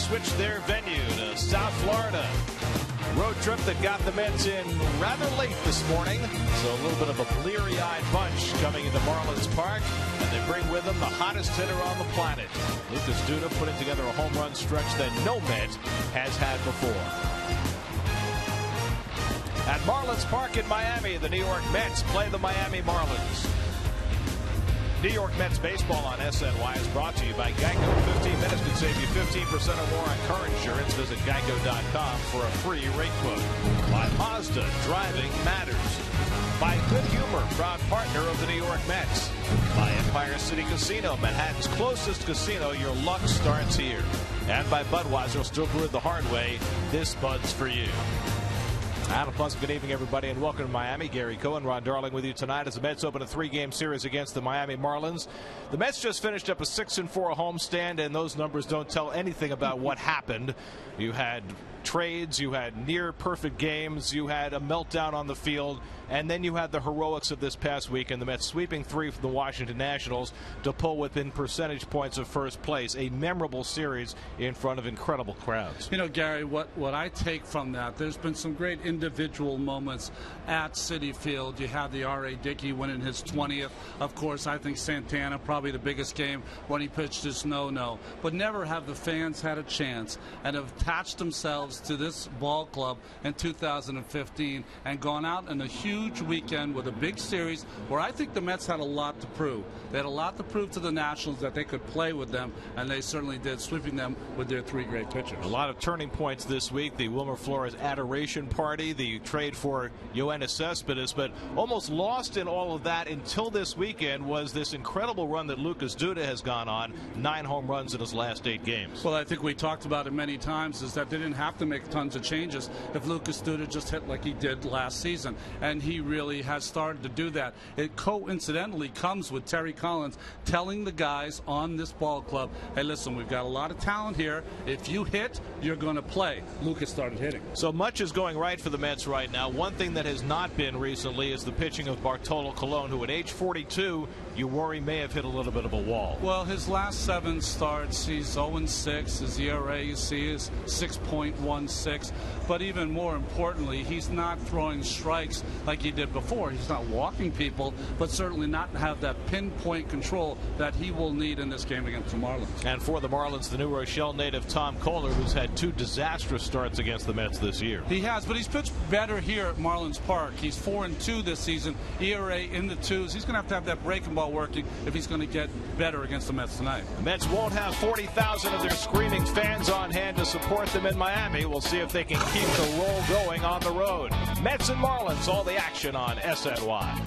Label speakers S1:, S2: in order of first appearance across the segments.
S1: switched their venue to South Florida. Road trip that got the Mets in rather late this morning. So a little bit of a bleary-eyed bunch coming into Marlins Park. And they bring with them the hottest hitter on the planet. Lucas Duda putting together a home run stretch that no Met has had before. At Marlins Park in Miami, the New York Mets play the Miami Marlins. New York Mets baseball on SNY is brought to you by Geico. 15 minutes can save you 15% or more on car insurance. Visit geico.com for a free rate quote. By Mazda, driving matters. By Good Humor, proud partner of the New York Mets. By Empire City Casino, Manhattan's closest casino. Your luck starts here. And by Budweiser, still brewed the hard way. This Bud's for you. And a pleasant good evening, everybody, and welcome to Miami. Gary Cohen, Ron Darling with you tonight as the Mets open a 3-game series against the Miami Marlins. The Mets just finished up a 6-4 homestand, and those numbers don't tell anything about what happened. You had trades, you had near perfect games, you had a meltdown on the field, and then you had the heroics of this past week, and the Mets sweeping 3 from the Washington Nationals to pull within percentage points of first place. A memorable series in front of incredible crowds.
S2: You know, Gary, what I take from that, there's been some great individual moments at Citi Field. You had the R.A. Dickey winning his 20th. Of course, I think Santana, probably the biggest game when he pitched his no-no. But never have the fans had a chance and have attached themselves to this ball club in 2015 and gone out in a huge weekend with a big series where I think the Mets had a lot to prove. They had a lot to prove to the Nationals that they could play with them, and they certainly did, sweeping them with their 3 great pitchers.
S1: A lot of turning points this week. The Wilmer Flores adoration party, the trade for Yoenis Cespedes, but almost lost in all of that until this weekend was this incredible run that Lucas Duda has gone on. 9 home runs in his last 8 games.
S2: Well, I think we talked about it many times, is that they didn't have to make tons of changes if Lucas Duda just hit like he did last season, and he really has started to do that. It coincidentally comes with Terry Collins telling the guys on this ball club, hey, listen, we've got a lot of talent here. If you hit, you're going to play. Lucas started hitting.
S1: So much is going right for the Mets right now. One thing that has not been recently is the pitching of Bartolo Colon, who at age 42, you worry may have hit a little bit of a wall.
S2: Well, his last 7 starts, he's 0-6. His ERA, you see, is 6.16. But even more importantly, he's not throwing strikes like he did before. He's not walking people, but certainly not have that pinpoint control that he will need in this game against the Marlins.
S1: And for the Marlins, the New Rochelle native Tom Kohler, who's had 2 disastrous starts against the Mets this year.
S2: He has, but he's pitched better here at Marlins Park. He's 4-2 this season, ERA in the 2s. He's going to have that breaking ball working if he's going to get better against the Mets tonight.
S1: The Mets won't have 40,000 of their screaming fans on hand to support them in Miami. We'll see if they can keep the roll going on the road. Mets and Marlins, all the action on SNY.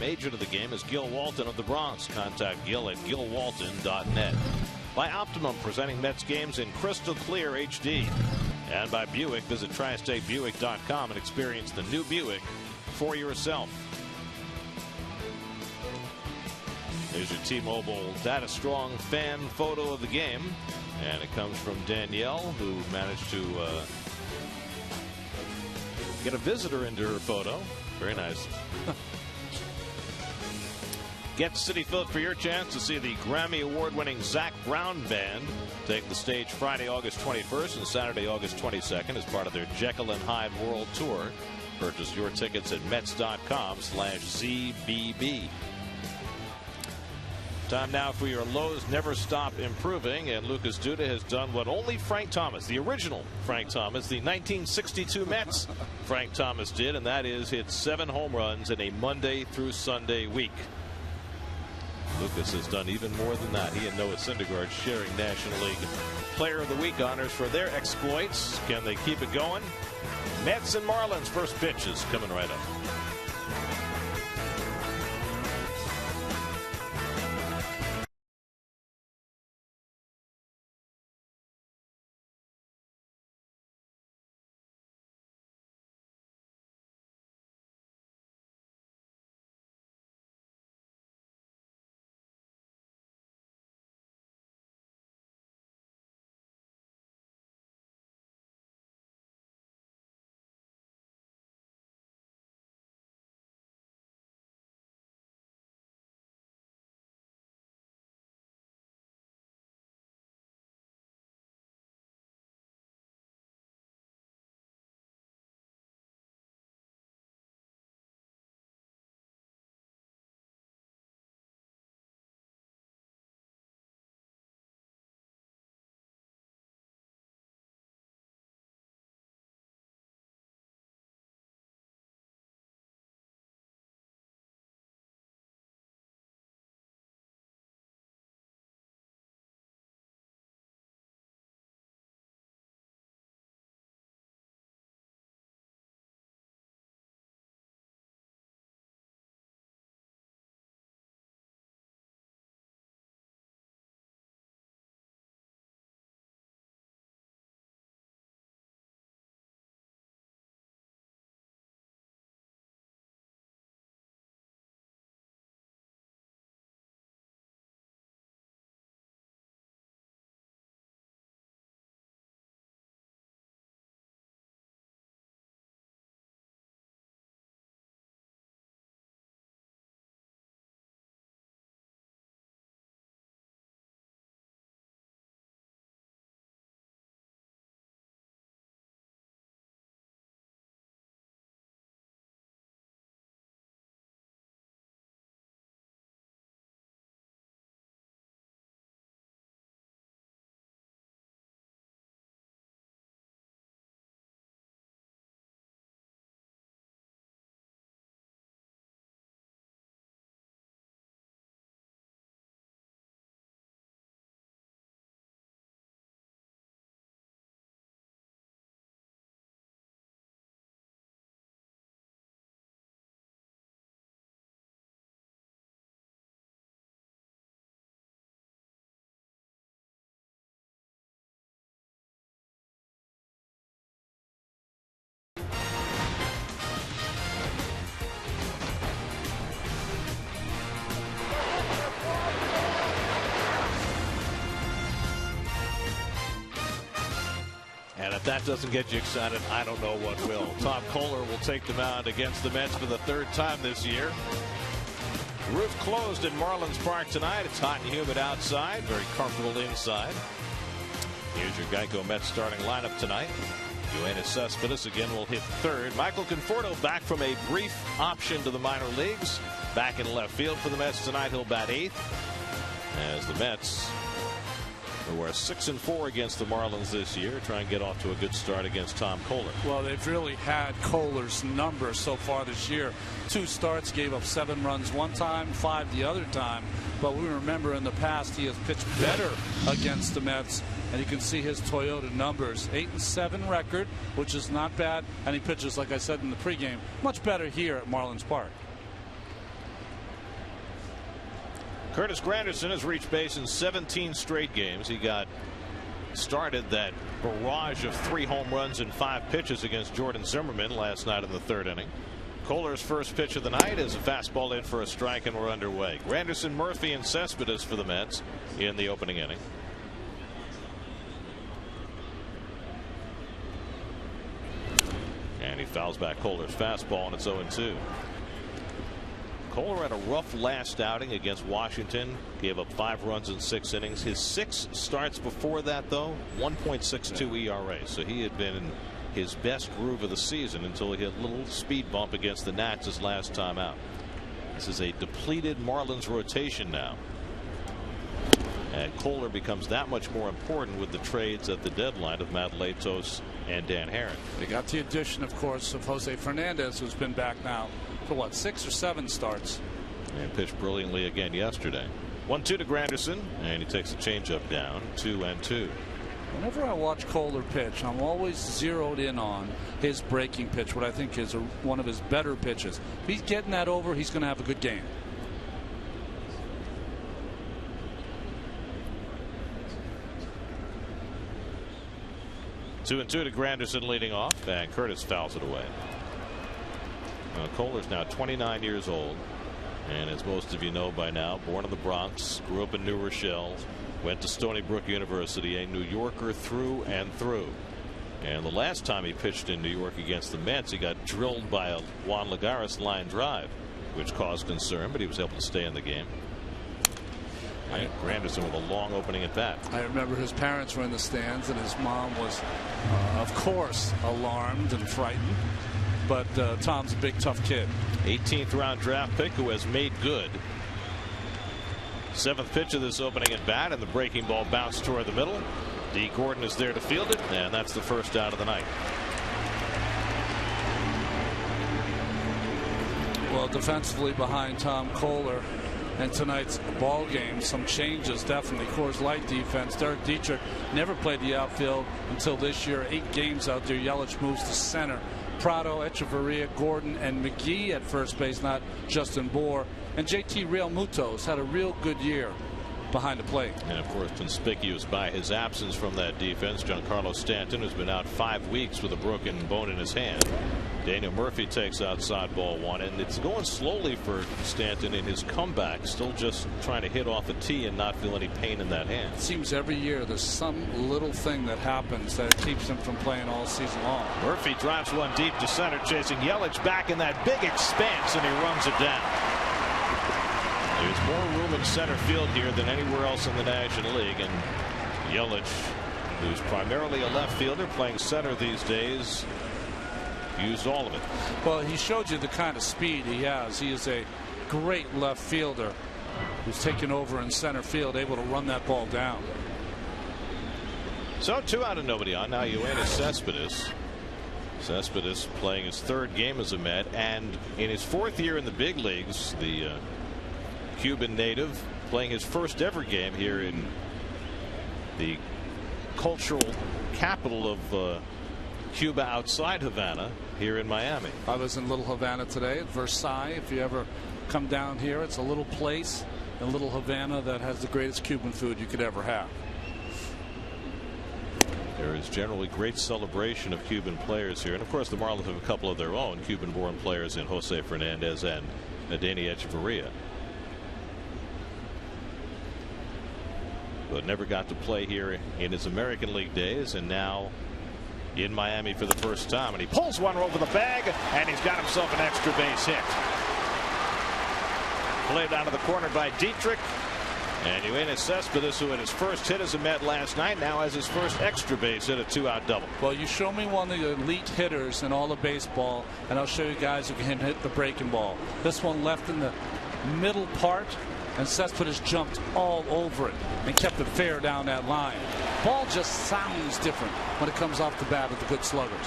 S1: Agent of the game is Gil Walton of the Bronx. Contact Gil at gilwalton.net. By Optimum, presenting Mets games in crystal clear HD. And by Buick, visit tristatebuick.com and experience the new Buick for yourself. Here's your T-Mobile Data Strong fan photo of the game. And it comes from Danielle, who managed to get a visitor into her photo. Very nice. Get Citi Field for your chance to see the Grammy Award-winning Zac Brown Band take the stage Friday, August 21st and Saturday, August 22nd as part of their Jekyll and Hyde World Tour. Purchase your tickets at Mets.com/ZBB. Time now for your lows never stop improving, and Lucas Duda has done what only Frank Thomas, the original Frank Thomas, the 1962 Mets Frank Thomas did, and that is hit 7 home runs in a Monday through Sunday week. Lucas has done even more than that. He and Noah Syndergaard sharing National League Player of the Week honors for their exploits. Can they keep it going? Mets and Marlins first pitch is coming right up. And if that doesn't get you excited, I don't know what will. Tom Kohler will take the mound against the Mets for the 3rd time this year. Roof closed in Marlins Park tonight. It's hot and humid outside, very comfortable inside. Here's your Geico Mets starting lineup tonight. Yoenis Cespedes again will hit 3rd. Michael Conforto back from a brief option to the minor leagues. Back in left field for the Mets tonight. He'll bat 8th. As the Mets, who are 6-4 against the Marlins this year, try and get off to a good start against Tom Kohler.
S2: Well, they've really had Kohler's number so far this year. 2 starts, gave up 7 runs one time, 5 the other time. But we remember in the past he has pitched better against the Mets, and you can see his Toyota numbers. 8-7 record, which is not bad, and he pitches, like I said in the pregame, much better here at Marlins Park.
S1: Curtis Granderson has reached base in 17 straight games. He got started that barrage of 3 home runs in 5 pitches against Jordan Zimmerman last night in the 3rd inning. Kohler's first pitch of the night is a fastball in for a strike, and we're underway. Granderson, Murphy, and Cespedes for the Mets in the opening inning. And he fouls back Kohler's fastball, and it's 0-2. Kohler had a rough last outing against Washington. Gave up 5 runs in 6 innings. His 6 starts before that, though, 1.62 ERA. So he had been in his best groove of the season until he hit a little speed bump against the Nats his last time out. This is a depleted Marlins rotation now. And Kohler becomes that much more important with the trades at the deadline of Matt Latos and Dan Herron.
S2: They got the addition, of course, of Jose Fernandez, who's been back now for what, 6 or 7 starts.
S1: And pitched brilliantly again yesterday. 1-2 to Granderson, and he takes a changeup down. 2-2.
S2: Whenever I watch Kohler pitch, I'm always zeroed in on his breaking pitch, what I think is one of his better pitches. If he's getting that over, he's going to have a good game.
S1: Two and two to Granderson leading off, and Curtis fouls it away. Kohler's now 29 years old, and as most of you know by now, born in the Bronx, grew up in New Rochelle, went to Stony Brook University, a New Yorker through and through. And the last time he pitched in New York against the Mets, he got drilled by a Juan Lagares line drive, which caused concern, but he was able to stay in the game. And Granderson with a long opening at bat.
S2: I remember his parents were in the stands, and his mom was, of course, alarmed and frightened. But Tom's a big, tough kid.
S1: 18th round draft pick who has made good. 7th pitch of this opening at bat, and the breaking ball bounced toward the middle. D. Gordon is there to field it, and that's the first out of the night.
S2: Well, defensively behind Tom Kohler in tonight's ball game, some changes definitely. Coors Light defense. Derek Dietrich never played the outfield until this year. 8 games out there. Yelich moves to center. Prado, Echeverria, Gordon, and McGee at first base, not Justin Bour. And JT Realmuto's had a real good year behind the plate.
S1: And of course, conspicuous by his absence from that defense, Giancarlo Stanton, who's been out 5 weeks with a broken bone in his hand. Daniel Murphy takes outside ball 1, and it's going slowly for Stanton in his comeback, still just trying to hit off a tee and not feel any pain in that hand.
S2: It seems every year there's some little thing that happens that keeps him from playing all season long.
S1: Murphy drives one deep to center, chasing Yelich back in that big expanse, and he runs it down. There's more room in center field here than anywhere else in the National League, and Yelich, who's primarily a left fielder playing center these days, used all of it.
S2: Well, he showed you the kind of speed he has. He is a great left fielder who's taken over in center field, able to run that ball down.
S1: So 2 out and nobody on. Now Yoenis Cespedes. Cespedes playing his 3rd game as a Met, and in his 4th year in the big leagues, the Cuban native playing his first ever game here in the cultural capital of Cuba outside Havana, here in Miami.
S2: I was in Little Havana today at Versailles. If you ever come down here, it's a little place in Little Havana that has the greatest Cuban food you could ever have.
S1: There is generally great celebration of Cuban players here, and of course the Marlins have a couple of their own Cuban-born players in Jose Fernandez and Adeiny Echeverria. But never got to play here in his American League days, and now in Miami for the first time, and he pulls one over the bag, and he's got himself an extra base hit. Played out of the corner by Dietrich, and Yoenis Cespedes, who had his first hit as a Met last night, now has his first extra base hit, a 2-out double.
S2: Well, you show me one of the elite hitters in all of baseball, and I'll show you guys who can hit the breaking ball. This one left in the middle part, and Cespedes jumped all over it and kept it fair down that line. Ball just sounds different when it comes off the bat with the good sluggers.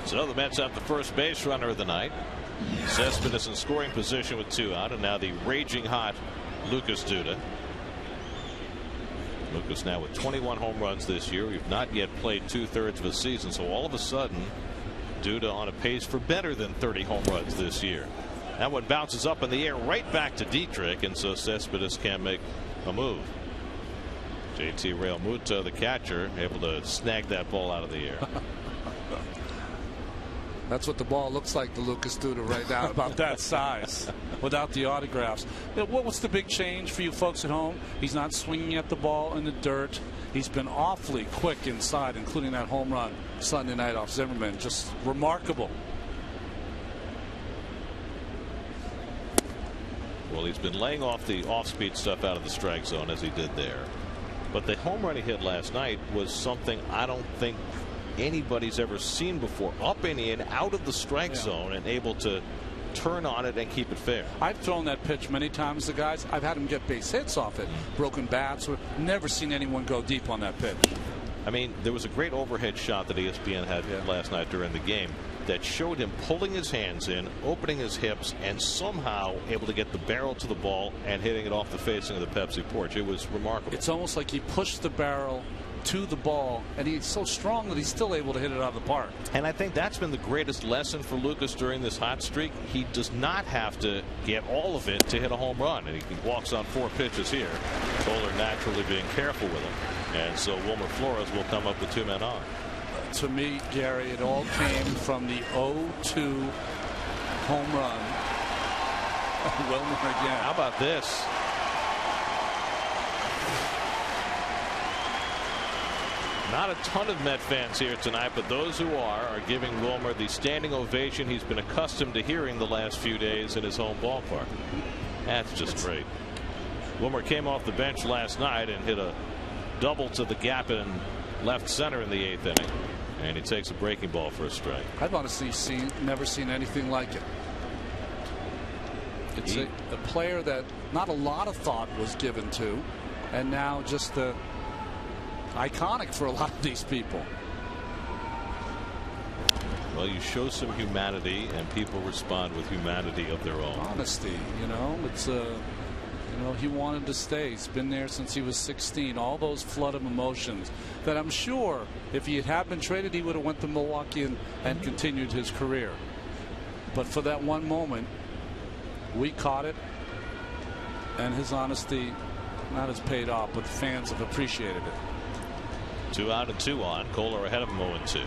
S1: So the Mets have the first base runner of the night. Cespedes in scoring position with 2 out, and now the raging hot Lucas Duda. Lucas now with 21 home runs this year. We've not yet played 2/3 of a season, so all of a sudden Duda on a pace for better than 30 home runs this year. That one bounces up in the air right back to Dietrich, and so Cespedes can't make a move. JT Realmuto, the catcher, able to snag that ball out of the air.
S2: That's what the ball looks like to Lucas Duda right now, about that size, without the autographs. What's the big change for you folks at home? He's not swinging at the ball in the dirt. He's been awfully quick inside, including that home run Sunday night off Zimmerman. Just remarkable.
S1: Well, he's been laying off the off-speed stuff out of the strike zone as he did there. But the home run he hit last night was something I don't think anybody's ever seen before. Up and in, out of the strike zone, and able to turn on it and keep it fair.
S2: I've thrown that pitch many times to guys. I've had them get base hits off it. Broken bats. Never seen anyone go deep on that pitch.
S1: I mean, there was a great overhead shot that ESPN had last night during the game that showed him pulling his hands in, opening his hips, and somehow able to get the barrel to the ball and hitting it off the facing of the Pepsi porch. It was remarkable.
S2: It's almost like he pushed the barrel to the ball, and he's so strong that he's still able to hit it out of the park.
S1: And I think that's been the greatest lesson for Lucas during this hot streak. He does not have to get all of it to hit a home run, and he walks on 4 pitches here. Kohler naturally being careful with him, and so Wilmer Flores will come up with 2 men on.
S2: To me, Gary, it all came from the 0-2 home run. Wilmer again.
S1: How about this? Not a ton of Met fans here tonight, but those who are giving Wilmer the standing ovation he's been accustomed to hearing the last few days in his home ballpark. That's just great. Wilmer came off the bench last night and hit a double to the gap in left center in the 8th inning, and he takes a breaking ball for a strike.
S2: I've honestly never seen anything like it. It's a player that not a lot of thought was given to, and now just iconic for a lot of these people.
S1: Well, you show some humanity and people respond with humanity of their own.
S2: Honesty, it's he wanted to stay. He's been there since he was 16. All those flood of emotions that I'm sure if he had been traded, he would have went to Milwaukee and continued his career. But for that one moment, we caught it, and his honesty not as paid off, but fans have appreciated it.
S1: 2 out and 2 on. Kohler ahead of him 0-2.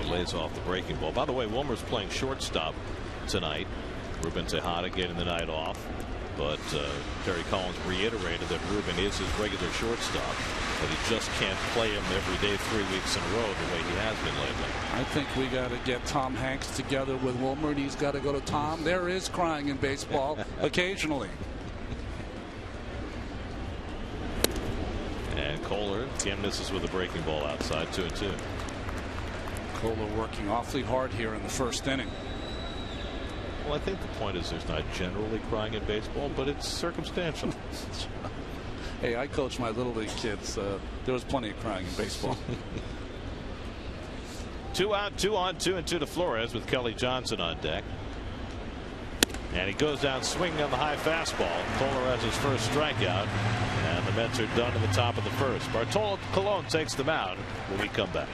S1: He lays off the breaking ball. By the way, Wilmer's playing shortstop tonight. Ruben Tejada getting the night off, but Terry Collins reiterated that Ruben is his regular shortstop, but he just can't play him every day 3 weeks in a row the way he has been lately.
S2: I think we got to get Tom Hanks together with Wilmer, and he's got to go to Tom. There is crying in baseball occasionally.
S1: And Kohler again misses with a breaking ball outside. 2-2.
S2: Kohler working awfully hard here in the first inning.
S1: Well, I think the point is there's not generally crying in baseball, but it's circumstantial.
S2: Hey, I coach my little league kids. There was plenty of crying in baseball.
S1: 2 out, 2 on, 2-2 to Flores with Kelly Johnson on deck. And he goes down swinging on the high fastball. Kohler has his first strikeout, and the Mets are done in the top of the first. Bartolo Colon takes them out when we come back.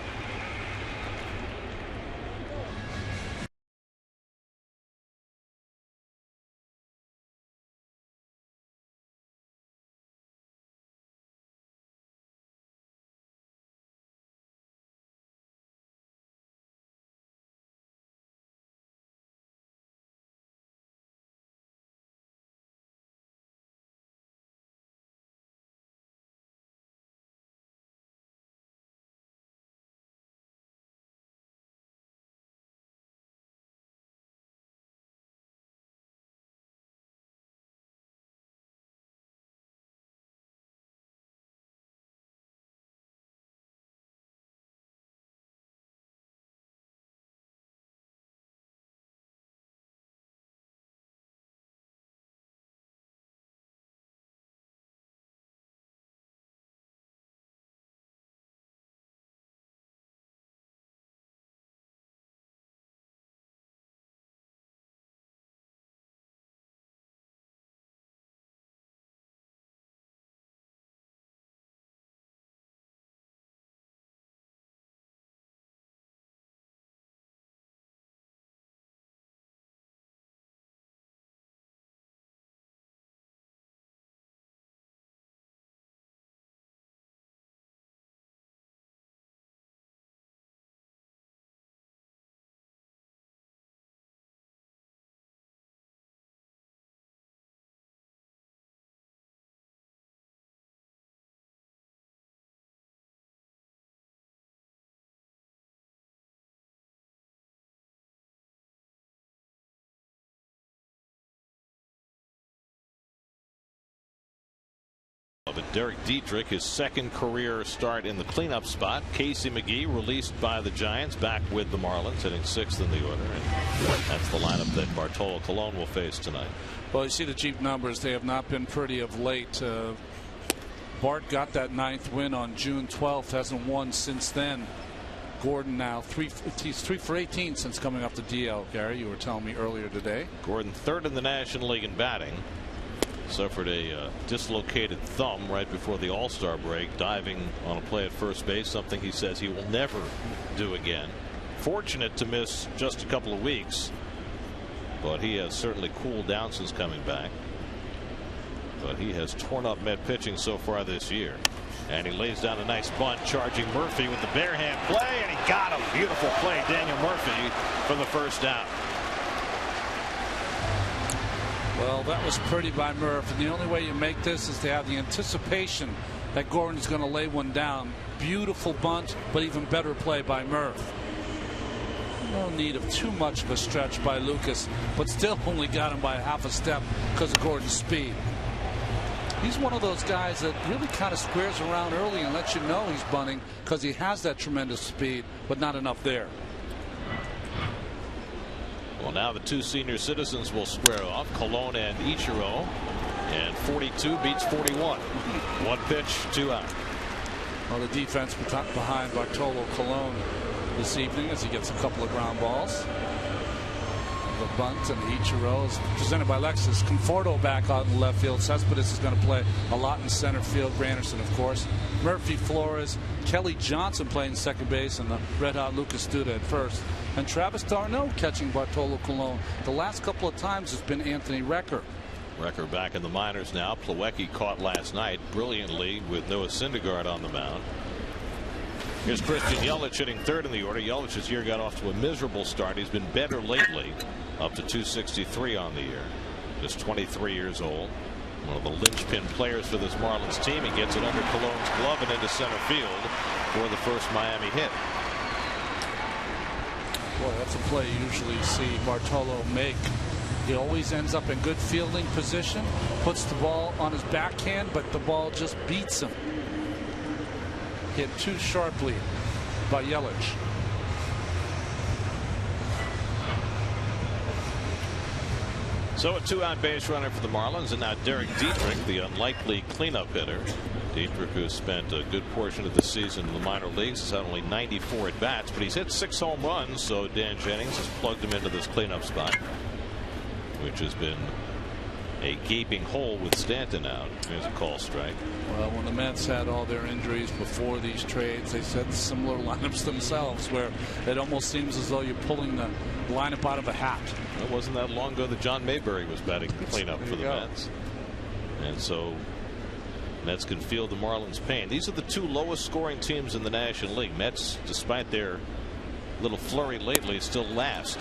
S1: Derek Dietrich, his second career start in the cleanup spot. Casey McGee released by the Giants, back with the Marlins, hitting 6th in the order. And that's the lineup that Bartolo Colon will face tonight.
S2: Well, you see the Jeep numbers. They have not been pretty of late. Bart got that 9th win on June 12th. Hasn't won since then. Gordon now he's 3 for 18 since coming off the DL. Gary, you were telling me earlier today.
S1: Gordon 3rd in the National League in batting. Suffered a dislocated thumb right before the All-Star break, diving on a play at first base, something he says he will never do again. Fortunate to miss just a couple of weeks, but he has certainly cooled down since coming back. But he has torn up Met pitching so far this year. And he lays down a nice bunt, charging Murphy with the bare hand play, and he got him. Beautiful play, Daniel Murphy, from the first out.
S2: Well, that was pretty by Murph, and the only way you make this is to have the anticipation that Gordon's going to lay one down. Beautiful bunt, but even better play by Murph. No need of too much of a stretch by Lucas, but still only got him by half a step because of Gordon's speed. He's one of those guys that really kind of squares around early and lets you know he's bunting because he has that tremendous speed, but not enough there.
S1: Well, now the two senior citizens will square off, Colon and Ichiro, and 42 beats 41. One pitch, 2 out.
S2: Well, the defense behind Bartolo Colon this evening as he gets a couple of ground balls. The bunt, and Ichiro is presented by Lexus. Conforto back out in left field. Cespedes is going to play a lot in center field. Granderson, of course. Murphy, Flores, Kelly Johnson playing second base, and the red hot Lucas Duda at first. And Travis d'Arnaud catching Bartolo Colon. The last couple of times has been Anthony Recker.
S1: Recker back in the minors now. Plawecki caught last night brilliantly with Noah Syndergaard on the mound. Here's Christian Yelich hitting 3rd in the order. Yelich this year got off to a miserable start. He's been better lately, up to 263 on the year. Just 23 years old. One of the linchpin players for this Marlins team. He gets it under Colon's glove and into center field for the first Miami hit.
S2: Boy, that's a play you usually see Bartolo make. He always ends up in good fielding position, puts the ball on his backhand, but the ball just beats him. Hit too sharply by Yelich.
S1: So a 2-out base runner for the Marlins, and now Derek Dietrich, the unlikely cleanup hitter. Dietrich, who has spent a good portion of the season in the minor leagues, has had only 94 at bats, but he's hit 6 home runs, so Dan Jennings has plugged him into this cleanup spot, which has been a gaping hole with Stanton out. Here's a call strike.
S2: Well, when the Mets had all their injuries before these trades, they set similar lineups themselves where it almost seems as though you're pulling the lineup out of a hat.
S1: It wasn't that long ago that John Mayberry was batting cleanup for the Mets. And so Mets can feel the Marlins' pain. These are the 2 lowest scoring teams in the National League. Mets, despite their little flurry lately, still last.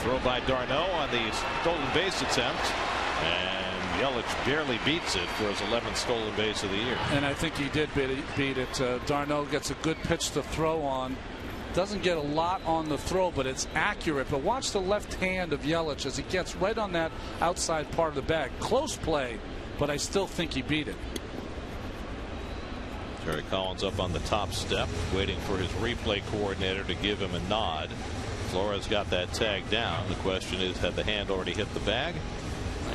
S1: Throw by d'Arnaud on the stolen base attempt. And Yelich barely beats it for his 11th stolen base of the year.
S2: And I think he did beat it. d'Arnaud gets a good pitch to throw on. Doesn't get a lot on the throw, but it's accurate. But watch the left hand of Yelich as he gets right on that outside part of the bag. Close play, but I still think he beat it.
S1: Terry Collins up on the top step, waiting for his replay coordinator to give him a nod. Flores got that tag down. The question is, had the hand already hit the bag?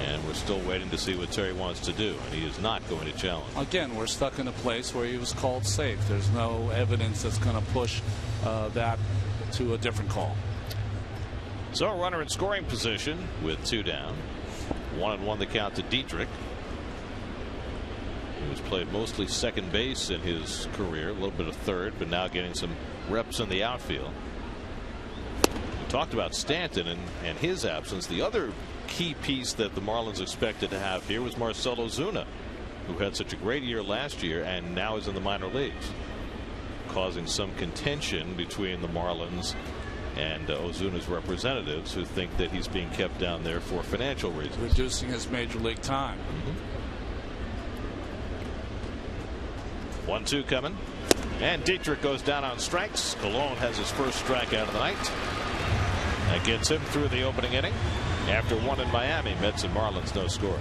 S1: And we're still waiting to see what Terry wants to do, and he is not going to challenge.
S2: Again, we're stuck in a place where he was called safe. There's no evidence that's going to push that to a different call.
S1: So a runner in scoring position with 2 down. 1-1 the count to Dietrich, who's played mostly second base in his career, a little bit of third, but now getting some reps in the outfield. We talked about Stanton and his absence. The other key piece that the Marlins expected to have here was Marcell Ozuna, who had such a great year last year and now is in the minor leagues, causing some contention between the Marlins and Ozuna's representatives, who think that he's being kept down there for financial reasons,
S2: reducing his major league time.
S1: 1-2 coming, and Dietrich goes down on strikes. Colon has his first strikeout of the night. That gets him through the opening inning. After 1 in Miami, Mets and Marlins no score.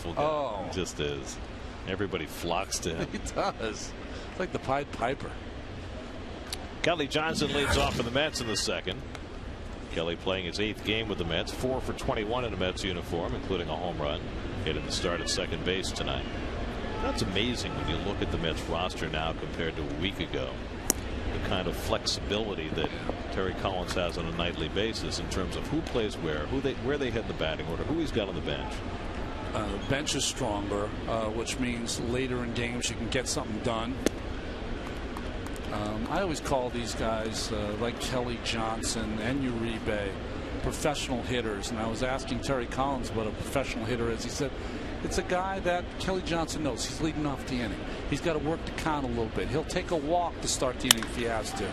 S1: wonderful guy.
S2: Oh.
S1: He just is. Everybody flocks to him.
S2: He does. It's like the Pied Piper.
S1: Kelly Johnson leads off for the Mets in the second. Kelly playing his 8th game with the Mets, 4 for 21 in a Mets uniform, including a home run. Hit at the start at second base tonight. That's amazing when you look at the Mets roster now compared to a week ago. The kind of flexibility that Terry Collins has on a nightly basis in terms of who plays where they hit in the batting order, who he's got on the bench.
S2: The bench is stronger, which means later in games you can get something done. I always call these guys like Kelly Johnson and Uribe professional hitters, and I was asking Terry Collins what a professional hitter is. He said it's a guy that Kelly Johnson knows. He's leading off the inning. He's got to work the count a little bit. He'll take a walk to start the inning if he has to.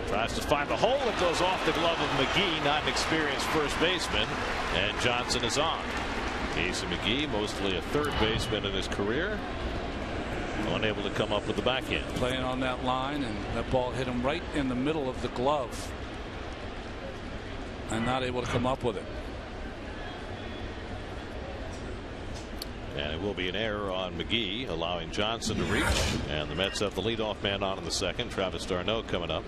S1: Tries to find the hole. It goes off the glove of McGee, not an experienced first baseman, and Johnson is on. Casey McGee, mostly a third baseman in his career, unable to come up with the backhand.
S2: Playing on that line, and that ball hit him right in the middle of the glove, and not able to come up with it.
S1: And it will be an error on McGee, allowing Johnson to reach. And the Mets have the leadoff man on in the second. Travis d'Arnaud coming up.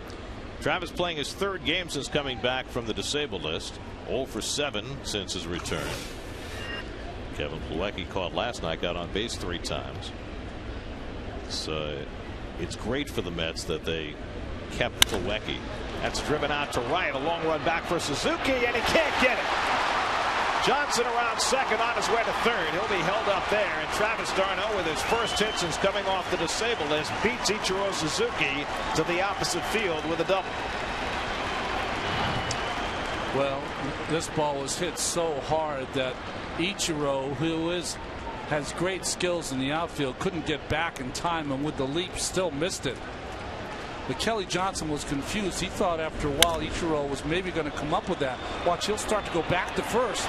S1: Travis playing his 3rd game since coming back from the disabled list. 0 for 7 since his return. Kevin Plawecki caught last night, got on base 3 times. So it's great for the Mets that they kept Plawecki. That's driven out to right. A long run back for Suzuki, and he can't get it. Johnson around second on his way to third. He'll be held up there, and Travis d'Arnaud, with his first hit since coming off the disabled list, beats Ichiro Suzuki to the opposite field with a double.
S2: Well, this ball was hit so hard that Ichiro, who has great skills in the outfield, couldn't get back in time, and with the leap still missed it. But Kelly Johnson was confused. He thought after a while Ichiro was maybe going to come up with that. Watch, he'll start to go back to first,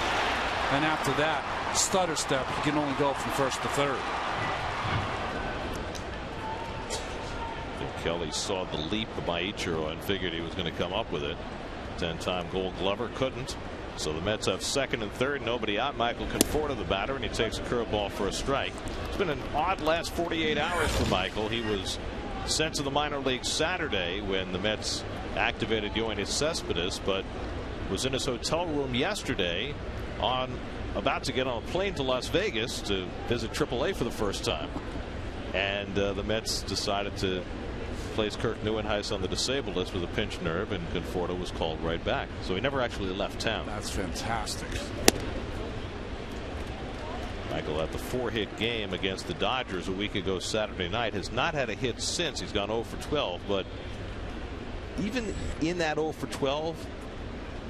S2: and after that stutter step, he can only go from first to third.
S1: And Kelly saw the leap by Ichiro and figured he was going to come up with it. 10-time Gold Glover couldn't. So the Mets have second and third, nobody out. Michael Conforto, the batter, and he takes a curveball for a strike. It's been an odd last 48 hours for Michael. He was sent to the minor leagues Saturday when the Mets activated Yoenis Cespedes, but was in his hotel room yesterday about to get on a plane to Las Vegas to visit AAA for the first time. And the Mets decided to place Kirk Neuenhuis on the disabled list with a pinched nerve, and Conforto was called right back. So he never actually left town.
S2: That's fantastic.
S1: Michael, at the 4-hit game against the Dodgers a week ago Saturday night, has not had a hit since. He's gone 0 for 12, but even in that 0 for 12,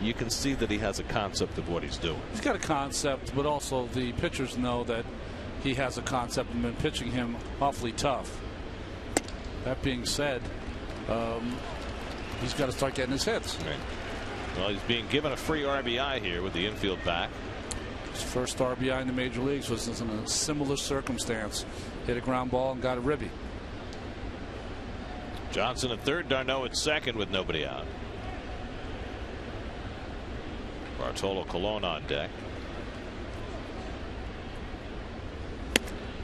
S1: you can see that he has a concept of what he's doing.
S2: He's got a concept, but also the pitchers know that he has a concept and been pitching him awfully tough. That being said, he's got to start getting his hits.
S1: Right. Well, he's being given a free RBI here with the infield back.
S2: His first RBI in the major leagues was in a similar circumstance. Hit a ground ball and got a ribby.
S1: Johnson at third, d'Arnaud at second with nobody out. Bartolo Colon on deck.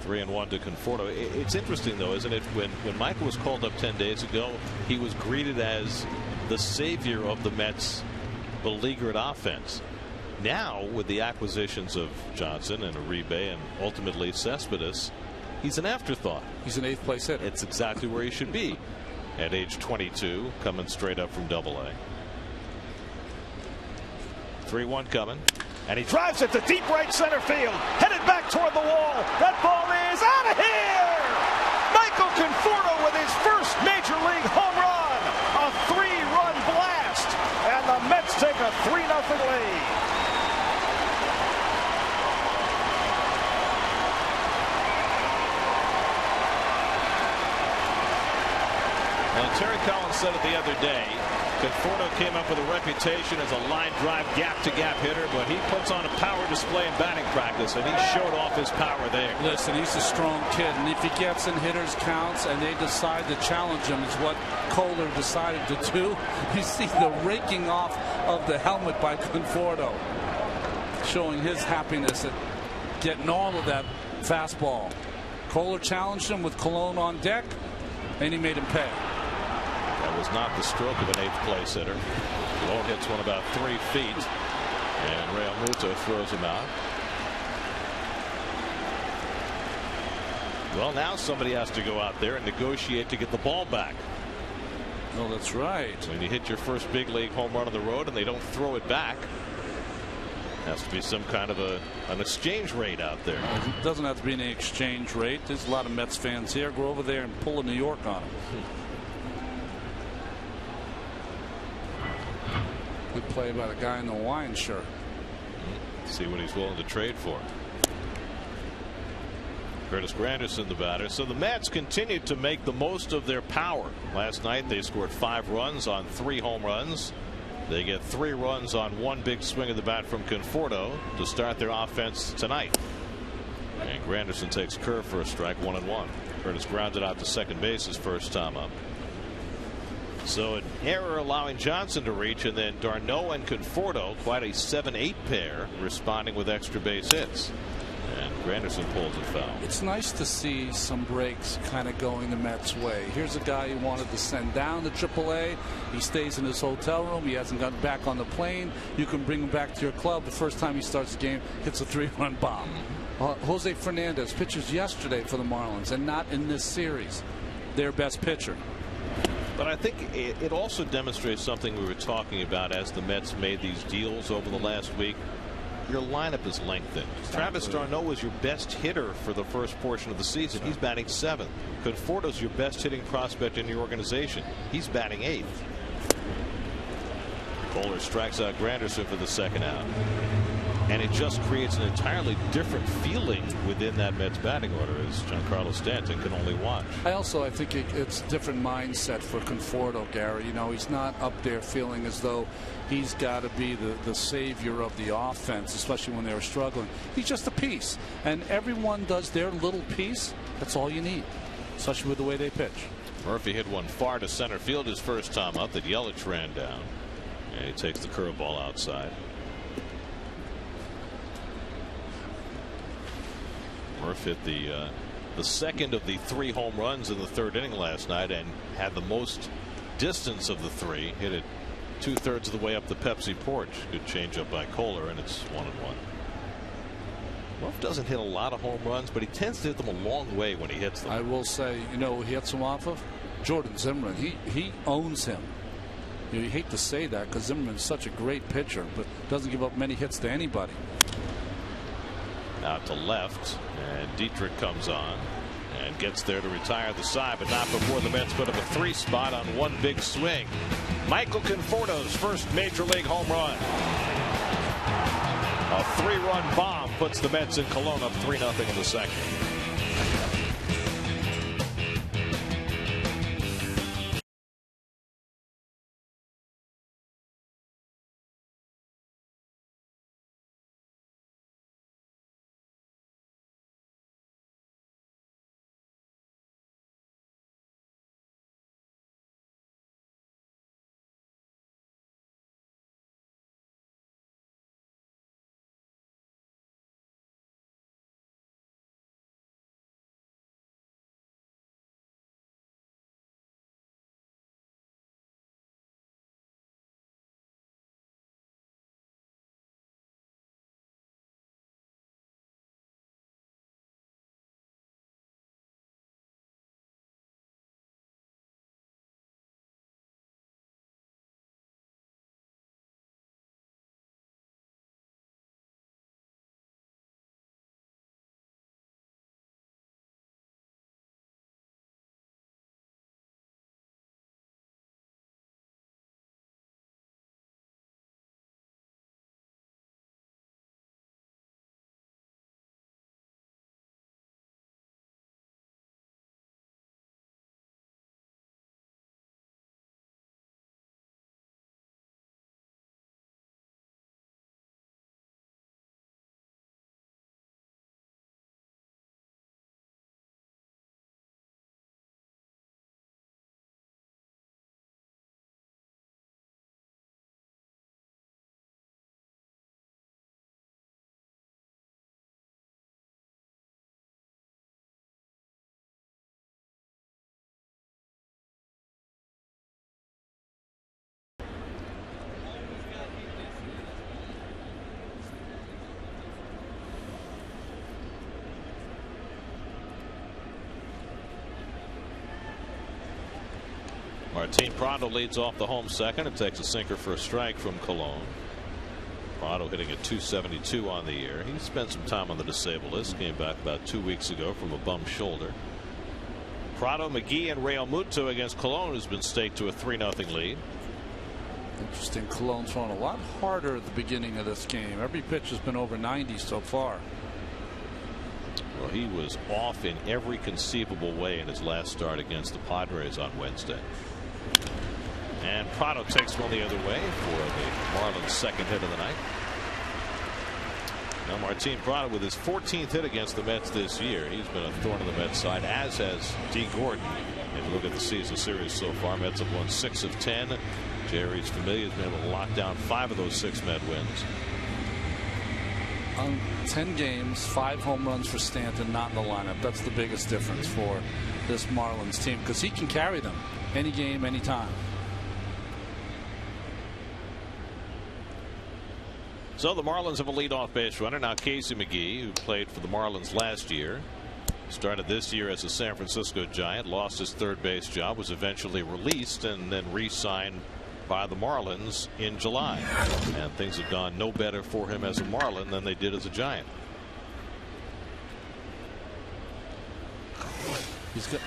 S1: 3-1 to Conforto. It's interesting, though, isn't it? When Michael was called up 10 days ago, he was greeted as the savior of the Mets' beleaguered offense. Now, with the acquisitions of Johnson and Uribe and ultimately Cespedes, he's an afterthought.
S2: He's an 8th place hitter.
S1: It's exactly where he should be at age 22, coming straight up from AA. 3-1 coming. And he drives it to deep right center field, headed back toward the wall. That ball is out of here. Michael Conforto with his first major league home run, a 3-run blast, and the Mets take a 3-0 lead. Well, Terry Collins said it the other day. Conforto came up with a reputation as a line drive gap-to-gap hitter, but he puts on a power display in batting practice, and he showed off his power there.
S2: Listen, he's a strong kid, and if he gets in hitters' counts and they decide to challenge him, is what Kohler decided to do. You see the raking off of the helmet by Conforto, showing his happiness at getting all of that fastball. Kohler challenged him with Cologne on deck, and he made him pay.
S1: That was not the stroke of an 8th place hitter. Cologne hits one about 3 feet, and Real Muto throws him out. Well, now somebody has to go out there and negotiate to get the ball back.
S2: No, that's right.
S1: When you hit your first big league home run on the road and they don't throw it back, has to be some kind of an exchange rate out there.
S2: It doesn't have to be any exchange rate. There's a lot of Mets fans here. Go over there and pull a New York on them. Good play by the guy in the Hawaiian shirt.
S1: See what he's willing to trade for. Curtis Granderson, the batter. So the Mets continued to make the most of their power. Last night they scored 5 runs on 3 home runs. They get 3 runs on 1 big swing of the bat from Conforto to start their offense tonight. And Granderson takes curve for a strike, 1-1. Curtis grounded out to second base his first time up. So an error allowing Johnson to reach, and then d'Arnaud and Conforto, quite a 7-8 pair, responding with extra base hits. And Granderson pulls it foul.
S2: It's nice to see some breaks kind of going the Mets' way. Here's a guy who wanted to send down to AAA. He stays in his hotel room. He hasn't gotten back on the plane. You can bring him back to your club. The first time he starts the game, hits a 3-run bomb. Jose Fernandez pitches yesterday for the Marlins and not in this series. Their best pitcher.
S1: But I think it also demonstrates something we were talking about as the Mets made these deals over the last week. Your lineup is lengthened. Travis d'Arnaud was your best hitter for the first portion of the season. He's batting 7th. Conforto's your best hitting prospect in your organization. He's batting 8th. Kohler strikes out Granderson for the second out. And it just creates an entirely different feeling within that Mets batting order, as Giancarlo Stanton can only watch.
S2: I think it's a different mindset for Conforto, Gary. You know, he's not up there feeling as though he's got to be the savior of the offense, especially when they were struggling. He's just a piece, and everyone does their little piece. That's all you need, especially with the way they pitch.
S1: Murphy hit one far to center field his first time up that Yelich ran down, and he takes the curveball outside. Murph hit the second of the 3 home runs in the 3rd inning last night and had the most distance of the 3. Hit it 2/3 of the way up the Pepsi porch. Good changeup by Kohler, and it's 1-1. Murph doesn't hit a lot of home runs, but he tends to hit them a long way when he hits them.
S2: I will say, you know, he hits them off of Jordan Zimmerman. He owns him. You hate to say that because Zimmerman's such a great pitcher, but doesn't give up many hits to anybody.
S1: Out to left, and Dietrich comes on and gets there to retire the side, but not before the Mets put up a 3 spot on 1 big swing. Michael Conforto's first major league home run. A 3-run bomb puts the Mets in Cologne up 3-0 in the second. Martin Prado leads off the home second and takes a sinker for a strike from Colon. Prado hitting at .272 on the year. He spent some time on the disabled list. Came back about 2 weeks ago from a bum shoulder. Prado, McGee, and Real Muto against Colon, who's been staked to a 3-0 lead.
S2: Interesting. Colon's thrown a lot harder at the beginning of this game. Every pitch has been over 90 so far.
S1: Well, he was off in every conceivable way in his last start against the Padres on Wednesday. And Prado takes one the other way for the Marlins' second hit of the night. Now Martin Prado with his 14th hit against the Mets this year. He's been a thorn in the Mets side, as has D. Gordon. If you look at the season series so far, Mets have won 6 of 10. Jerry's Familia has been able to lock down 5 of those 6 Met wins.
S2: 10 games, 5 home runs for Stanton, not in the lineup. That's the biggest difference for this Marlins team, because he can carry them any game, anytime.
S1: So the Marlins have a leadoff base runner now. Casey McGee, who played for the Marlins last year, started this year as a San Francisco Giant, lost his third base job, was eventually released and then re-signed by the Marlins in July, and things have gone no better for him as a Marlin than they did as a Giant.
S2: He's got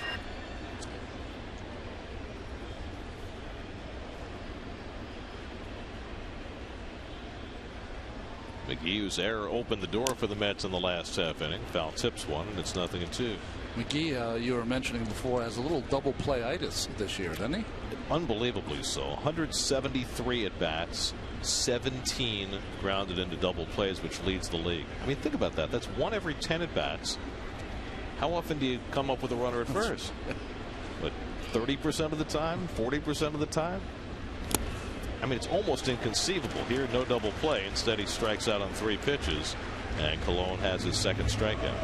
S1: McGee, whose error opened the door for the Mets in the last half inning, foul tips one, and it's 0-2.
S2: McGee, you were mentioning before, has a little double play-itis this year, doesn't he?
S1: Unbelievably so. 173 at bats, 17 grounded into double plays, which leads the league. I mean, think about that. That's 1 every 10 at bats. How often do you come up with a runner at first? But 30% of the time, 40% of the time? I mean, it's almost inconceivable. Here, no double play. Instead, he strikes out on 3 pitches, and Colon has his second strikeout.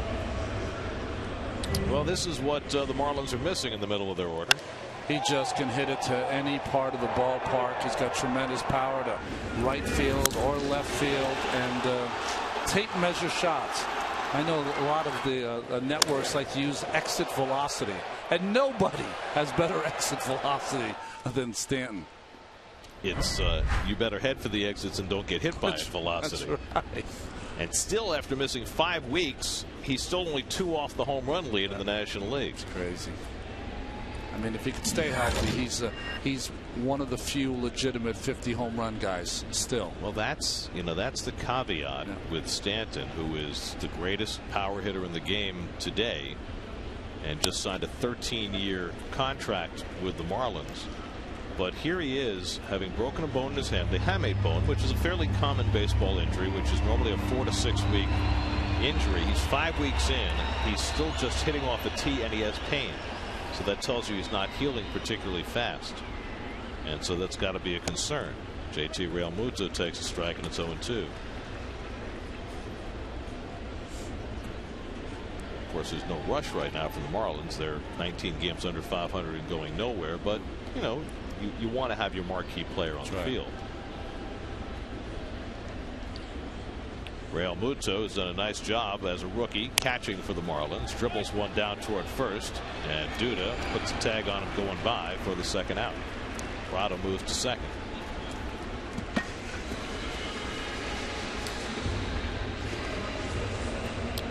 S1: Well, this is what the Marlins are missing in the middle of their order.
S2: He just can hit it to any part of the ballpark. He's got tremendous power to right field or left field, and tape measure shots. I know a lot of the networks like to use exit velocity, and nobody has better exit velocity than Stanton.
S1: It's you better head for the exits and don't get hit by velocity.
S2: That's right.
S1: And still, after missing 5 weeks, he's still only 2 off the home run lead in the National League.
S2: It's crazy. I mean, if he could stay healthy, he's one of the few legitimate 50 home run guys still.
S1: Well, that's the caveat with Stanton, who is the greatest power hitter in the game today, and just signed a 13-year contract with the Marlins. But here he is, having broken a bone in his hand, the hamate bone, which is a fairly common baseball injury, which is normally a 4 to 6 week injury. He's 5 weeks in. He's still just hitting off a tee, and he has pain. So that tells you he's not healing particularly fast. And so that's got to be a concern. JT Realmuto takes a strike, and it's 0-2. Of course, there's no rush right now for the Marlins. They're 19 games under 500 and going nowhere. But, you want to have your marquee player on the field. Realmuto has done a nice job as a rookie catching for the Marlins. Dribbles one down toward first, and Duda puts a tag on him going by for the second out. Prado moves to second.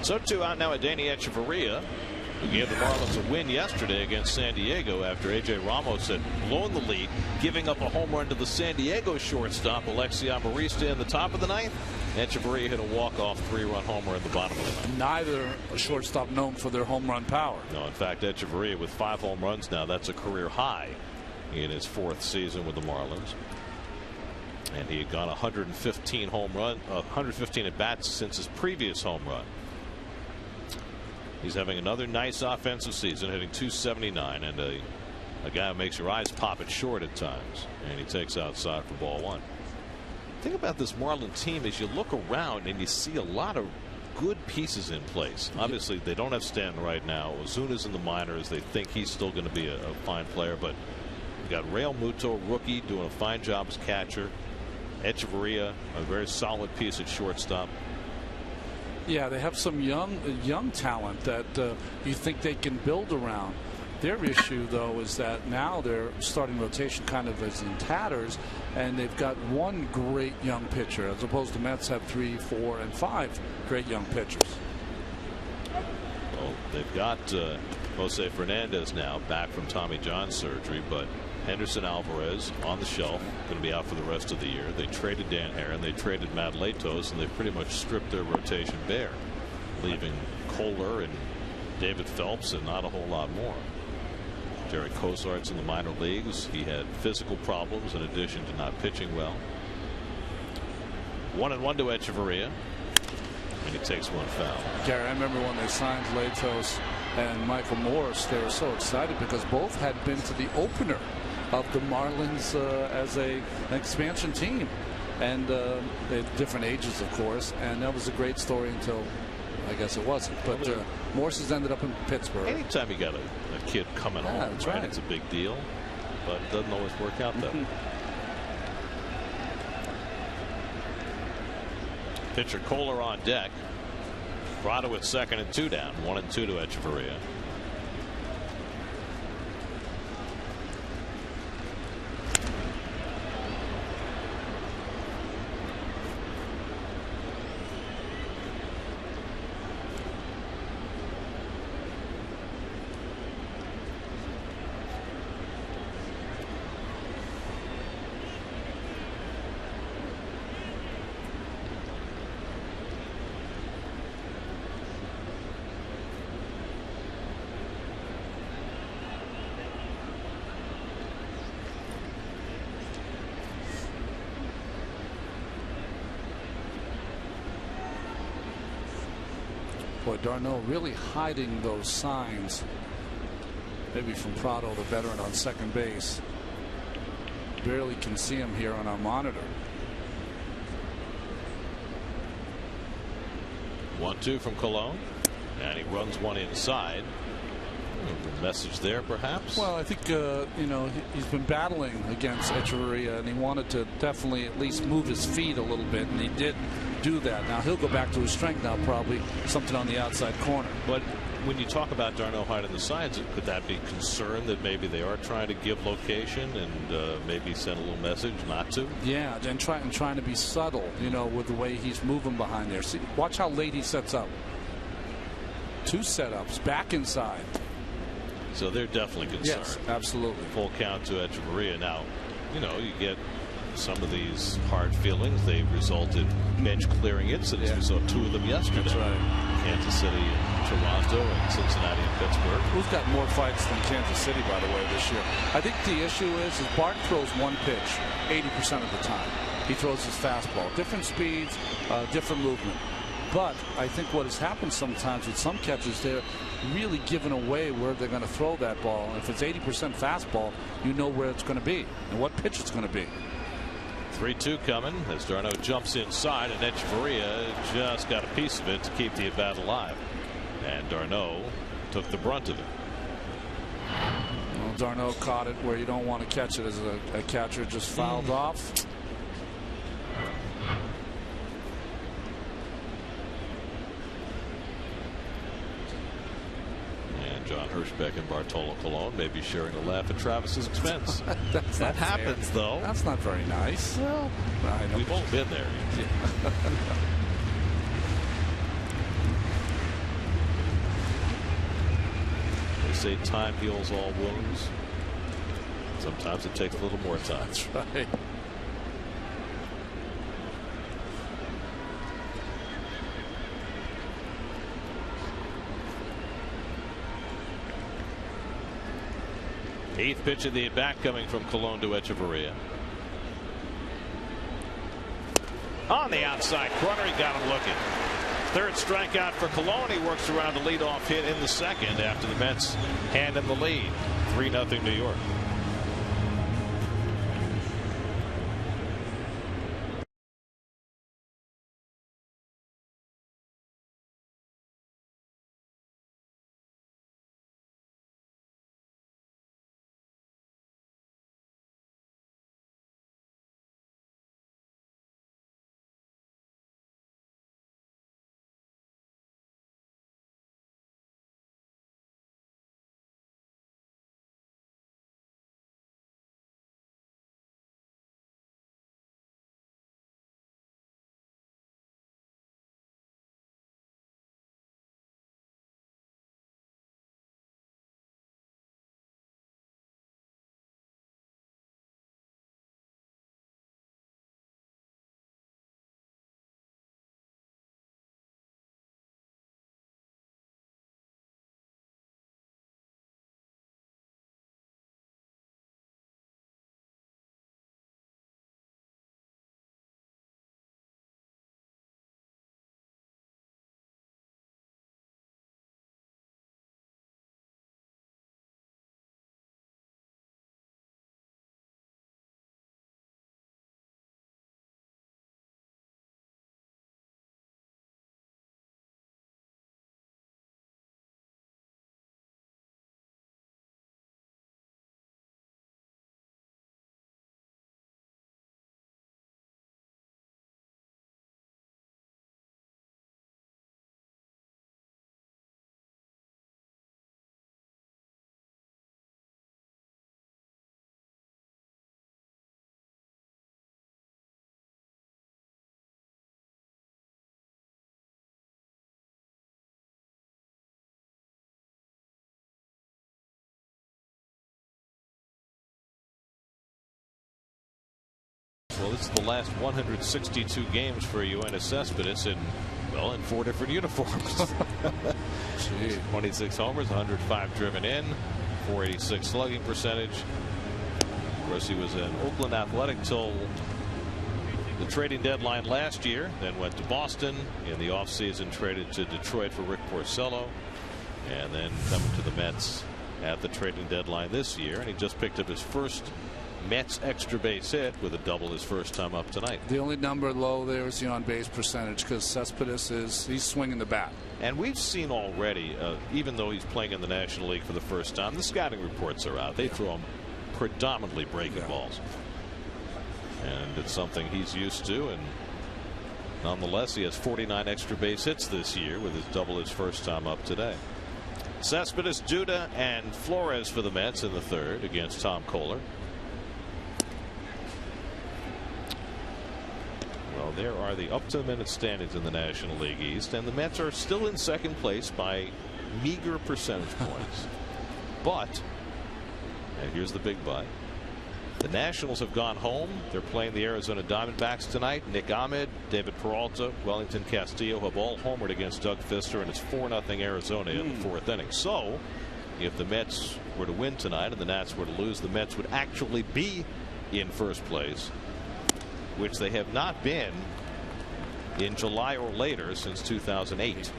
S1: So 2 out now at Danny Echeverria, who gave the Marlins a win yesterday against San Diego after A.J. Ramos had blown the lead, giving up a home run to the San Diego shortstop Alexi Amarista in the top of the 9th. Echeverria hit a walk-off 3-run homer in the bottom of the 9th.
S2: Neither a shortstop known for their home run power.
S1: No, in fact, Echeverria with 5 home runs now. That's a career high in his 4th season with the Marlins. And he had gone 115 at bats since his previous home run. He's having another nice offensive season, hitting .279, and a guy who makes your eyes pop at short at times. And he takes outside for ball 1. Think about this Marlin team as you look around and you see a lot of good pieces in place. Obviously, they don't have Stanton right now. Ozuna's in the minors. They think he's still going to be a fine player, but you've got Realmuto, rookie, doing a fine job as catcher. Echeverria, a very solid piece at shortstop.
S2: Yeah, they have some young talent that you think they can build around. Their issue, though, is that now their starting rotation kind of is in tatters, and they've got one great young pitcher, as opposed to Mets have 3, 4, and 5 great young pitchers.
S1: Well, they've got Jose Fernandez now back from Tommy John surgery, but Henderson Alvarez on the shelf, going to be out for the rest of the year. They traded Dan Haren, they traded Matt Latos, and they've pretty much stripped their rotation bare, leaving Kohler and David Phelps and not a whole lot more. Jerry Cosart's in the minor leagues. He had physical problems in addition to not pitching well. 1-1 to Echeverria, and he takes one foul.
S2: Gary, I remember when they signed Latos and Michael Morse, they were so excited because both had been to the opener of the Marlins as an expansion team, and they had different ages, of course, and that was a great story until I guess it wasn't. But Morse has ended up in Pittsburgh.
S1: Anytime you got a kid coming home, right, it's a big deal, but it doesn't always work out that way. Pitcher Kohler on deck. Prado at second and 2 down. 1-2 to Echeverria.
S2: Boy, Darno really hiding those signs. Maybe from Prado, the veteran on second base. Barely can see him here on our monitor.
S1: 1-2 from Colon, and he runs one inside. A message there, perhaps.
S2: Well, I think you know, he's been battling against Echeverria, and he wanted to definitely at least move his feet a little bit, and he did do that. Now he'll go back to his strength now, probably something on the outside corner.
S1: But when you talk about Darno hiding the signs, could that be concern that maybe they are trying to give location and maybe send a little message not to?
S2: Yeah, and trying to be subtle, you know, with the way he's moving behind there. See, watch how late he sets up. 2 setups back inside.
S1: So they're definitely concerned.
S2: Yes, absolutely.
S1: Full count to Echeverria. Now, you know, you get some of these hard feelings. They result in bench clearing incidents.
S2: Yeah.
S1: We saw 2 of them yesterday.
S2: That's right.
S1: Kansas City and Toronto and Cincinnati and Pittsburgh.
S2: Who's got more fights than Kansas City, by the way, this year? I think the issue is Bart throws one pitch 80% of the time. He throws his fastball. Different speeds, different movement. But I think what has happened sometimes with some catchers, they're really giving away where they're going to throw that ball. And if it's 80% fastball, you know where it's going to be and what pitch it's going to be.
S1: 3-2 coming as Darno jumps inside, and Echeverria just got a piece of it to keep the at-bat alive. And Darno took the brunt of it.
S2: Well, Darno caught it where you don't want to catch it as a catcher, just fouled off.
S1: John Hirschbeck and Bartolo Colon may be sharing a laugh at Travis's expense. That happens, though.
S2: That's not very nice.
S1: Well, we've all been there. They say time heals all wounds. Sometimes it takes a little more time.
S2: That's right.
S1: Eighth pitch of the at bat coming from Colon to Echeverria. On the outside corner, he got him looking. Third strikeout for Colon. He works around the leadoff hit in the second after the Mets hand him the lead. 3-0 New York. Well, this is the last 162 games for Yoenis Cespedes in 4 different uniforms. 26 homers, 105 driven in, 486 slugging percentage. Of course, he was an Oakland Athletic till the trading deadline last year, then went to Boston in the offseason, traded to Detroit for Rick Porcello, and then coming to the Mets at the trading deadline this year. And he just picked up his first Mets extra base hit with a double his first time up tonight.
S2: The only number low there is the on base percentage, because Cespedes he's swinging the bat.
S1: And we've seen already, even though he's playing in the National League for the first time, the scouting reports are out. They throw him predominantly breaking balls. And it's something he's used to, and nonetheless he has 49 extra base hits this year with his double his first time up today. Cespedes, Duda, and Flores for the Mets in the third against Tom Kohler. Well, there are the up to the minute standings in the National League East, and the Mets are still in second place by meager percentage points. But, and here's the big but, the Nationals have gone home. They're playing the Arizona Diamondbacks tonight. Nick Ahmed, David Peralta, Wellington Castillo have all homered against Doug Fister, and it's 4-0 Arizona in the fourth inning. So if the Mets were to win tonight and the Nats were to lose, the Mets would actually be in first place, which they have not been in July or later since 2008.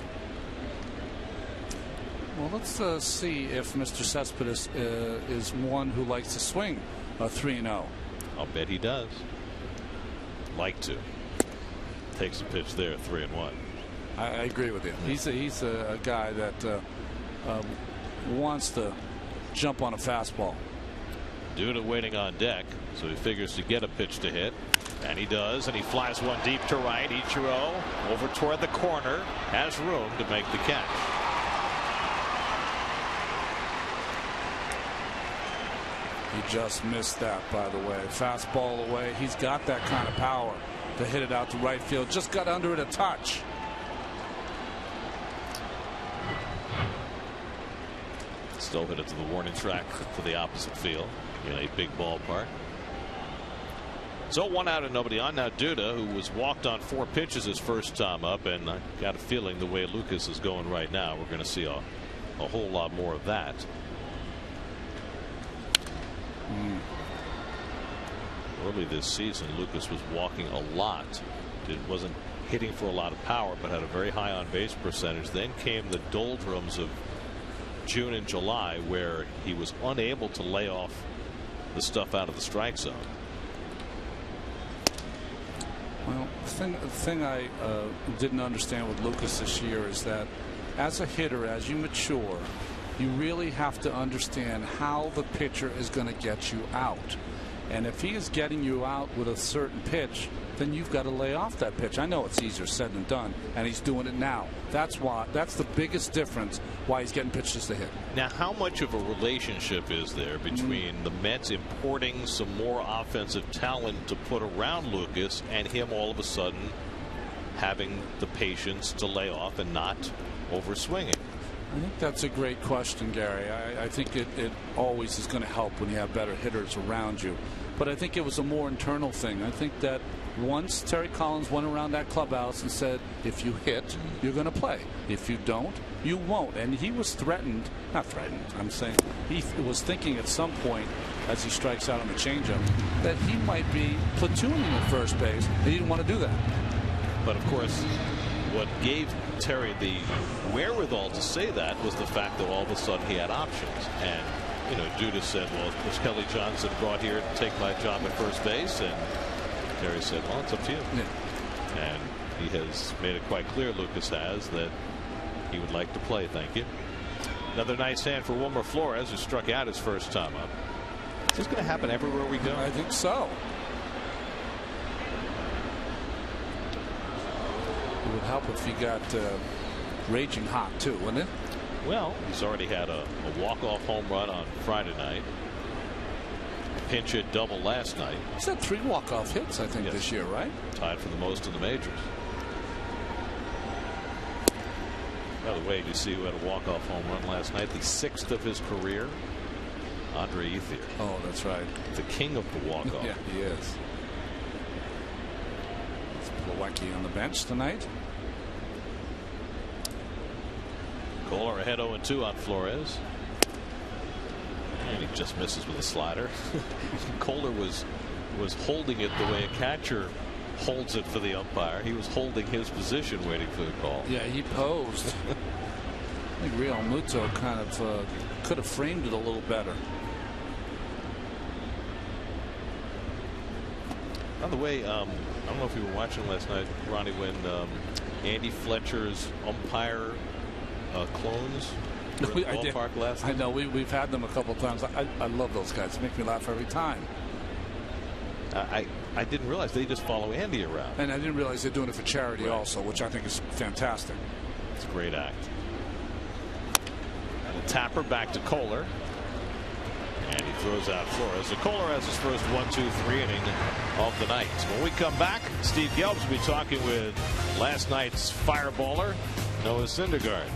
S2: Well, let's see if Mr. Cespedes is one who likes to swing a 3-0.
S1: I'll bet he does. Like to. Takes a pitch there, 3-1.
S2: I agree with you. He's a guy that wants to jump on a fastball.
S1: Duda waiting on deck, so he figures to get a pitch to hit, and he does, and he flies one deep to right. Ichiro over toward the corner, has room to make the catch.
S2: He just missed that, by the way. Fastball away. He's got that kind of power to hit it out to right field. Just got under it a touch.
S1: Still hit it to the warning track to the opposite field in a big ballpark. So 1 out and nobody on. Now Duda, who was walked on 4 pitches his first time up, and I got a feeling the way Lucas is going right now, we're going to see a whole lot more of that. Early this season, Lucas was walking a lot. It wasn't hitting for a lot of power, but had a very high on base percentage. Then came the doldrums of June and July, where he was unable to lay off the stuff out of the strike zone.
S2: Well, the thing I didn't understand with Lucas this year is that as a hitter, as you mature, you really have to understand how the pitcher is going to get you out. And if he is getting you out with a certain pitch, then you've got to lay off that pitch. I know it's easier said than done, and he's doing it now. That's the biggest difference why he's getting pitches to hit.
S1: Now, how much of a relationship is there between the Mets importing some more offensive talent to put around Lucas and him all of a sudden having the patience to lay off and not overswinging?
S2: I think that's a great question, Gary. I think it always is going to help when you have better hitters around you. But I think it was a more internal thing. I think that once Terry Collins went around that clubhouse and said, if you hit, you're going to play. If you don't, you won't. And he was threatened, not threatened, I'm saying he was thinking at some point as he strikes out on the changeup that he might be platooning at first base. He didn't want to do that.
S1: But of course, what gave Terry the wherewithal to say that was the fact that all of a sudden he had options. And, you know, Duda said, well, was Kelly Johnson brought here to take my job at first base? And Terry said, well, it's up to you. Yeah. And he has made it quite clear, Lucas has, that he would like to play. Thank you. Another nice hand for Wilmer Flores, who struck out his first time up. Is this going to happen everywhere we go?
S2: I think so. It would help if he got raging hot too, wouldn't it?
S1: Well, he's already had a walk-off home run on Friday night. Pinch hit double last night.
S2: He's had 3 walk-off hits, I think, this year, right?
S1: Tied for the most in the majors. By the way, did you see who had a walk-off home run last night? The 6th of his career. Andre Ethier.
S2: Oh, that's right.
S1: The king of the walk-off.
S2: Yeah, he is. Milwaukee on the bench tonight.
S1: Kohler ahead 0-2 on Flores. And he just misses with a slider. Kohler was holding it the way a catcher holds it for the umpire. He was holding his position waiting for the call.
S2: Yeah, he posed. I think Real Muto kind of could have framed it a little better.
S1: By the way, I don't know if you were watching last night, Ronnie, when Andy Fletcher's umpire clones were in the ballpark last night.
S2: I know we've had them a couple times. I love those guys. They make me laugh every time.
S1: I didn't realize they just follow Andy around.
S2: And I didn't realize they're doing it for charity also, which I think is fantastic.
S1: It's a great act. And a tapper back to Kohler. And he throws out Flores. So Kohler has his first 1-2-3 inning of the night. When we come back, Steve Gelbs will be talking with last night's fireballer, Noah Syndergaard.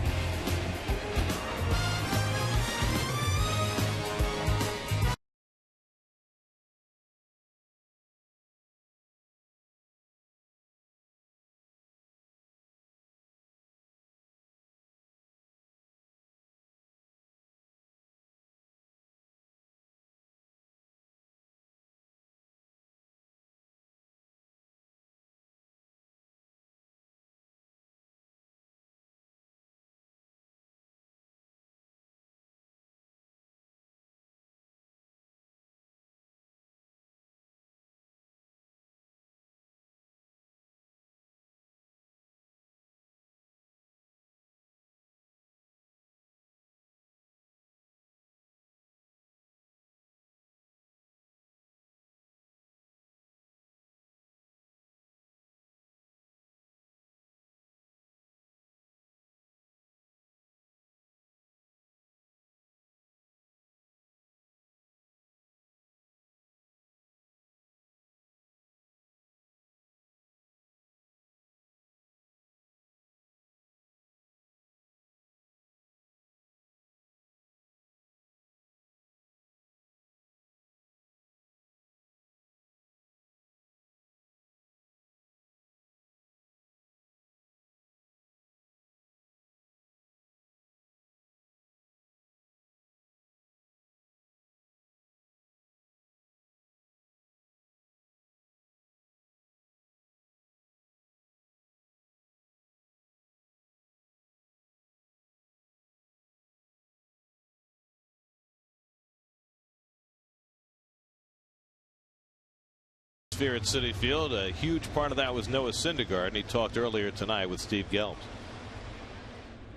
S1: Here at Citi Field, a huge part of that was Noah Syndergaard, and he talked earlier tonight with Steve Gelbs.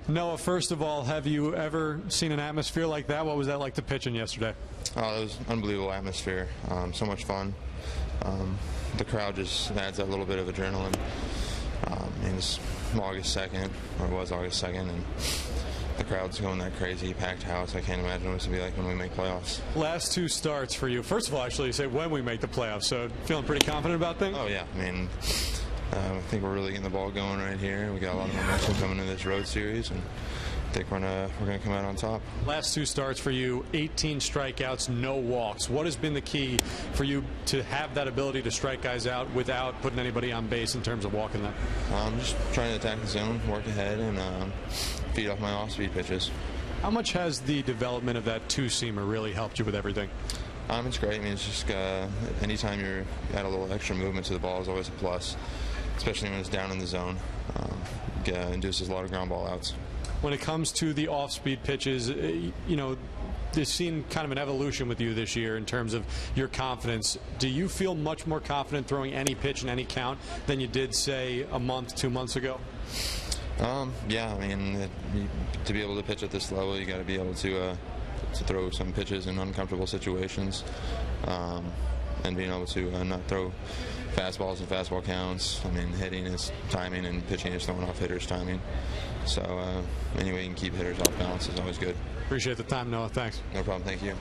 S3: Noah, first of all, have you ever seen an atmosphere like that? What was that like to pitch in yesterday?
S4: Oh, it was an unbelievable atmosphere. So much fun. The crowd just adds that little bit of adrenaline. It was August 2nd, or it was August 2nd, and the crowd's going that crazy, packed house. I can't imagine what it's going to be like when we make playoffs.
S3: Last two starts for you. First of all, actually, you say when we make the playoffs, so feeling pretty confident about things?
S4: Oh, yeah. I mean, I think we're really getting the ball going right here. We got a lot of momentum coming into this road series, and I think we're going to come out on top.
S3: Last two starts for you, 18 strikeouts, no walks. What has been the key for you to have that ability to strike guys out without putting anybody on base in terms of walking them?
S4: I'm just trying to attack the zone, work ahead, and feed off my off-speed pitches.
S3: How much has the development of that two-seamer really helped you with everything?
S4: It's great. I mean, it's just anytime you add a little extra movement to the ball is always a plus, especially when it's down in the zone. Induces a lot of ground ball outs.
S3: When it comes to the off-speed pitches, you know, there's seen kind of an evolution with you this year in terms of your confidence. Do you feel much more confident throwing any pitch in any count than you did, say, a month, 2 months ago?
S4: Yeah, I mean, to be able to pitch at this level, you got to be able to throw some pitches in uncomfortable situations, and being able to not throw fastballs and fastball counts. I mean, hitting is timing, and pitching is throwing off hitters' timing. So any way you can keep hitters off balance is always good.
S3: Appreciate the time, Noah. Thanks.
S4: No problem. Thank you.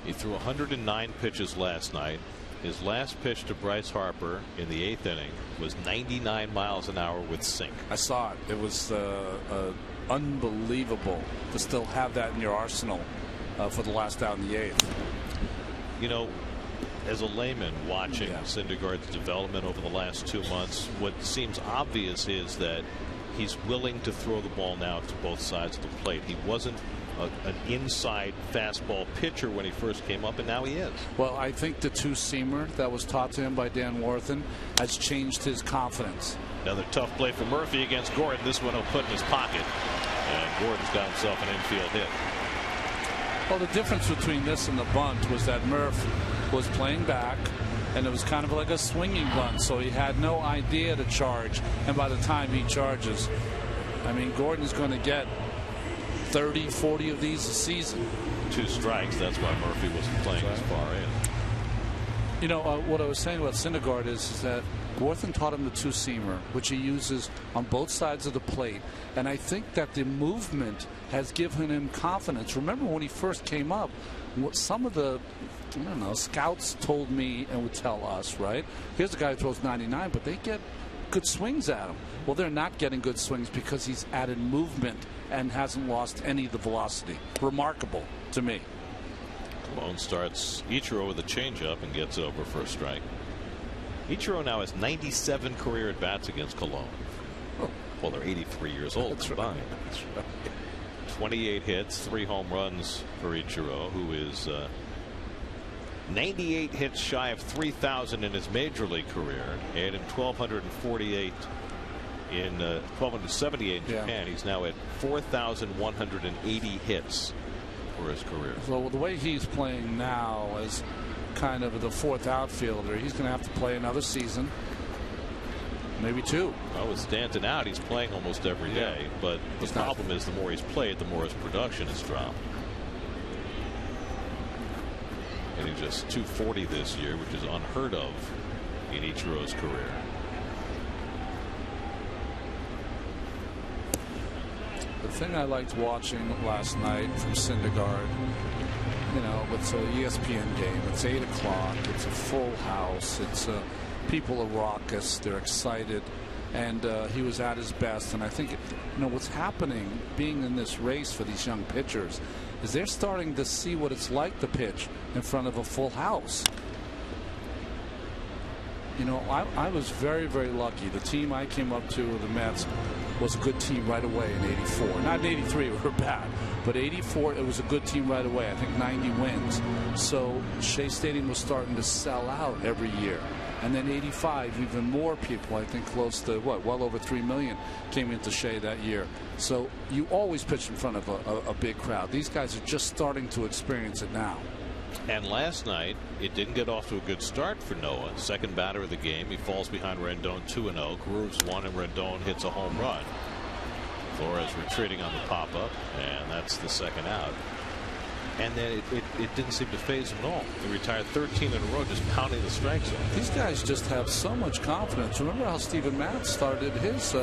S1: He threw 109 pitches last night. His last pitch to Bryce Harper in the 8th inning was 99 miles an hour with sink.
S2: I saw it. It was unbelievable to still have that in your arsenal for the last out in the 8th.
S1: You know, As a layman watching Syndergaard's development over the last 2 months, what seems obvious is that he's willing to throw the ball now to both sides of the plate. He wasn't an inside fastball pitcher when he first came up, and now he is.
S2: Well, I think the two-seamer that was taught to him by Dan Warthen has changed his confidence.
S1: Another tough play for Murphy against Gordon. This one he'll put in his pocket, and Gordon's got himself an infield hit.
S2: Well, the difference between this and the bunt was that Murph was playing back, and it was kind of like a swinging bunt, so he had no idea to charge, and by the time he charges, I mean, Gordon's going to get 30, 40 of these a season.
S1: 2 strikes. That's why Murphy wasn't playing as far in.
S2: You know, what I was saying about Syndergaard is that Warthen taught him the two-seamer, which he uses on both sides of the plate. And I think that the movement has given him confidence. Remember when he first came up, what some of the, I don't know, scouts told me and would tell us, right? Here's a guy who throws 99, but they get good swings at him. Well, they're not getting good swings because he's added movement and hasn't lost any of the velocity. Remarkable to me.
S1: Cologne starts Ichiro with a changeup and gets over for a strike. Ichiro now has 97 career at bats against Cologne. Oh. Well, they're 83 years old combined.
S2: That's right.
S1: 28 hits, 3 home runs for Ichiro, who is 98 hits shy of 3,000 in his major league career, and in 1,248 in 1,278 in Japan. He's now at 4,180 hits for his career.
S2: So the way he's playing now is kind of the 4th outfielder. He's going to have to play another season, maybe 2.
S1: Well, with Stanton out, he's playing almost every day, but the problem is the more he's played, the more his production has dropped. And he's just 240 this year, which is unheard of in Ichiro's career.
S2: The thing I liked watching last night from Syndergaard, you know, it's an ESPN game. It's 8 o'clock. It's a full house. It's people are raucous. They're excited, and he was at his best. And I think, you know, what's happening, being in this race for these young pitchers, is they're starting to see what it's like to pitch in front of a full house. You know, I was very, very lucky. The team I came up to, the Mets, was a good team right away in '84. Not in '83, we were bad, but '84 it was a good team right away. I think 90 wins. So Shea Stadium was starting to sell out every year. And then '85, even more people, I think close to, well over 3 million came into Shea that year. So you always pitch in front of a big crowd. These guys are just starting to experience it now.
S1: And last night, it didn't get off to a good start for Noah. Second batter of the game. He falls behind Rendon 2-0. Grooves one, and Rendon hits a home run. Flores retreating on the pop-up, and that's the second out. And then it didn't seem to phase him at all. He retired 13 in a row, just pounding the strike zone.
S2: These guys just have so much confidence. Remember how Steven Matz started his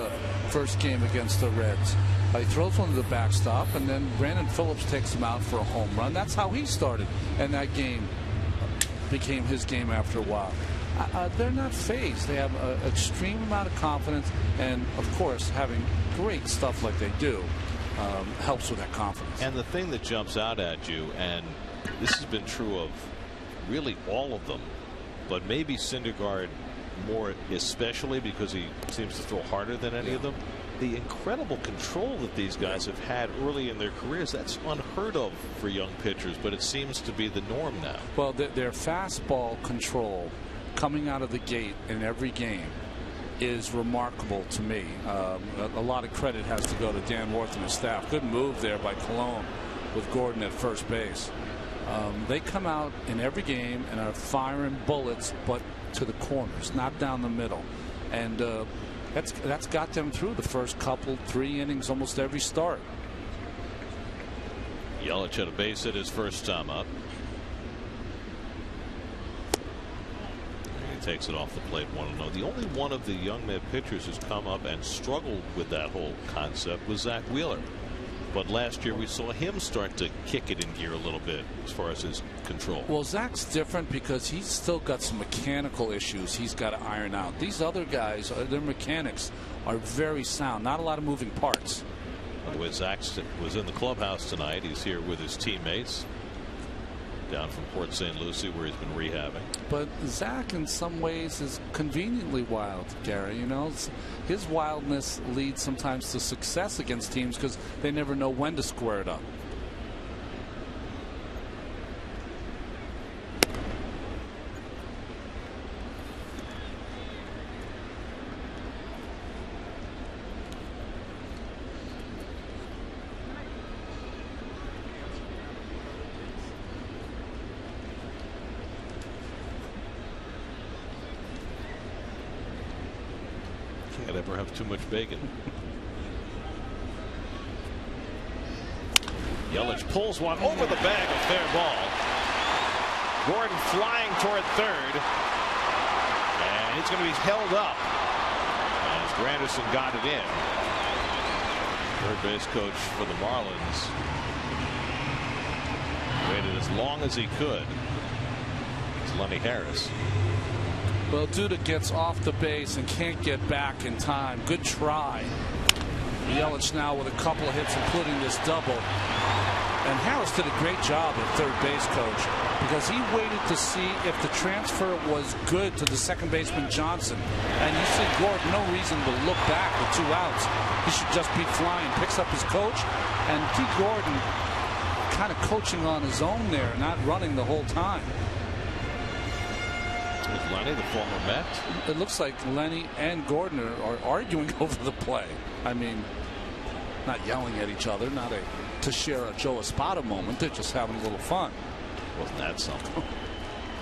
S2: first game against the Reds? He throws one to the backstop, and then Brandon Phillips takes him out for a home run. That's how he started, and that game became his game after a while. They're not phased. They have an extreme amount of confidence, and of course, having great stuff like they do helps with that confidence.
S1: And the thing that jumps out at you, and this has been true of really all of them, but maybe Syndergaard more especially because he seems to throw harder than any of them. The incredible control that these guys have had early in their careers, that's unheard of for young pitchers, but it seems to be the norm now.
S2: Well, their fastball control coming out of the gate in every game is remarkable to me. A lot of credit has to go to Dan Warthen and his staff. Good move there by Cologne with Gordon at first base. They come out in every game and are firing bullets, but to the corners, not down the middle. And that's got them through the first couple, 3 innings, almost every start.
S1: Yelich had a base hit his first time up. And he takes it off the plate 1-0. The only one of the young Met pitchers who's come up and struggled with that whole concept was Zach Wheeler. But last year we saw him start to kick it in gear a little bit as far as his control.
S2: Well, Zach's different because he's still got some mechanical issues he's got to iron out. These other guys, their mechanics are very sound. Not a lot of moving parts.
S1: By the way, Zach was in the clubhouse tonight. He's here with his teammates. down from Port St. Lucie, where he's been rehabbing.
S2: But Zach, in some ways, is conveniently wild, Gary. You know, his wildness leads sometimes to success against teams because they never know when to square it up.
S1: Can't ever have too much bacon. Yelich pulls one over the bag, a fair ball. Gordon flying toward third, and he's going to be held up as Granderson got it in. Third base coach for the Marlins waited as long as he could. It's Lenny Harris.
S2: Well, Duda gets off the base and can't get back in time. Good try. Yelich now with a couple of hits, including this double. And Harris did a great job at third base, coach, because he waited to see if the transfer was good to the second baseman Johnson. And you see Gordon, no reason to look back with 2 outs. He should just be flying. Picks up his coach, and T. Gordon kind of coaching on his own there, not running the whole time.
S1: With Lenny, the former Met.
S2: It looks like Lenny and Gordon are arguing over the play. I mean, not yelling at each other, not to share a Joe Espada moment. They're just having a little fun.
S1: Wasn't that something?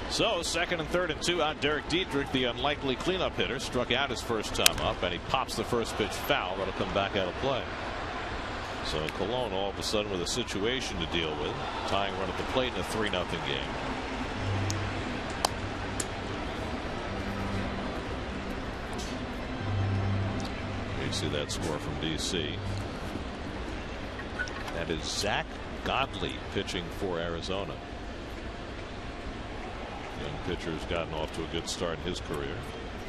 S1: So, second and third and 2 out. Derek Dietrich, the unlikely cleanup hitter, struck out his first time up, and he pops the first pitch foul. That'll come back out of play. So Colon all of a sudden with a situation to deal with. Tying run at the plate in a 3-0 game. You see that score from DC. That is Zach Godley pitching for Arizona. Young pitcher's gotten off to a good start in his career.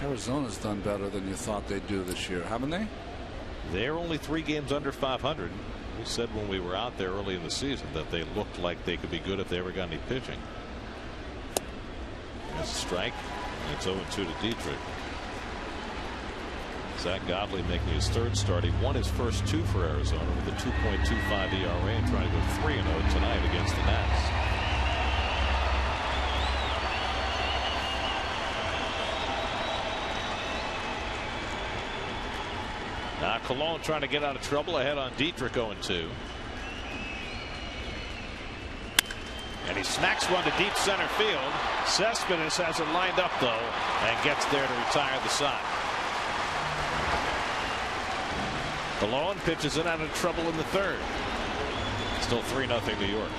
S2: Arizona's done better than you thought they'd do this year, haven't they?
S1: They're only 3 games under 500. We said when we were out there early in the season that they looked like they could be good if they ever got any pitching. That's a strike. And it's 0-2 to Dietrich. Zach Godley making his third start. He won his first 2 for Arizona with a 2.25 ERA and trying to go 3-0 tonight against the Nats. Now Colon trying to get out of trouble ahead on Dietrich 0-2. And he smacks one to deep center field. Cespedes has it lined up though and gets there to retire the side. Colon pitches it out of trouble in the third. Still 3-0 New York.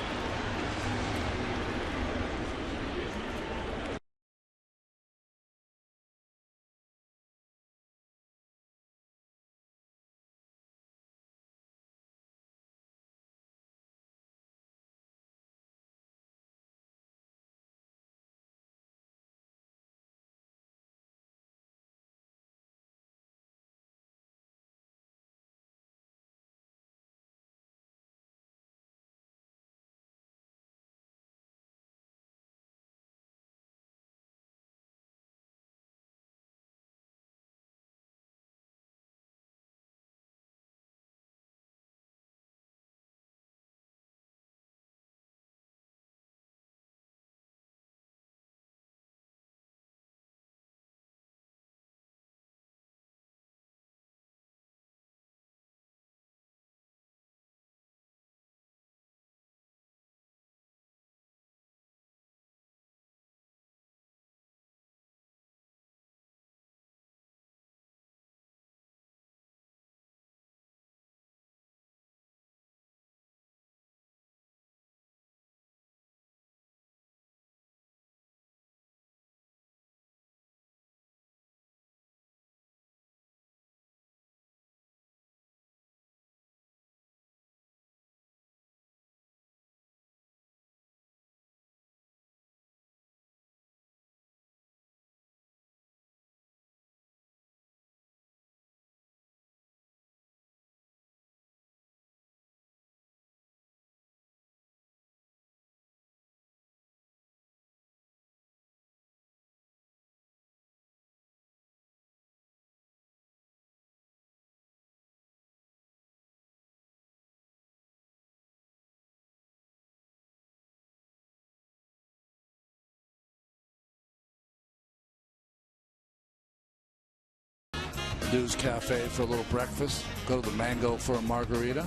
S2: News Cafe for a little breakfast, go to the Mango for a margarita,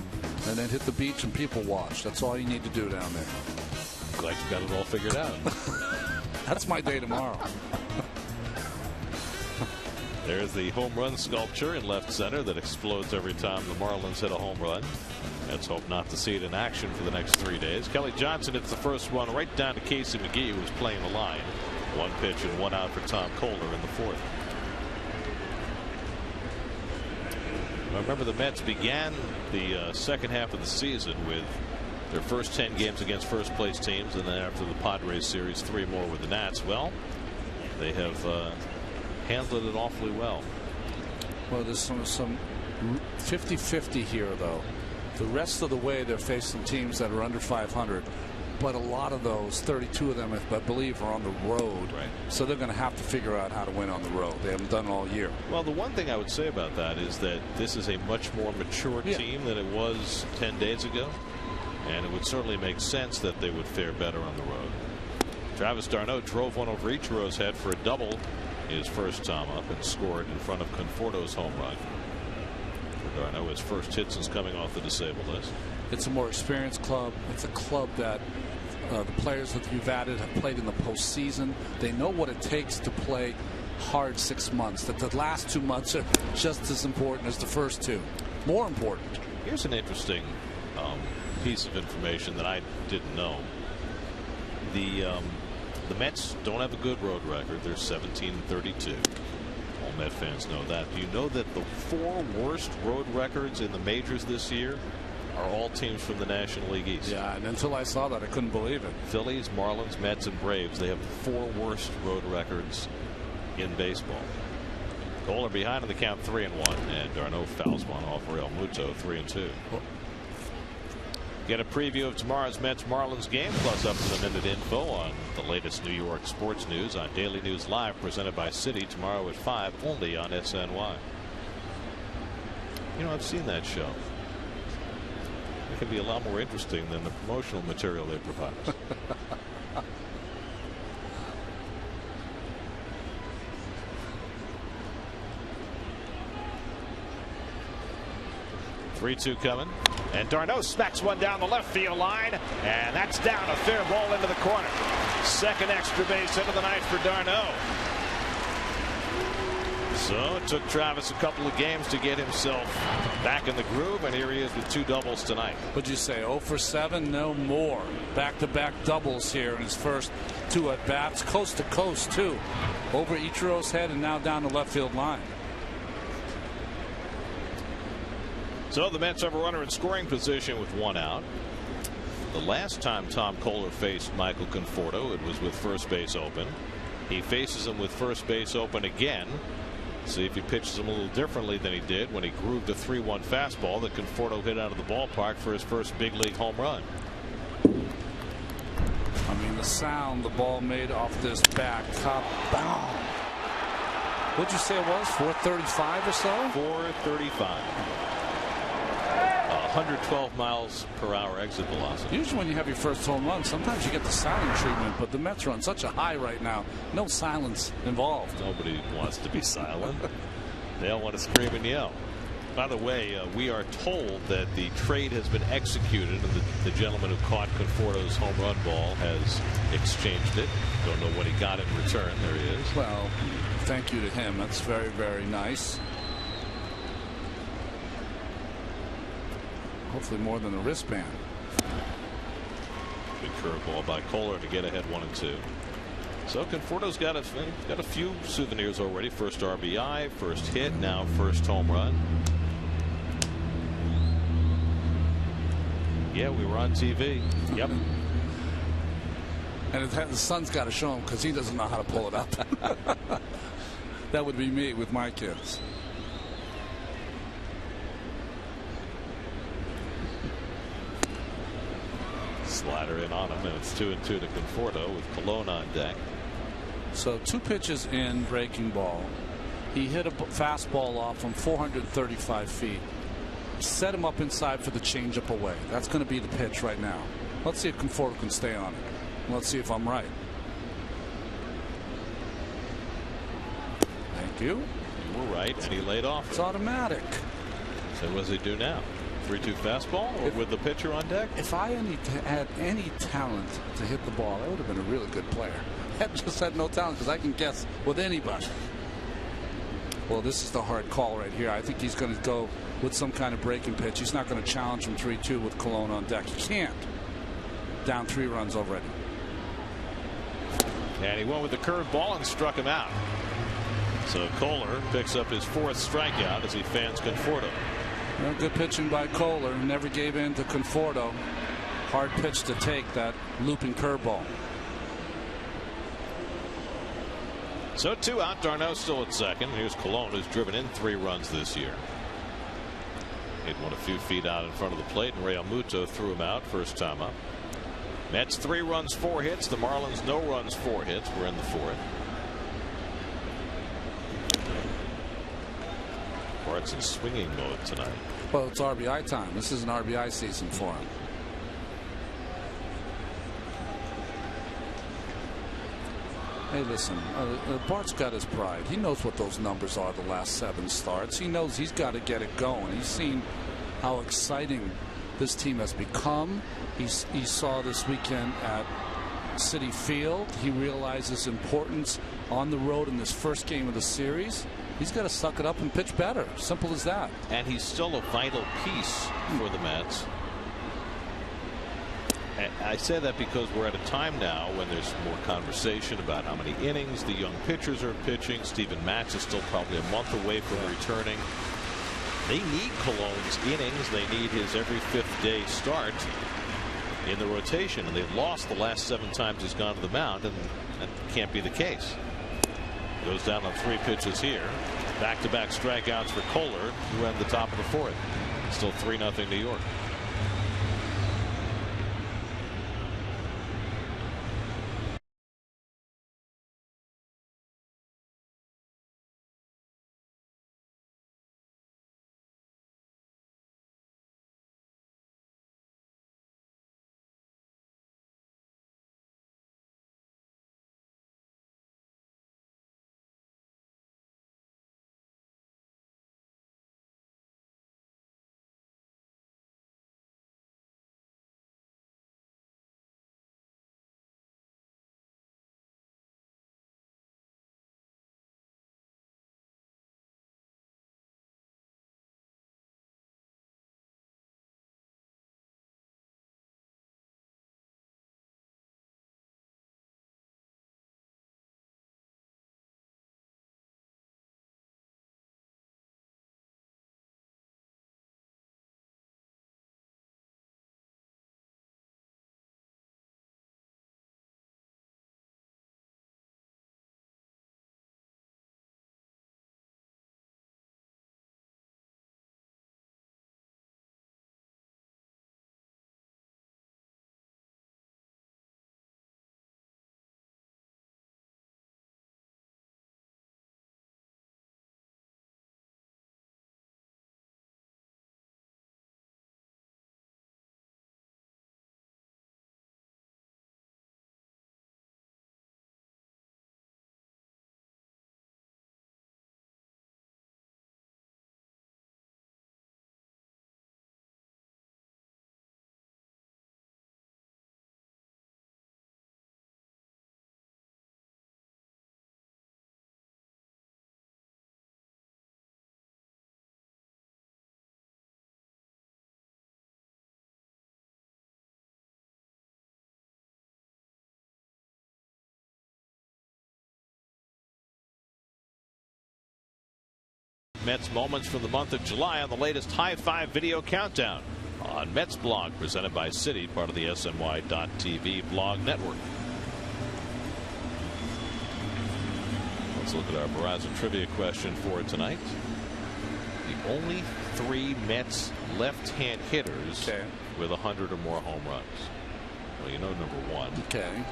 S2: and then hit the beach and people watch. That's all you need to do down there.
S1: Glad you got it all figured out.
S2: That's my day tomorrow.
S1: There's the home run sculpture in left center that explodes every time the Marlins hit a home run. Let's hope not to see it in action for the next 3 days. Kelly Johnson hits the first one right down to Casey McGee, who was playing the line. 1 pitch and 1 out for Tom Kohler in the 4th. Remember, the Mets began the second half of the season with their first 10 games against first place teams, and then after the Padres series, 3 more with the Nats. Well, they have handled it awfully well.
S2: Well, there's some 50-50 here, though. The rest of the way, they're facing teams that are under 500. But a lot of those, 32 of them, I believe, are on the road.
S1: Right.
S2: So they're going to have to figure out how to win on the road. They haven't done it all year.
S1: Well, the one thing I would say about that is that this is a much more mature team than it was 10 days ago. And it would certainly make sense that they would fare better on the road. Travis d'Arnaud drove one over Ichiro's head for a double his first time up and scored in front of Conforto's home run. For d'Arnaud, his first hit since coming off the disabled list.
S2: It's a more experienced club. It's a club that the players that you've added have played in the postseason. They know what it takes to play hard 6 months. That the last 2 months are just as important as the first 2. More important.
S1: Here's an interesting piece of information that I didn't know. The Mets don't have a good road record. They're 17-32. All Met fans know that. Do you know that the 4 worst road records in the majors this year are all teams from the National League East?
S2: Yeah, and until I saw that, I couldn't believe it.
S1: Phillies, Marlins, Mets, and Braves. They have the 4 worst road records in baseball. Kohler behind in the count 3-1, and d'Arnaud fouls one off Real Muto 3-2. Get a preview of tomorrow's Mets-Marlins game, plus up-to-the-minute info on the latest New York sports news on Daily News Live, presented by Citi, tomorrow at 5, only on SNY. You know, I've seen that show. It can be a lot more interesting than the promotional material they provide us. 3-2 coming, and d'Arnaud smacks one down the left field line, and that's down, a fair ball into the corner. Second extra base hit of the night for d'Arnaud. So it took Travis a couple of games to get himself back in the groove, and here he is with 2 doubles tonight.
S2: What'd you say, 0 for 7? No more. Back-to-back doubles here in his first 2 at-bats, coast to coast too. Over Ichiro's head and now down the left field line.
S1: So the Mets have a runner in scoring position with 1 out. The last time Tom Kohler faced Michael Conforto, it was with first base open. He faces him with first base open again. See if he pitches him a little differently than he did when he grooved a 3-1 fastball that Conforto hit out of the ballpark for his first big league home run.
S2: I mean, the sound the ball made off this back top. Boom. What'd you say it was? 435 or so?
S1: 435. 112 miles per hour exit velocity.
S2: Usually when you have your first home run, sometimes you get the silent treatment, but the Mets are on such a high right now. No silence involved.
S1: Nobody wants to be silent. They all want to scream and yell. By the way, we are told that the trade has been executed, and the gentleman who caught Conforto's home run ball has exchanged it. Don't know what he got in return. There he is.
S2: Well, thank you to him. That's very, very nice. Hopefully more than a wristband.
S1: Big curveball by Kohler to get ahead 1-2. So Conforto's got a few souvenirs already. First RBI, first hit, now first home run. Yeah, we were on TV. Yep.
S2: And the son's got to show him because he doesn't know how to pull it up. That would be me with my kids.
S1: Slider in on him, and it's 2-2 to Conforto with Colon on deck.
S2: So 2 pitches in, breaking ball. He hit a fastball off from 435 feet. Set him up inside for the changeup away. That's going to be the pitch right now. Let's see if Conforto can stay on it. Let's see if I'm right. Thank you.
S5: were right, and he laid off.
S2: It's automatic.
S5: So what does he do now? 3-2 fastball or with the pitcher on deck?
S2: If I had any talent to hit the ball, I would have been a really good player. I just had no talent because I can guess with anybody. Well, this is the hard call right here. I think he's going to go with some kind of breaking pitch. He's not going to challenge him 3-2 with Colon on deck. He can't. Down 3 runs already.
S5: And he went with the curveball and struck him out. So Kohler picks up his 4th strikeout as he fans Conforto.
S2: Well, good pitching by Kohler. Never gave in to Conforto. Hard pitch to take, that looping curveball.
S5: So 2 out. Darno still at second. Here's Colon, who's driven in 3 runs this year. Hit one a few feet out in front of the plate, and Real Muto threw him out first time up. Mets 3 runs, 4 hits. The Marlins no runs, 4 hits. We're in the 4th. Bart's in swinging mode tonight.
S2: Well, it's RBI time. This is an RBI season for him. Hey, listen, Bart's got his pride. He knows what those numbers are the last 7 starts. He knows he's got to get it going. He's seen how exciting this team has become. He saw this weekend at Citi Field. He realizes importance on the road in this first game of the series. He's got to suck it up and pitch better. Simple as that.
S5: And he's still a vital piece for the Mets. I say that because we're at a time now when there's more conversation about how many innings the young pitchers are pitching. Steven Matz is still probably a month away from returning. They need Colon's innings. They need his every 5th day start in the rotation, and they've lost the last 7 times he's gone to the mound, and that can't be the case. Goes down on 3 pitches here. Back-to-back strikeouts for Kohler, who had the top of the 4th. Still 3-0 New York. Mets moments from the month of July on the latest High Five video countdown on Mets blog, presented by Citi, part of the SNY.TV blog network. Let's look at our Verizon trivia question for tonight. The only 3 Mets left-hand hitters with 100 or more home runs. Well, you know number 1.
S2: Okay.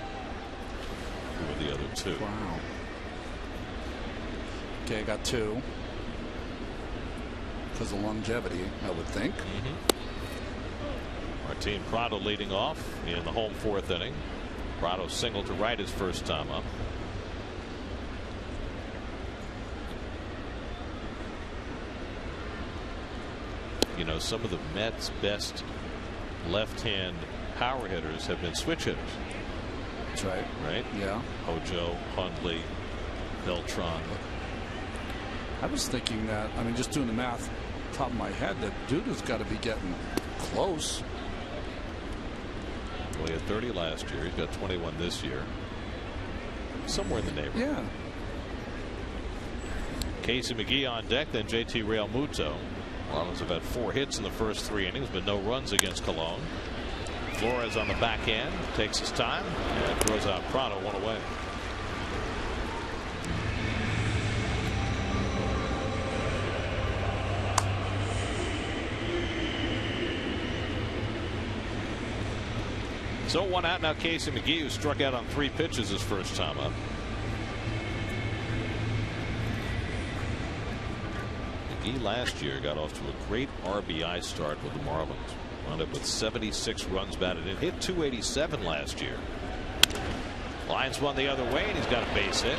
S5: Who are the other 2?
S2: Wow. Okay, I got 2. Because of longevity, I would think.
S5: Martin Prado leading off in the home 4th inning. Prado singled to right his first time up. you know, some of the Mets' best left-hand power hitters have been switch hitters.
S2: That's right.
S5: Right?
S2: Yeah.
S5: Hojo, Hundley, Beltran.
S2: I was thinking that, I mean, just doing the math top of my head, that Duda's got to be getting close.
S5: Well, he had 30 last year. He's got 21 this year. Somewhere in the neighborhood.
S2: Yeah.
S5: Casey McGee on deck, then JT Realmuto. Marlins have had 4 hits in the first 3 innings, but no runs against Cologne. Flores on the back end, takes his time, and throws out Prado, 1 away. So 1 out now. Casey McGee, who struck out on 3 pitches his first time up. McGee last year got off to a great RBI start with the Marlins. Wound up with 76 runs batted in. Hit .287 last year. Lines one the other way, and he's got a base hit.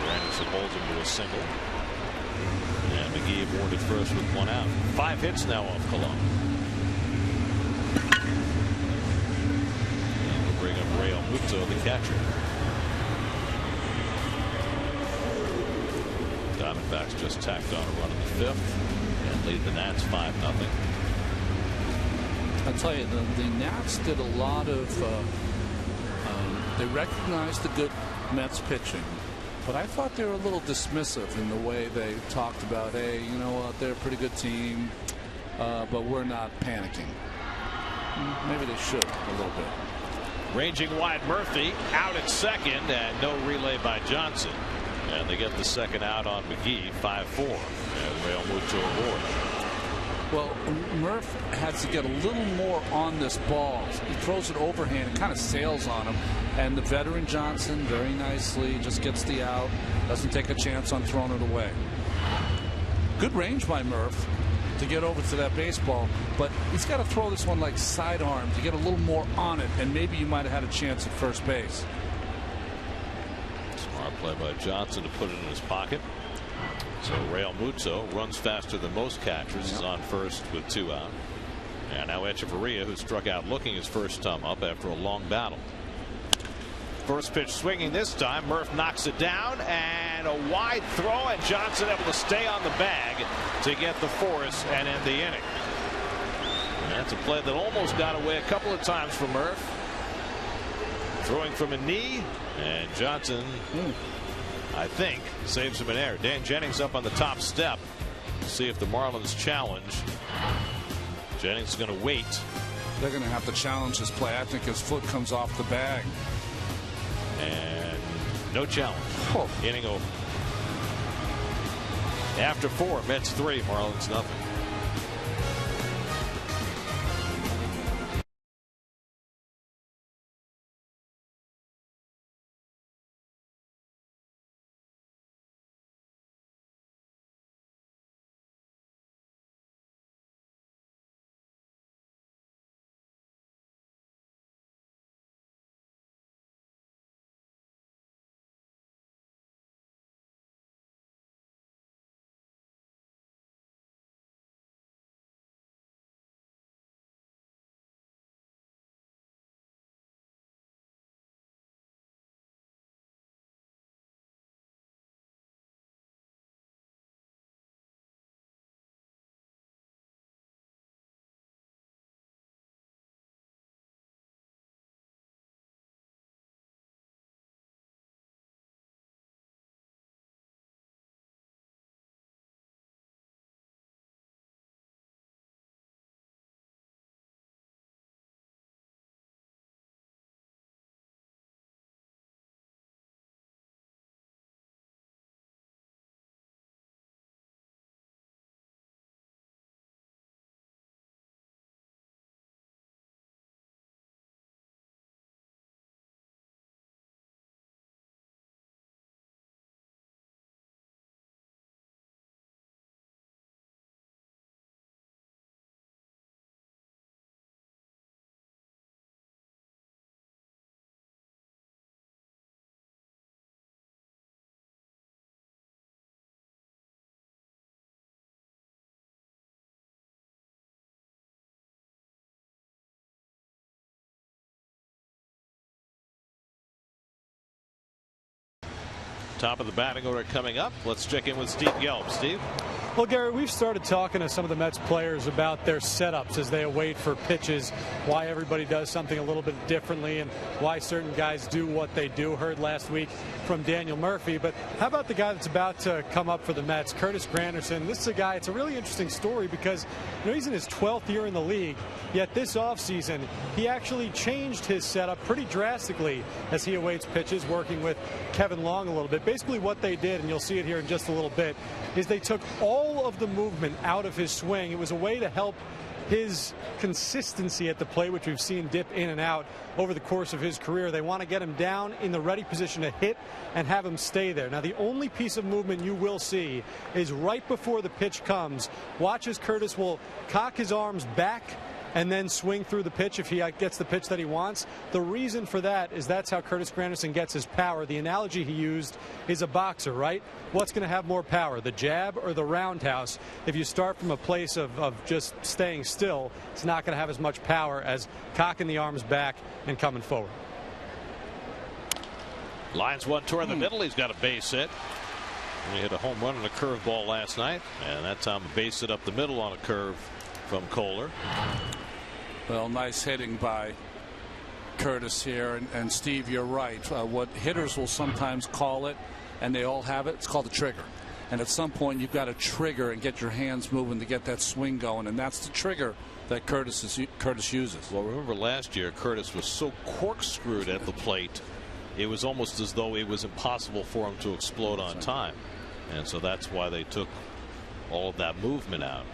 S5: Anderson holds him to a single. And McGee aboard at first with 1 out. 5 hits now off Cologne. And we'll bring up Realmuto, the catcher. Diamondbacks just tacked on a run in the 5th and lead the Nats 5-0.
S2: I'll tell you, the Nats did a lot of they recognized the good Mets pitching, but I thought they were a little dismissive in the way they talked about, hey, you know what, they're a pretty good team, but we're not panicking. Maybe they should a little bit.
S5: Ranging wide, Murphy out at second, and no relay by Johnson. And they get the second out on McGee, 5-4. And Realmuto aboard.
S2: Well, Murph has to get a little more on this ball. He throws it overhand and kind of sails on him. And the veteran Johnson very nicely just gets the out. Doesn't take a chance on throwing it away. Good range by Murph to get over to that baseball. But he's got to throw this one like sidearm to get a little more on it. And maybe you might have had a chance at first base.
S5: Smart play by Johnson to put it in his pocket. So Realmuto runs faster than most catchers. Is on first with 2 out. And now Echeverria, who struck out looking his first time up after a long battle. First pitch swinging this time. Murph knocks it down, and a wide throw, and Johnson able to stay on the bag to get the force and end the inning. And that's a play that almost got away a couple of times for Murph. Throwing from a knee, and Johnson, I think, saves him an error. Dan Jennings up on the top step. See if the Marlins challenge. Jennings is going to wait.
S2: They're going to have to challenge this play. I think his foot comes off the bag.
S5: And no challenge.
S2: Oh.
S5: Inning over. After 4, Mets 3, Marlins nothing. Top of the batting order coming up. Let's check in with Steve Gelb. Steve?
S3: Well, Gary, we've started talking to some of the Mets players about their setups as they await for pitches, why everybody does something a little bit differently, and why certain guys do what they do. Heard last week from Daniel Murphy. But how about the guy that's about to come up for the Mets, Curtis Granderson? This is a guy, it's a really interesting story because he's in his 12th year in the league, yet this offseason he actually changed his setup pretty drastically as he awaits pitches, working with Kevin Long a little bit. Basically what they did, and you'll see it here in just a little bit, is they took all of the movement out of his swing. It was a way to help his consistency at the plate, which we've seen dip in and out over the course of his career. They want to get him down in the ready position to hit and have him stay there. Now, the only piece of movement you will see is right before the pitch comes. Watch as Curtis will cock his arms back and then swing through the pitch if he gets the pitch that he wants. The reason for that is that's how Curtis Granderson gets his power. The analogy he used is a boxer, right? What's going to have more power, the jab or the roundhouse? If you start from a place of just staying still, it's not going to have as much power as cocking the arms back and coming forward.
S5: Lines one toward the middle. He's got a base hit. He hit a home run and a curveball last night, and that time a base hit up the middle on a curve from Kohler.
S2: Well, nice hitting by Curtis here. And Steve, you're right. What hitters will sometimes call it, and they all have it, it's called a trigger. And at some point, you've got to trigger and get your hands moving to get that swing going. And that's the trigger that Curtis uses.
S5: Well, remember last year, Curtis was so corkscrewed at the plate, it was almost as though it was impossible for him to explode on time. And so that's why they took all of that movement out.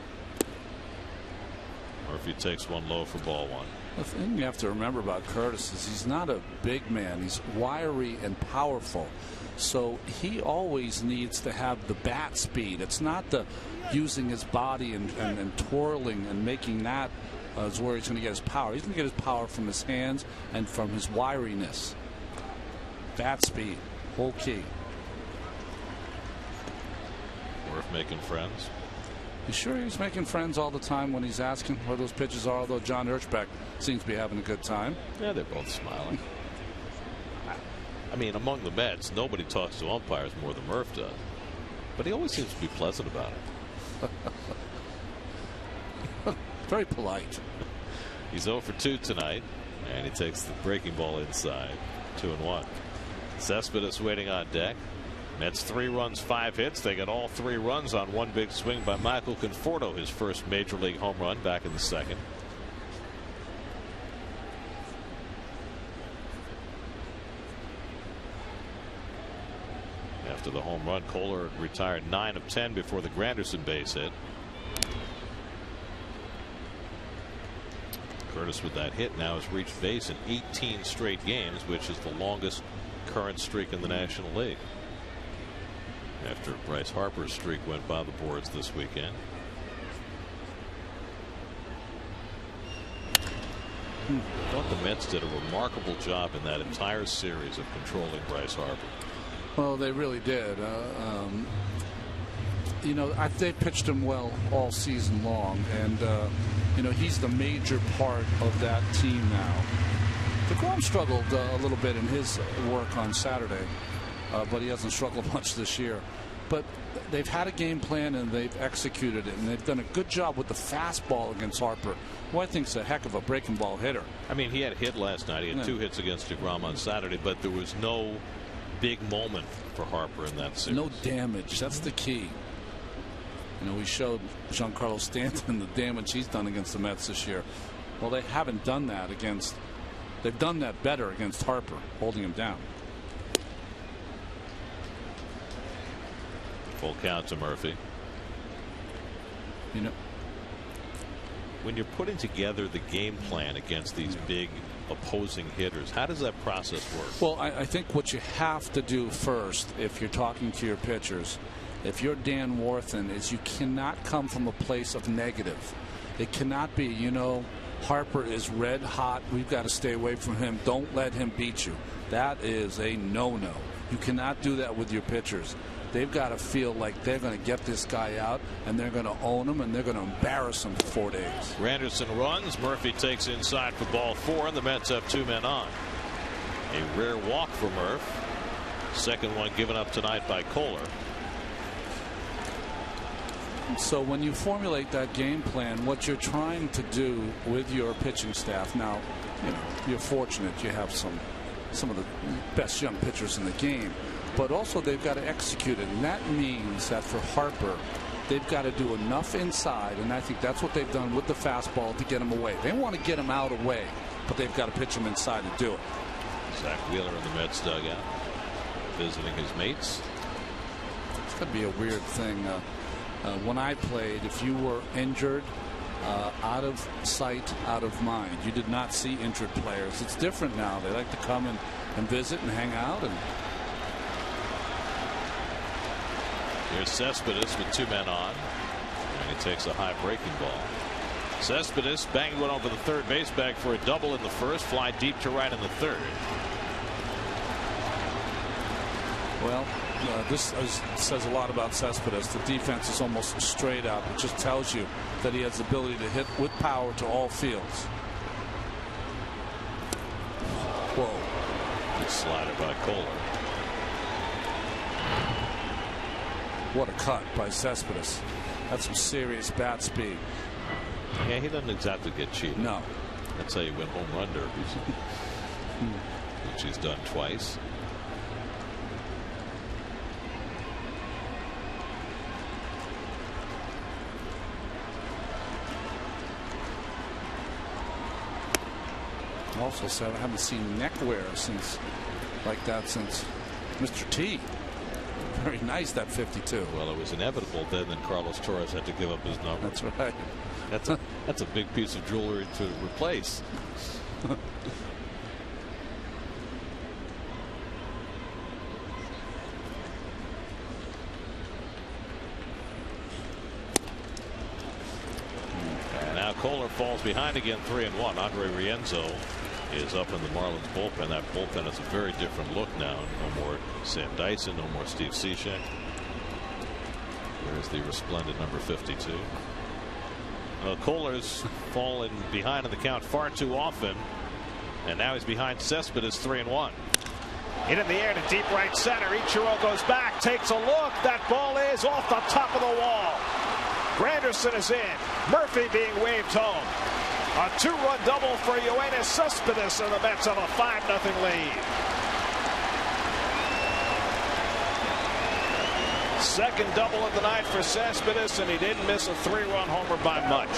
S5: Murphy takes one low for ball one.
S2: The thing you have to remember about Curtis is he's not a big man. He's wiry and powerful. So he always needs to have the bat speed. It's not the using his body and twirling and making that is where he's going to get his power. He's going to get his power from his hands and from his wiriness. Bat speed, whole key.
S5: Worth making friends.
S2: You sure he's making friends all the time when he's asking where those pitches are? Although John Urchbeck seems to be having a good time.
S5: Yeah, they're both smiling. I mean, among the Mets, nobody talks to umpires more than Murph does. But he always seems to be pleasant about it.
S2: Very polite.
S5: He's 0 for 2 tonight, and he takes the breaking ball inside. 2-1. Cespedes waiting on deck. Mets 3 runs, 5 hits. They got all 3 runs on one big swing by Michael Conforto, his first major league home run back in the second. After the home run, Kohler retired 9 of 10 before the Granderson base hit. Curtis with that hit now has reached base in 18 straight games, which is the longest current streak in the National League. After Bryce Harper's streak went by the boards this weekend. I thought the Mets did a remarkable job in that entire series of controlling Bryce Harper.
S2: Well, they really did. You know, they pitched him well all season long, and you know, he's the major part of that team now. DeGrom struggled a little bit in his work on Saturday, but he hasn't struggled much this year. But they've had a game plan and they've executed it, and they've done a good job with the fastball against Harper, who I think is a heck of a breaking ball hitter.
S5: I mean, he had a hit last night. He had 2 hits against DeGrom on Saturday, but there was no big moment for Harper in that series.
S2: No damage. That's the key. You know, we showed Giancarlo Stanton the damage he's done against the Mets this year. Well, they haven't done that against. They've done that better against Harper, holding him down.
S5: Full count to Murphy.
S2: You know,
S5: when you're putting together the game plan against these big opposing hitters, how does that process work?
S2: Well, I think what you have to do first, if you're talking to your pitchers, if you're Dan Warthen, is you cannot come from a place of negative. It cannot be, you know, Harper is red hot. We've got to stay away from him. Don't let him beat you. That is a no-no. You cannot do that with your pitchers. They've got to feel like they're going to get this guy out, and they're going to own him, and they're going to embarrass him for 4 days.
S5: Granderson runs. Murphy takes inside for ball 4, and the Mets have 2 men on. A rare walk for Murph. Second one given up tonight by Kohler.
S2: So when you formulate that game plan, what you're trying to do with your pitching staff now, you're fortunate you have some of the best young pitchers in the game, but also they've got to execute it, and that means that for Harper, they've got to do enough inside, and I think that's what they've done with the fastball to get him away. They want to get him out away, but they've got to pitch him inside to do it.
S5: Zach Wheeler in the Mets dugout, visiting his mates.
S2: It's going to be a weird thing. When I played, if you were injured, out of sight, out of mind. You did not see injured players. It's different now. They like to come and visit and hang out. And
S5: here's Cespedes with 2 men on, and he takes a high breaking ball. Cespedes banged one over the third base bag for a double in the first, fly deep to right in the third.
S2: Well, this says a lot about Cespedes. The defense is almost straight up. It just tells you that he has the ability to hit with power to all fields.
S5: Whoa. Good slider by Kohler.
S2: What a cut by Cespedes. That's some serious bat speed.
S5: Yeah, he doesn't exactly get cheated.
S2: No.
S5: That's how you win home run derbies. Which he's done twice.
S2: Also said I haven't seen neck wear like that since Mr. T. Very nice, that 52.
S5: Well, it was inevitable then that Carlos Torres had to give up his number.
S2: That's right.
S5: That's a big piece of jewelry to replace. Now Kohler falls behind again, 3-1. Andre Rienzo is up in the Marlins bullpen. That bullpen has a very different look now. No more Sam Dyson, no more Steve Cishek. There's the resplendent number 52. Kohler's fallen behind in the count far too often, and now he's behind Cespedes, 3-1.
S1: Hit in the air to deep right center. Ichiro goes back, takes a look. That ball is off the top of the wall. Granderson is in. Murphy being waved home. A 2-run double for Yoenis Cespedes, and the Mets have a 5-0 lead. Second double of the night for Cespedes, and he didn't miss a 3-run homer by much.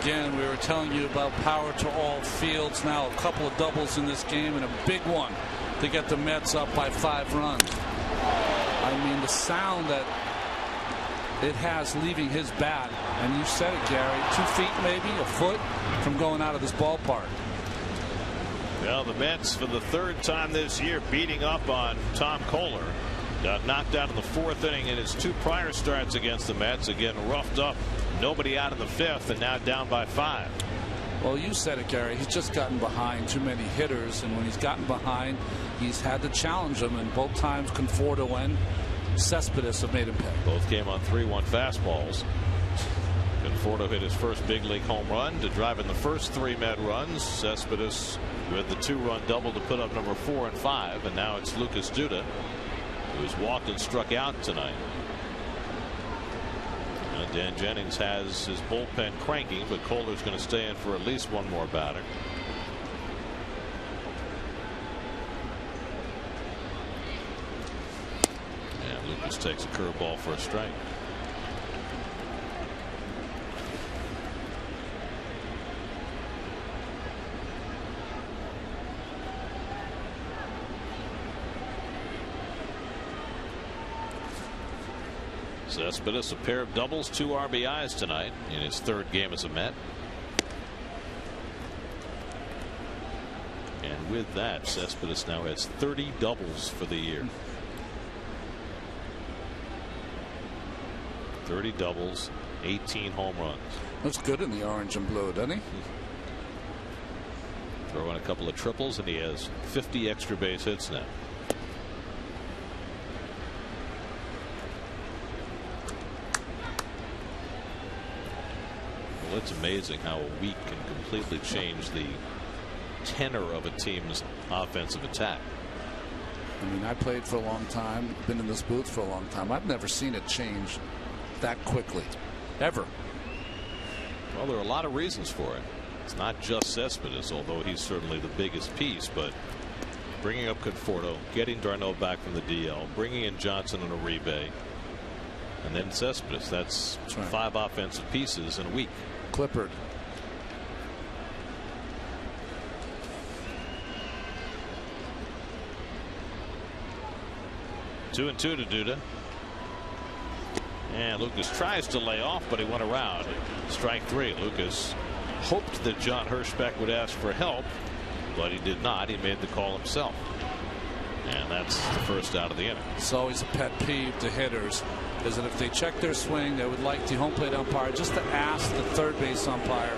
S2: Again, we were telling you about power to all fields. Now a couple of doubles in this game and a big one to get the Mets up by 5 runs. I mean, the sound that it has leaving his bat, and you said it, Gary, 2 feet, maybe a foot from going out of this ballpark.
S5: Well, the Mets for the 3rd time this year beating up on Tom Kohler. Got knocked out in the 4th inning in his 2 prior starts against the Mets. Again, roughed up, nobody out in the 5th, and now down by 5.
S2: Well, you said it, Gary. He's just gotten behind too many hitters, and when he's gotten behind, he's had to challenge them, and both times Conforto and Cespedes have made him pay.
S5: Both came on 3-1 fastballs. Conforto hit his first big league home run to drive in the first 3 Met runs. Cespedes with the 2-run double to put up number 4 and 5, and now it's Lucas Duda, who's walked and struck out tonight. Dan Jennings has his bullpen cranking, but Kohler's going to stay in for at least one more batter. And Lucas takes a curveball for a strike. Cespedes, a pair of doubles, 2 RBIs tonight in his 3rd game as a Met. And with that, Cespedes now has 30 doubles for the year. 30 doubles, 18 home runs.
S2: Looks good in the orange and blue, doesn't he?
S5: Throw in a couple of triples, and he has 50 extra base hits now. Well, it's amazing how a week can completely change the tenor of a team's offensive attack.
S2: I mean, I played for a long time, been in this booth for a long time. I've never seen it change that quickly, ever.
S5: Well, there are a lot of reasons for it. It's not just Cespedes, although he's certainly the biggest piece, but bringing up Conforto, getting Darno back from the DL, bringing in Johnson and Uribe, and then Cespedes. That's right. 5 offensive pieces in a week.
S2: Clippard.
S5: Two and 2 to Duda. And Lucas tries to lay off, but he went around. Strike 3. Lucas hoped that John Hirschbeck would ask for help, but he did not. He made the call himself. And that's the first out of the inning.
S2: It's always a pet peeve to hitters is that if they check their swing, they would like the home plate umpire just to ask the third base umpire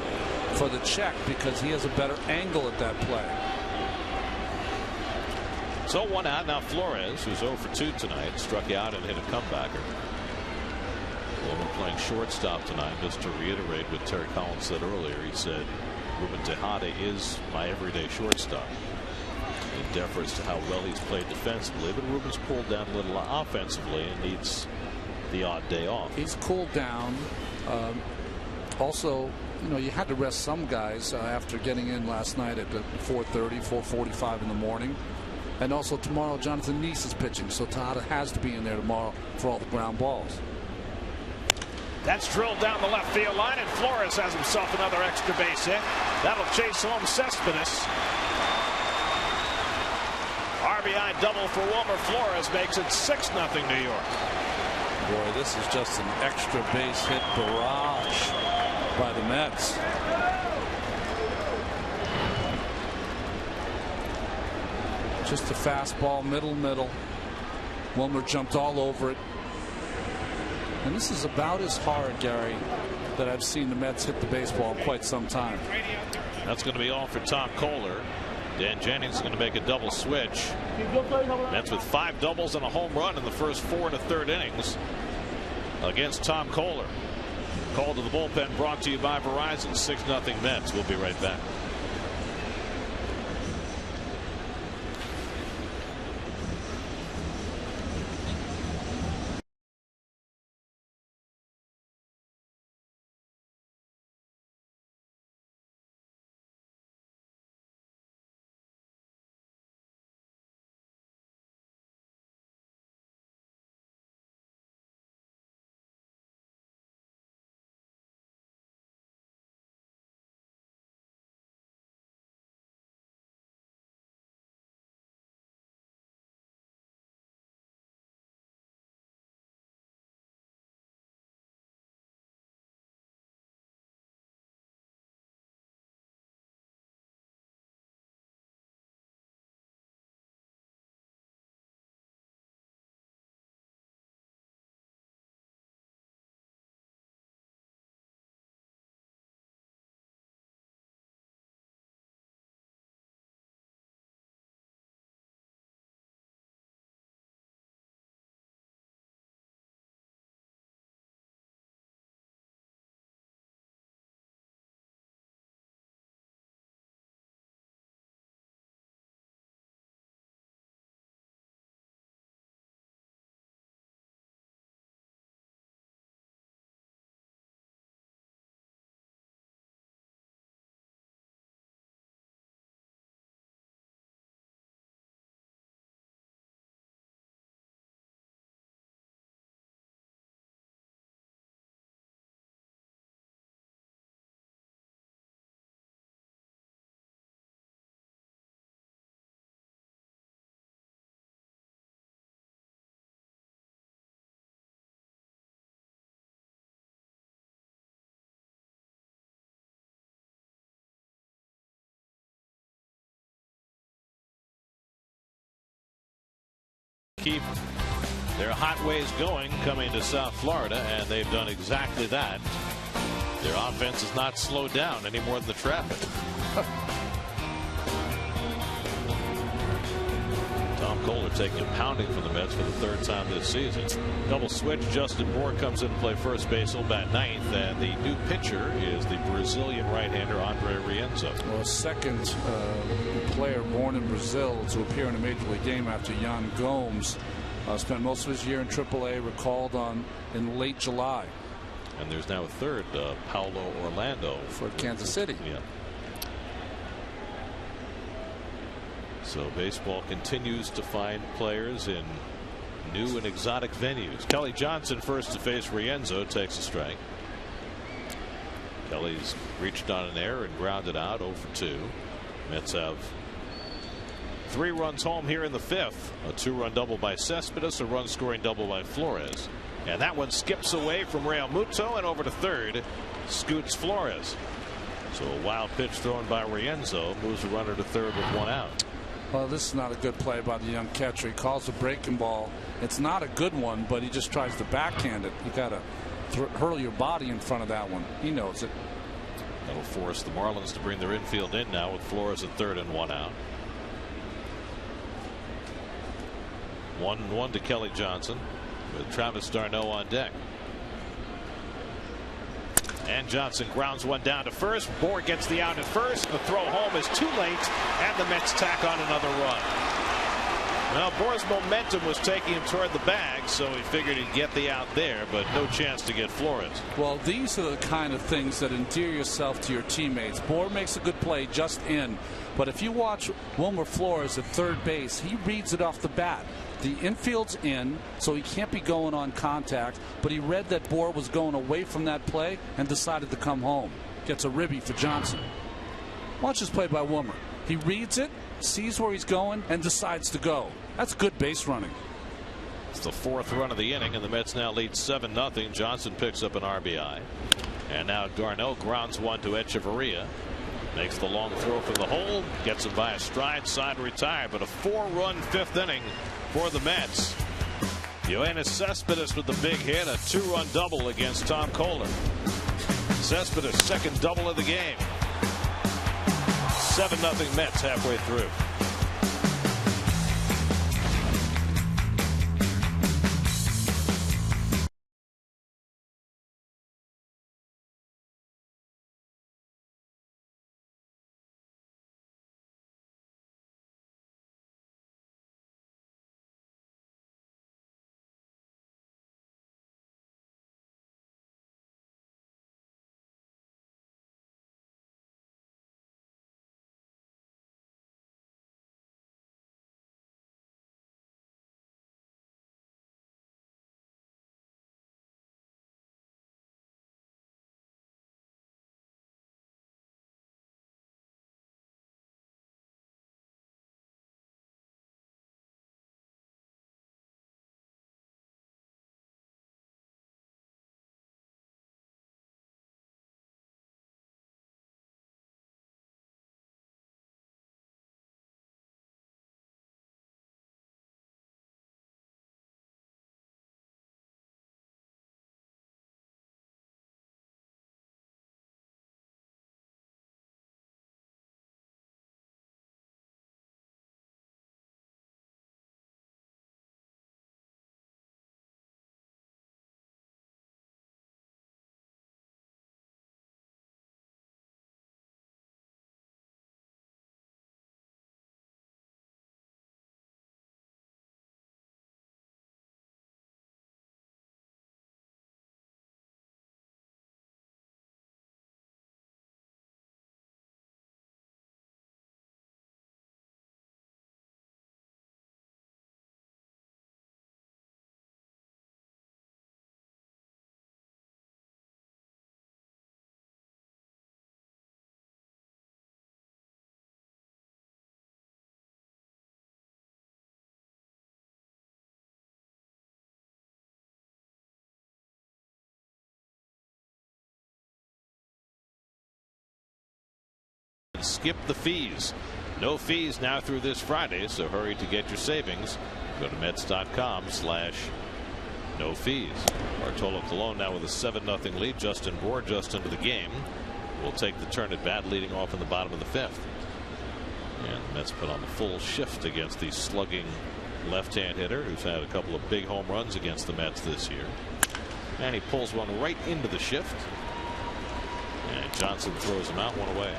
S2: for the check because he has a better angle at that play.
S5: So 1 out. Now Flores, who's 0 for 2 tonight, struck out and hit a comebacker. Well, we're playing shortstop tonight. Just to reiterate what Terry Collins said earlier, he said Ruben Tejada is my everyday shortstop. In deference to how well he's played defensively, but Ruben's cooled down a little offensively and needs the odd day off.
S2: He's cooled down. Also, you know, you had to rest some guys after getting in last night at 4:30, 4:45 in the morning. And also tomorrow, Jonathan Neese is pitching, so Tejada has to be in there tomorrow for all the ground balls.
S1: That's drilled down the left field line, and Flores has himself another extra base hit. That'll chase home Cespedes. RBI double for Wilmer Flores makes it 6-0 New York.
S2: Boy, this is just an extra base hit barrage by the Mets. Just a fastball, middle. Wilmer jumped all over it. And this is about as hard, Gary, that I've seen the Mets hit the baseball in quite some time.
S5: That's going to be all for Tom Kohler. Dan Jennings is going to make a double switch. Mets with 5 doubles and a home run in the first 4 1/3 innings against Tom Kohler. Call to the bullpen brought to you by Verizon. 6-0 Mets. We'll be right back. Keep their hot ways going coming to South Florida, and they've done exactly that. Their offense is not slowed down any more than the traffic. Tom Kohler up taking a pounding from the Mets for the 3rd time this season. Double switch. Justin Bour comes in to play first base. He'll bat 9th, and the new pitcher is the Brazilian right-hander Andre Rienzo.
S2: Well, a second player born in Brazil to appear in a major league game after Yan Gomes. Spent most of his year in AAA, recalled in late July.
S5: And there's now a third, Paulo Orlando
S2: for Kansas City.
S5: Yeah. So baseball continues to find players in new and exotic venues. Kelly Johnson first to face Rienzo, takes a strike. Kelly's reached on an error and grounded out 0 for 2. Mets have 3 runs home here in the 5th. A 2-run double by Cespedes, a run scoring double by Flores. And that one skips away from Real Muto and over to third. Scoots Flores. So a wild pitch thrown by Rienzo moves the runner to third with 1 out.
S2: Well, this is not a good play by the young catcher. He calls a breaking ball. It's not a good one, but he just tries to backhand it. You got to hurl your body in front of that one. He knows it.
S5: That'll force the Marlins to bring their infield in now with Flores at third and 1 out. 1-1 to Kelly Johnson with Travis d'Arnaud on deck. And Johnson grounds one down to first. Bour gets the out at first. The throw home is too late, and the Mets tack on another run. Now Bour's momentum was taking him toward the bag, so he figured he'd get the out there, but no chance to get Flores.
S2: Well, these are the kind of things that endear yourself to your teammates. Bour makes a good play just in, but if you watch Wilmer Flores at third base, he reads it off the bat. The infield's in, so he can't be going on contact, but he read that Bour was going away from that play and decided to come home. Gets a ribby for Johnson. Watch this play by Wilmer. He reads it, sees where he's going, and decides to go. That's good base running.
S5: It's the 4th run of the inning, and the Mets now lead 7-0. Johnson picks up an RBI. And now d'Arnaud grounds one to Echeverria. Makes the long throw from the hole, gets him by a stride, side retired, but a 4-run 5th inning for the Mets. Yoenis Cespedes with the big hit, a 2-run double against Tom Kohler. Cespedes' 2nd double of the game. 7-0 Mets halfway through. Skip the fees. No fees now through this Friday, so hurry to get your savings. Go to Mets.com/no fees. Bartolo Colon now with a 7-0 lead. Justin Bour just into the game will take the turn at bat, leading off in the bottom of the 5th. And the Mets put on the full shift against the slugging left-hand hitter who's had a couple of big home runs against the Mets this year. And he pulls one right into the shift. And Johnson throws him out, one away.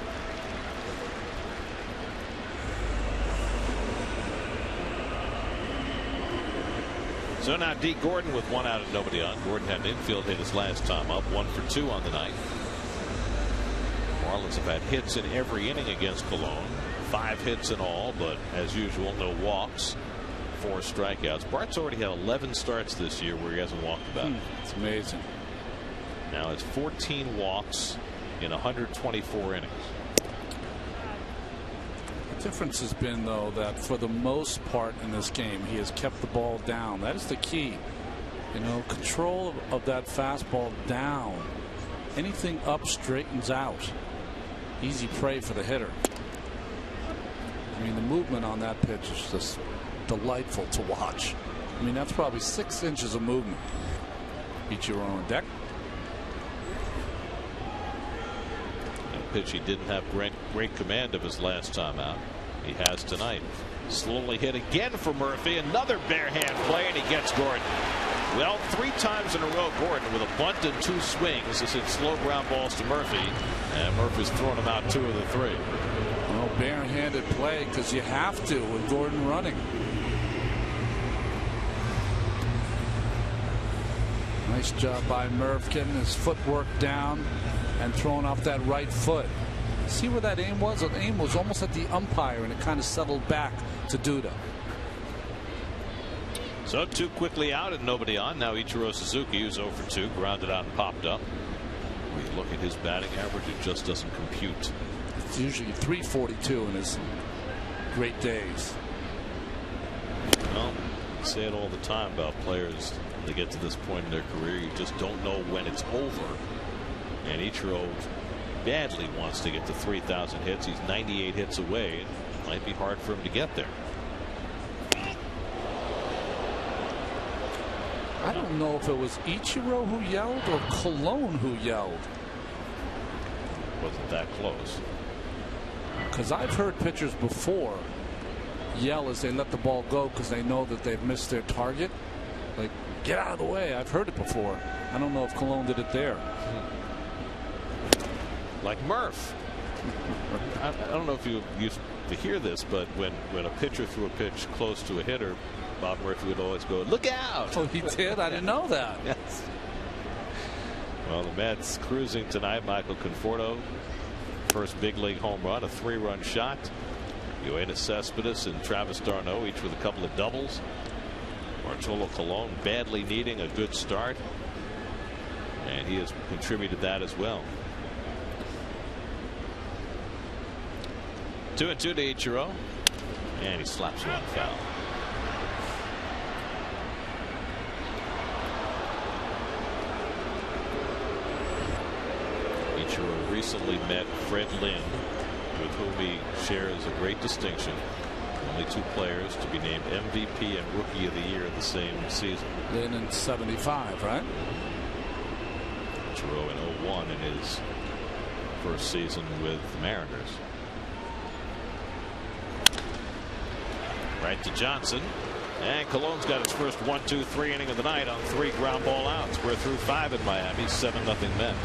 S5: So now D. Gordon with one out and nobody on. Gordon had an infield hit his last time up, 1 for 2 on the night. Marlins have had hits in every inning against Cologne. 5 hits in all, but as usual, no walks, 4 strikeouts. Bart's already had 11 starts this year where he hasn't walked about.
S2: It's amazing.
S5: Now it's 14 walks in 124 innings.
S2: The difference has been, though, that for the most part in this game, he has kept the ball down. That is the key. You know, control of that fastball down. Anything up straightens out. Easy prey for the hitter. I mean, the movement on that pitch is just delightful to watch. I mean, that's probably 6 inches of movement. Ichiro on deck.
S5: A pitch he didn't have great command of his last time out. He has tonight. Slowly hit again for Murphy. Another bare hand play, and he gets Gordon. Well, 3 times in a row, Gordon with a bunt and 2 swings has hit slow ground balls to Murphy, and Murphy's thrown him out 2 of the 3.
S2: Well, barehanded play because you have to with Gordon running. Nice job by Murph getting his footwork down and throwing off that right foot. See where that aim was? The aim was almost at the umpire, and it kind of settled back to Duda.
S5: So 2 quickly out and nobody on. Now Ichiro Suzuki, who's 0 for 2, grounded out and popped up. When you look at his batting average, it just doesn't compute.
S2: It's usually 342 in his great days.
S5: Well, I say it all the time about players. When they get to this point in their career, you just don't know when it's over. And Ichiro badly wants to get to 3,000 hits. He's 98 hits away. It might be hard for him to get there.
S2: I don't know if it was Ichiro who yelled or Cologne who yelled.
S5: Wasn't that close.
S2: Because I've heard pitchers before yell as they let the ball go because they know that they've missed their target. Like, get out of the way. I've heard it before. I don't know if Cologne did it there.
S5: Like Murph. I don't know if you used to hear this, but when a pitcher threw a pitch close to a hitter, Bob Murphy would always go, "Look out!"
S2: Oh, he did? I didn't know that.
S5: Yes. Well, the Mets cruising tonight. Michael Conforto, first big league home run, a 3-run shot. Yoenis Cespedes and Travis d'Arnaud, each with a couple of doubles. Bartolo Colon badly needing a good start, and he has contributed that as well. 2-2 to Ichiro, and he slaps one foul. Ichiro recently met Fred Lynn, with whom he shares a great distinction. Only 2 players to be named MVP and Rookie of the Year the same season.
S2: Lynn in '75, right?
S5: Ichiro in 2001 in his first season with the Mariners. Right to Johnson, and Colon's got his first 1-2-3 inning of the night on 3 ground ball outs. We're through 5 in Miami, 7-0 Mets.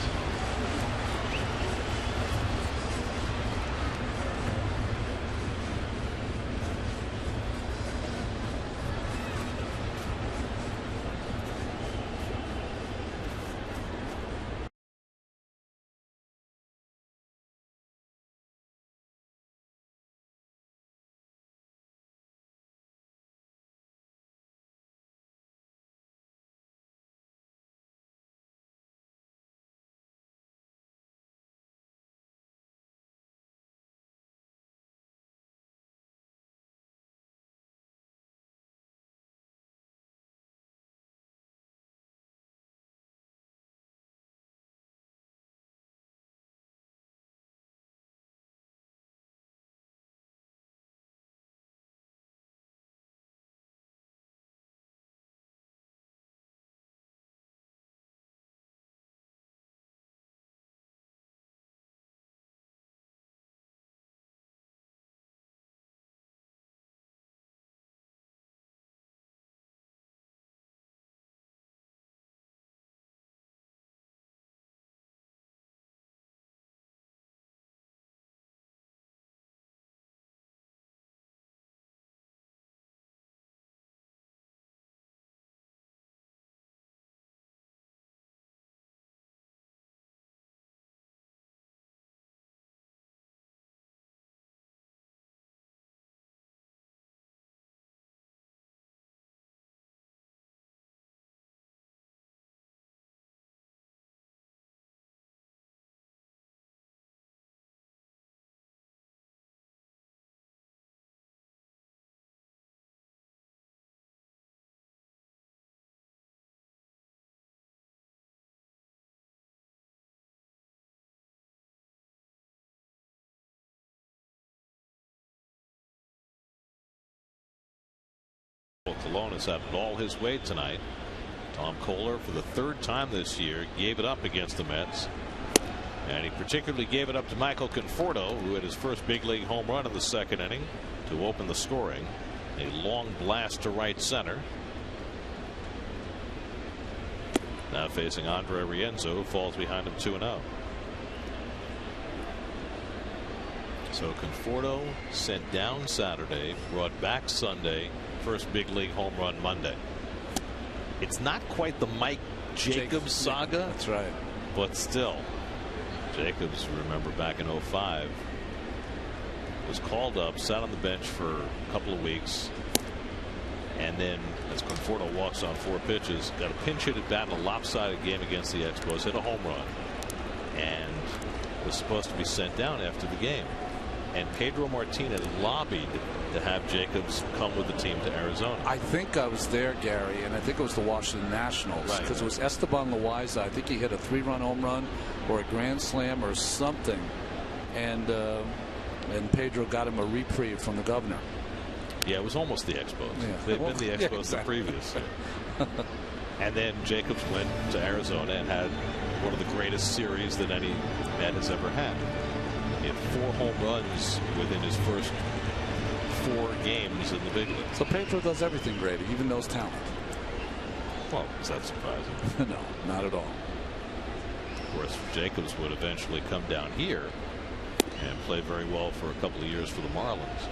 S5: Colon has had it all his way tonight. Tom Kohler, for the third time this year, gave it up against the Mets. And he particularly gave it up to Michael Conforto, who had his first big league home run in the second inning to open the scoring. A long blast to right center. Now facing Andre Rienzo, who falls behind him 2-0. So Conforto sent down Saturday, brought back Sunday, first big league home run Monday. It's not quite the Mike Jacobs saga.
S2: That's right.
S5: But still, Jacobs, remember back in 05, was called up, sat on the bench for a couple of weeks, and then as Conforto walks on 4 pitches, got a pinch hit at bat in a lopsided game against the Expos, hit a home run, and was supposed to be sent down after the game. And Pedro Martinez lobbied to have Jacobs come with the team to Arizona.
S2: I think I was there, Gary, and I think it was the Washington Nationals, because it was Esteban Loaiza. I think he hit a 3-run home run or a grand slam or something, and Pedro got him a reprieve from the governor.
S5: Yeah, it was almost the Expos. Yeah. They've been the Expos the previous year. And then Jacobs went to Arizona and had one of the greatest series that any Met has ever had. He had 4 home runs within his first 4 games in the big league.
S2: So Pedro does everything great. He even knows talent.
S5: Well, is that surprising?
S2: No, not at all.
S5: Of course, Jacobs would eventually come down here and play very well for a couple of years for the Marlins.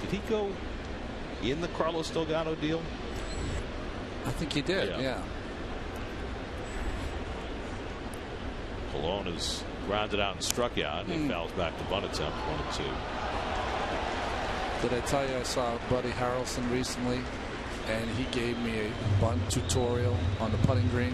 S5: Did he go in the Carlos Delgado deal?
S2: I think he did, yeah.
S5: Colon is grounded out and struck out. He fouls back the bunt attempt, 1-2.
S2: Did I tell you I saw Buddy Harrelson recently, and he gave me a bunt tutorial on the putting green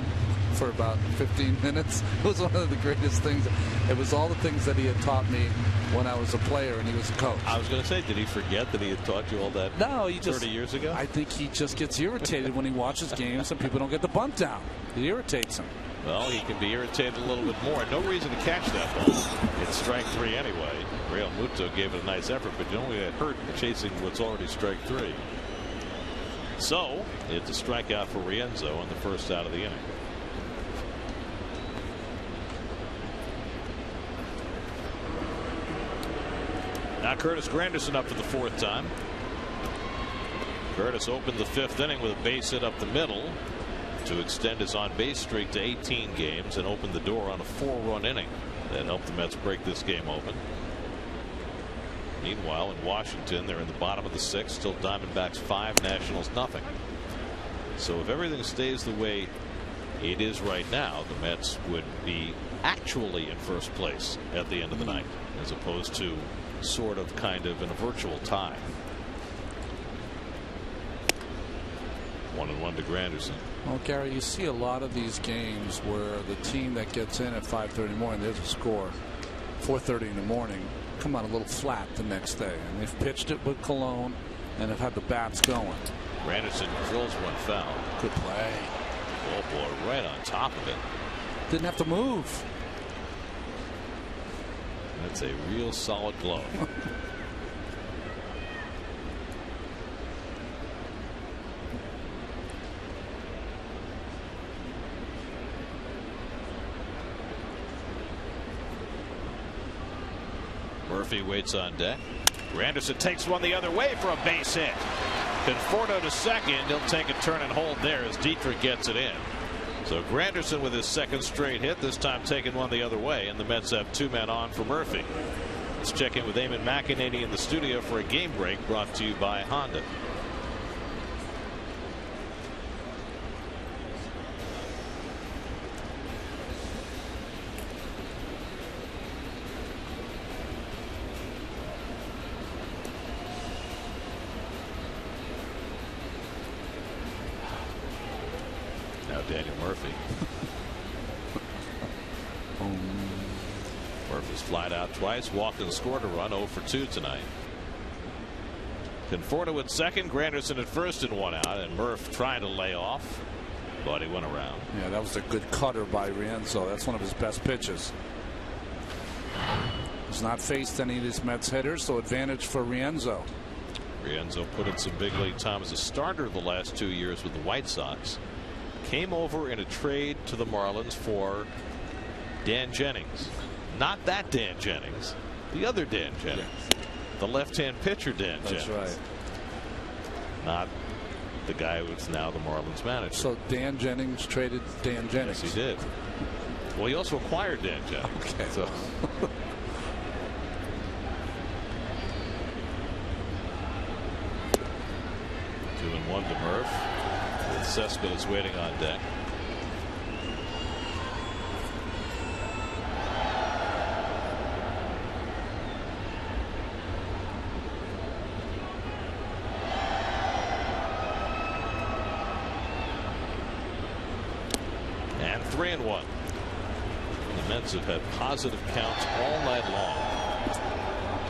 S2: for about 15 minutes. It was one of the greatest things. It was all the things that he had taught me when I was a player and he was a coach.
S5: I was going to say, did he forget that he had taught you all that?
S2: No, he
S5: 30 years ago?
S2: I think he just gets irritated when he watches games and people don't get the bunt down. It irritates him.
S5: Well, he can be irritated a little bit more. No reason to catch that ball. It's strike 3 anyway. Real Muto gave it a nice effort, but you only get hurt chasing what's already strike 3. So it's a strikeout for Rienzo on the first out of the inning. Now Curtis Granderson up for the 4th time. Curtis opened the 5th inning with a base hit up the middle to extend his on-base streak to 18 games and open the door on a 4-run inning that helped the Mets break this game open. Meanwhile, in Washington, they're in the bottom of the 6th, still Diamondbacks 5, Nationals nothing. So if everything stays the way it is right now, the Mets would be actually in first place at the end of the night, as opposed to sort of kind of in a virtual tie. 1-1 to Granderson.
S2: Well, Gary, you see a lot of these games where the team that gets in at 5:30 in the morning, there's a score, 4:30 in the morning, come out a little flat the next day. And they've pitched it with Colon and have had the bats going.
S5: Granderson drills one foul.
S2: Good play.
S5: Oh, boy, right on top of it.
S2: Didn't have to move.
S5: That's a real solid glove. Murphy waits on deck. Granderson takes one the other way for a base hit. Conforto to second. He'll take a turn and hold there as Dietrich gets it in. So Granderson with his 2nd straight hit, this time taking one the other way, and the Mets have 2 men on for Murphy. Let's check in with Eamon McEnany in the studio for a game break brought to you by Honda. Daniel Murphy. Murphy's flied out twice, walked and scored a run, 0 for 2 tonight. Conforto at second, Granderson at first and 1 out, and Murph trying to lay off, but he went around.
S2: Yeah, that was a good cutter by Rienzo. That's one of his best pitches. He's not faced any of these Mets hitters, so advantage for Rienzo.
S5: Rienzo put in some big league time as a starter the last 2 years with the White Sox. Came over in a trade to the Marlins for Dan Jennings. Not that Dan Jennings. The other Dan Jennings. The left-hand pitcher Dan Jennings.
S2: That's right.
S5: Not the guy who's now the Marlins manager.
S2: So Dan Jennings traded Dan Jennings.
S5: Yes, he did. Well, he also acquired Dan Jennings.
S2: Okay.
S5: So. 2-1 to Murph. With Cespedes waiting on deck. And 3-1. The Mets have had positive counts all night long.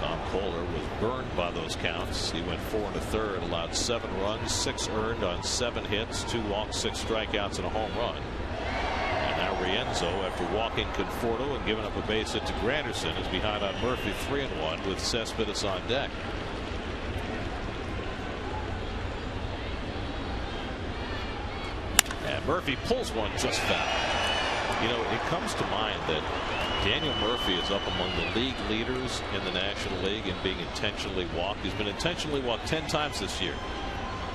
S5: Tom Kohler was burned by those counts. He went 4 1/3, allowed 7 runs, 6 earned on 7 hits, 2 walks, 6 strikeouts, and a home run. And now Rienzo, after walking Conforto and giving up a base hit to Granderson, is behind on Murphy 3-1 with Cespedes on deck. And Murphy pulls one just foul. You know, it comes to mind that Daniel Murphy is up among the league leaders in the National League in being intentionally walked. He's been intentionally walked 10 times this year.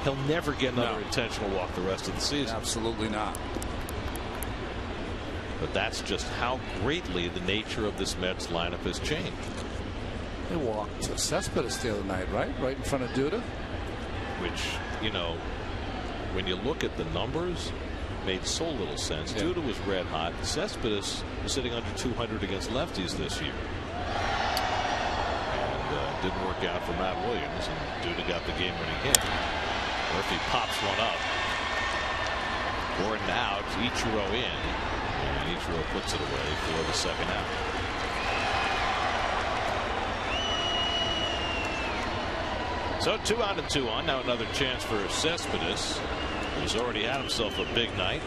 S5: He'll never get another intentional walk the rest of the season.
S2: Absolutely not.
S5: But that's just how greatly the nature of this Mets lineup has changed.
S2: They walked Cespedes the other night, right? Right in front of Duda.
S5: Which, you know, when you look at the numbers, made so little sense.
S2: Yeah.
S5: Duda was red hot. Cespedes was sitting under 200 against lefties this year. And didn't work out for Matt Williams, and Duda got the game-winning hit. Murphy pops one up. Gordon out, Ichiro in, and Ichiro puts it away for the second out. So 2 out and 2 on. Now another chance for Cespedes, who's already had himself a big night.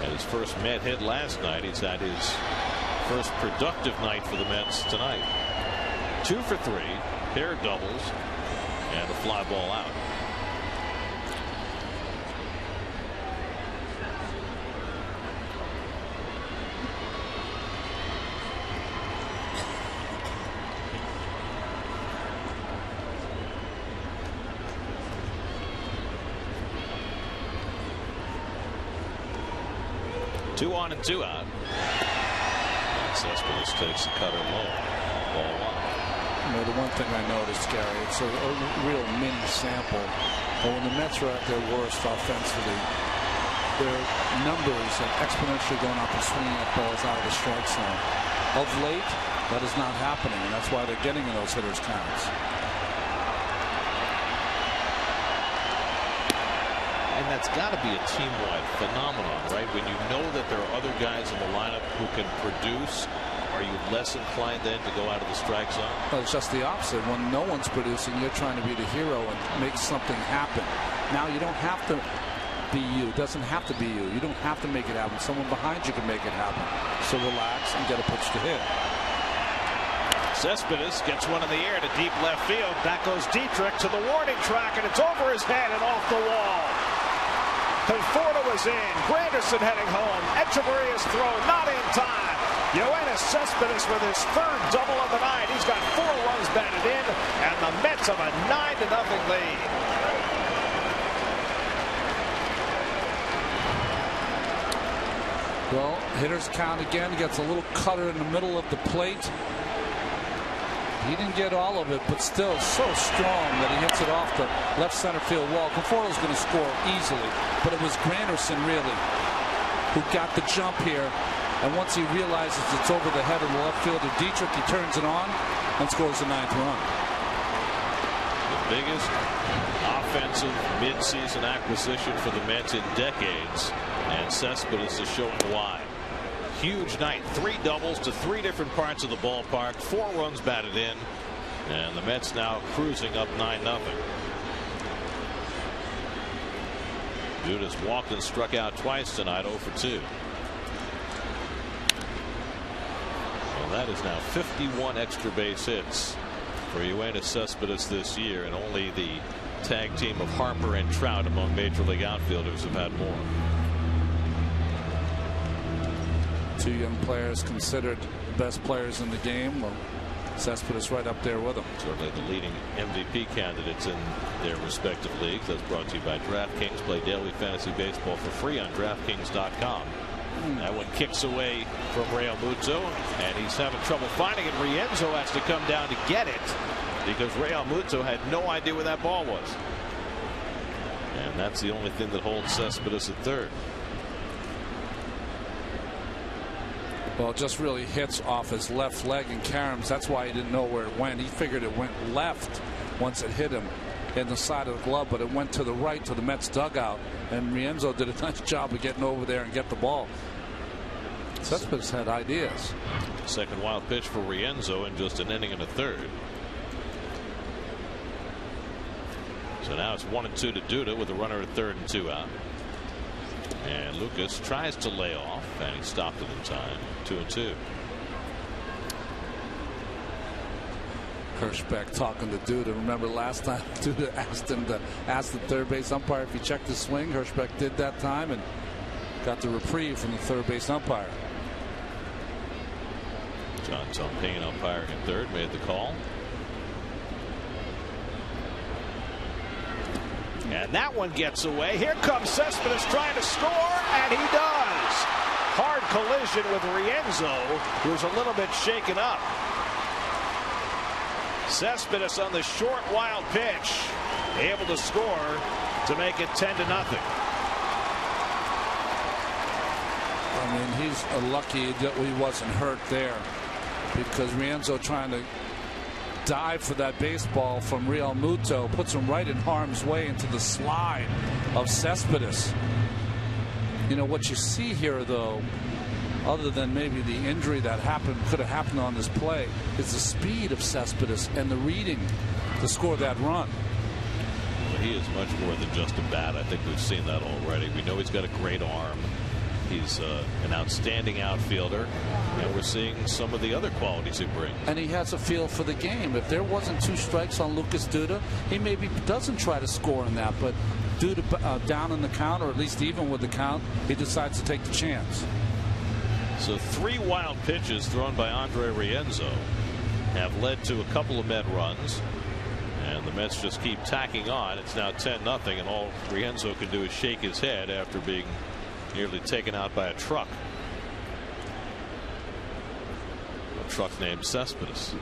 S5: And his first Met hit last night. He's had his first productive night for the Mets tonight. 2 for 3, pair of doubles, and a fly ball out. Two on and 2 out. And Cespedes takes the cutter low. Ball 1.
S2: You know, the one thing I noticed, Gary, it's a real mini sample. But when the Mets are at their worst offensively, their numbers are exponentially going up and swinging at balls out of the strike zone. Of late, that is not happening, and that's why they're getting in those hitters' counts.
S5: And that's got to be a team-wide phenomenon, right? When you know that there are other guys in the lineup who can produce, are you less inclined then to go out of the strike zone?
S2: Well, it's just the opposite. When no one's producing, you're trying to be the hero and make something happen. Now you don't have to be you. It doesn't have to be you. You don't have to make it happen. Someone behind you can make it happen. So relax and get a pitch to hit.
S1: Cespedes gets one in the air to deep left field. That goes Dietrich to the warning track, and it's over his head and off the wall. Conforto is in. Granderson heading home. Echeverria's throw not in time. Yoenis Cespedes with his 3rd double of the night. He's got 4 runs batted in, and the Mets have a 9-0 lead.
S2: Well, hitters count again. Gets a little cutter in the middle of the plate. He didn't get all of it, but still so strong that he hits it off the left center field wall. Conforto's going to score easily, but it was Granderson really who got the jump here. And once he realizes it's over the head of the left fielder Dietrich, he turns it on and scores the 9th run.
S5: The biggest offensive midseason acquisition for the Mets in decades, and Cespedes is showing why. Huge night. 3 doubles to 3 different parts of the ballpark. 4 runs batted in. And the Mets now cruising up 9-0. Duda's walked and struck out twice tonight, 0 for 2. And And that is now 51 extra base hits for Yoenis Cespedes this year, and only the tag team of Harper and Trout among major league outfielders have had more.
S2: Two young players considered the best players in the game. Well, Cespedes right up there with them.
S5: Certainly the leading MVP candidates in their respective leagues. That's brought to you by DraftKings. Play daily fantasy baseball for free on DraftKings.com. That one kicks away from Real Muto, and he's having trouble finding it. Rienzo has to come down to get it because Real Muto had no idea where that ball was. And that's the only thing that holds Cespedes at third.
S2: Well, it just really hits off his left leg and caroms. That's why he didn't know where it went. He figured it went left once it hit him in the side of the glove, but it went to the right to the Mets dugout, and Rienzo did a nice job of getting over there and get the ball. Cespedes had ideas.
S5: Second wild pitch for Rienzo in just an inning and a third. So now it's 1-2 to Duda with a runner at third and 2 out. And Lucas tries to lay off, and he stopped it in time. 2-2.
S2: Hirschbeck talking to Duda. Remember last time Duda asked him to ask the third base umpire if he checked his swing. Hirschbeck did that time and got the reprieve from the third base umpire.
S5: John Tompane umpiring at third made the call. And that one gets away. Here comes Cespedes trying to score, and he does. Hard collision with Rienzo, who's a little bit shaken up. Cespedes on the short wild pitch, able to score to make it 10-0.
S2: I mean, he's lucky that he wasn't hurt there, because Rienzo trying to dive for that baseball from Real Muto puts him right in harm's way into the slide of Cespedes. You know what you see here, though, other than maybe the injury that could have happened on this play, is the speed of Cespedes and the reading to score that run.
S5: Well, he is much more than just a bat. I think we've seen that already. We know he's got a great arm. He's an outstanding outfielder, and we're seeing some of the other qualities he brings.
S2: And he has a feel for the game. If there wasn't 2 strikes on Lucas Duda, he maybe doesn't try to score in that, but Duda down in the count, or at least even with the count, he decides to take the chance.
S5: So 3 wild pitches thrown by Andre Rienzo have led to a couple of Met runs, and the Mets just keep tacking on. It's now 10-0, and all Rienzo can do is shake his head after being nearly taken out by a truck. A truck named Cespedes.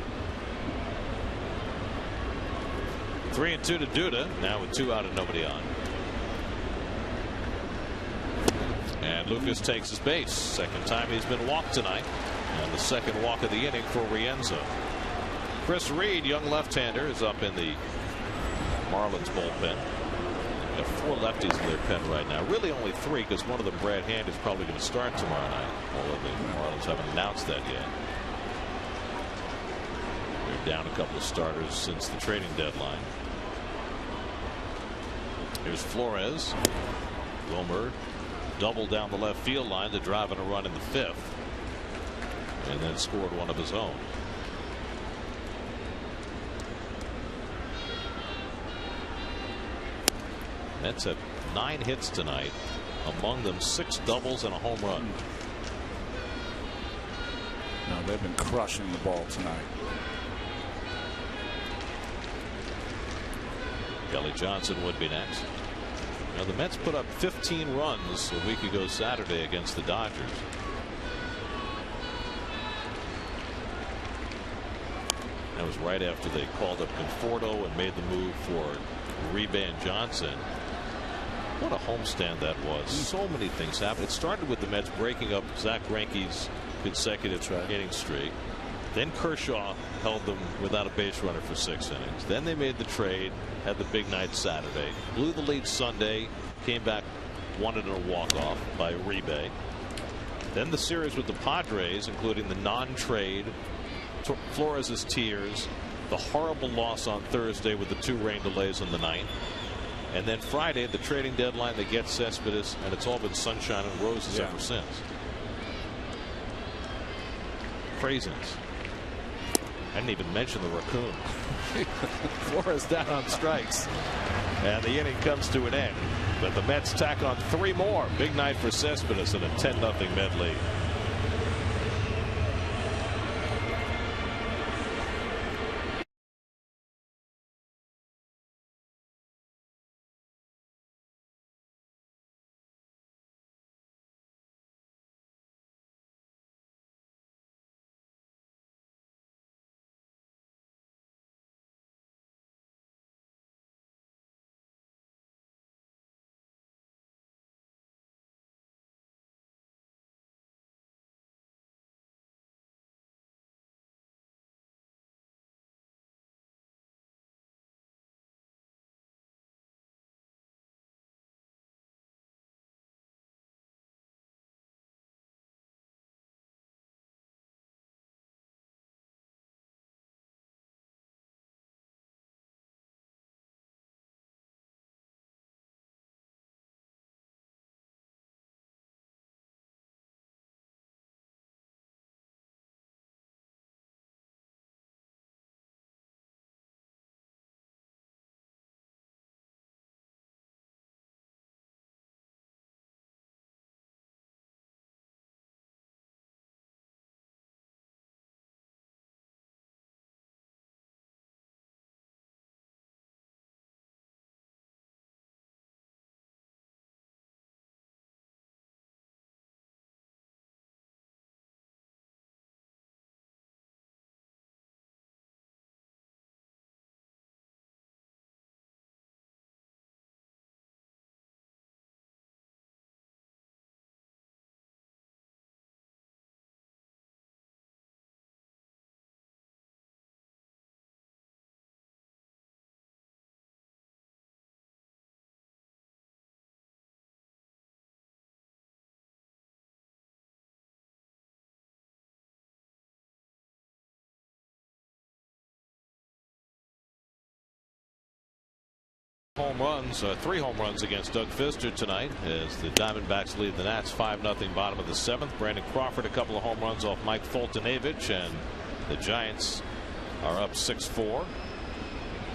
S5: 3-2 to Duda, now with 2 out and nobody on. And Lucas takes his base. Second time he's been walked tonight, and the second walk of the inning for Rienzo. Chris Reed, young left-hander, is up in the Marlins bullpen. Got 4 lefties in their pen right now. Really only 3, because one of them, Brad Hand, is probably going to start tomorrow night, although the Marlins haven't announced that yet. They're down a couple of starters since the trading deadline. Here's Flores. Wilmer doubled down the left field line to drive in a run in the 5th, and then scored one of his own. Mets had 9 hits tonight, among them 6 doubles and a home run.
S2: No, they've been crushing the ball tonight.
S5: Kelly Johnson would be next. Now, the Mets put up 15 runs a week ago Saturday against the Dodgers. That was right after they called up Conforto and made the move for Uribe and Johnson. What a homestand that was. So many things happened. It started with the Mets breaking up Zach Greinke's consecutive inning streak. Then Kershaw held them without a base runner for 6 innings. Then they made the trade, had the big night Saturday, blew the lead Sunday, came back, won it in a walk-off by Uribe. Then the series with the Padres, including the non-trade, Flores' tears, the horrible loss on Thursday with the 2 rain delays on the 9th. And then Friday, the trading deadline, they get Cespedes, and it's all been sunshine and roses ever since. Craziness. I didn't even mention the raccoon. Flores down on strikes. And the inning comes to an end. But the Mets tack on 3 more. Big night for Cespedes in a 10-0 Met lead. Home runs, 3 home runs against Doug Fister tonight as the Diamondbacks lead the Nats 5-0 bottom of the 7th. Brandon Crawford a couple of home runs off Mike Foltynewicz, and the Giants are up 6-4.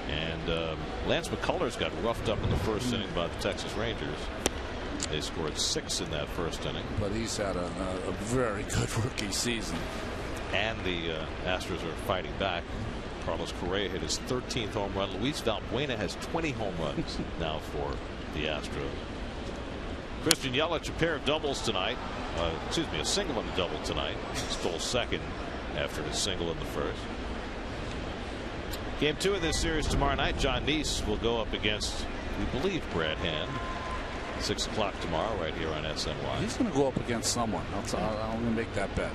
S5: And Lance McCullers got roughed up in the first inning by the Texas Rangers. They scored 6 in that first inning.
S2: But he's had a very good rookie season.
S5: And the Astros are fighting back. Carlos Correa hit his 13th home run. Luis Valbuena has 20 home runs now for the Astros. Christian Yelich, a pair of doubles tonight. Excuse me, a single and a double tonight. Stole second after his single in the first. Game 2 of this series tomorrow night. John Neese will go up against, we believe, Brad Hand. 6 o'clock tomorrow right here on SNY.
S2: He's going to go up against someone. I'm going to make that bet.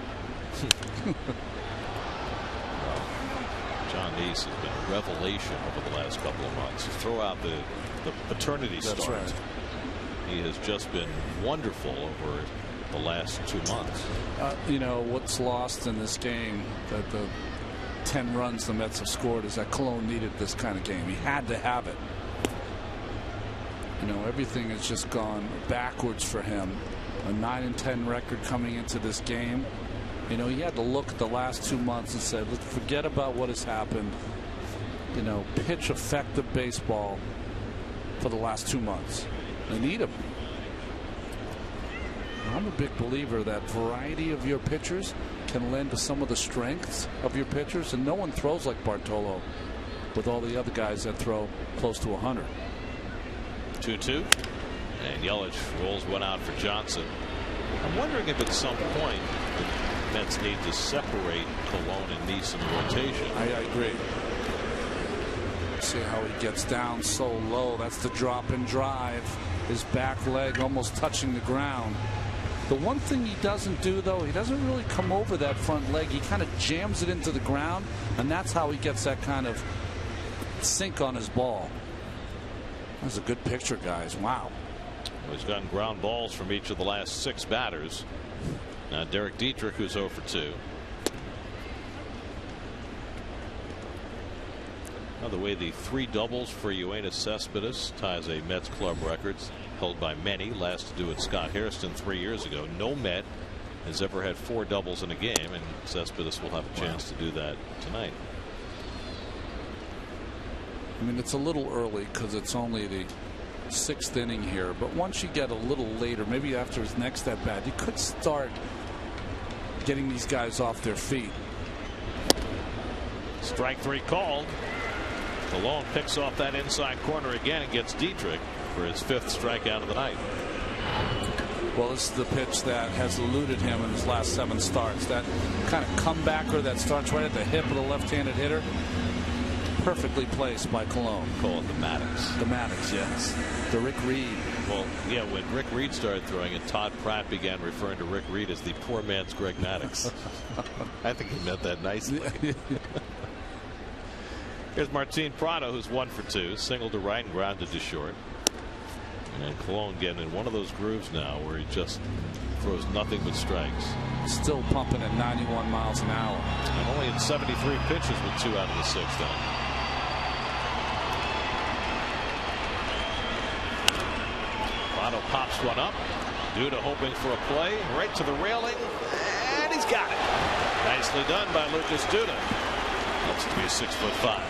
S5: John Neese has been a revelation over the last couple of months. You throw out the paternity start.
S2: Right.
S5: He has just been wonderful over the last 2 months.
S2: You know what's lost in this game, that the 10 runs the Mets have scored, is that Cologne needed this kind of game. He had to have it. You know, everything has just gone backwards for him. A 9-10 record coming into this game. You know, he had to look at the last 2 months and say, let's forget about what has happened. You know, pitch effective baseball for the last 2 months. They need him. I'm a big believer that variety of your pitchers can lend to some of the strengths of your pitchers, and no one throws like Bartolo with all the other guys that throw close to 100.
S5: 2-2, and Yelich rolls one out for Johnson. I'm wondering if at some point the Mets need to separate Cologne and Neese in the rotation.
S2: I agree. See how he gets down so low. That's the drop and drive. His back leg almost touching the ground. The one thing he doesn't do, though, he doesn't really come over that front leg. He kind of jams it into the ground, and that's how he gets that kind of sink on his ball. That's a good picture, guys. Wow.
S5: Well, he's gotten ground balls from each of the last 6 batters. Now Derek Dietrich, who's 0 for 2. By the way, the 3 doubles for Yoenis Cespedes ties a Mets club records held by many. Last to do it, Scott Hairston 3 years ago. No Met has ever had 4 doubles in a game, and Cespedes will have a chance to do that tonight.
S2: I mean, it's a little early because it's only the 6th inning here, but once you get a little later, maybe after his next at bat, you could start getting these guys off their feet.
S5: Strike 3 called. Colon picks off that inside corner again and gets Dietrich for his 5th strikeout of the night.
S2: Well, this is the pitch that has eluded him in his last 7 starts. That kind of comebacker that starts right at the hip of the left-handed hitter. Perfectly placed by Colon.
S5: Call it the Maddox.
S2: The Maddox, yes. The Rick Reed.
S5: Well, yeah, when Rick Reed started throwing it, Todd Pratt began referring to Rick Reed as the poor man's Greg Maddox. I think he meant that nicely. Here's Martin Prado, who's 1 for 2. Single to right and grounded to short. And Colon getting in one of those grooves now where he just throws nothing but strikes.
S2: Still pumping at 91 miles an hour.
S5: And only in 73 pitches with 2 out of the 6th inning. Prado pops one up. Duda hoping for a play right to the railing, and he's got it. Nicely done by Lucas Duda. Looks to be 6'5".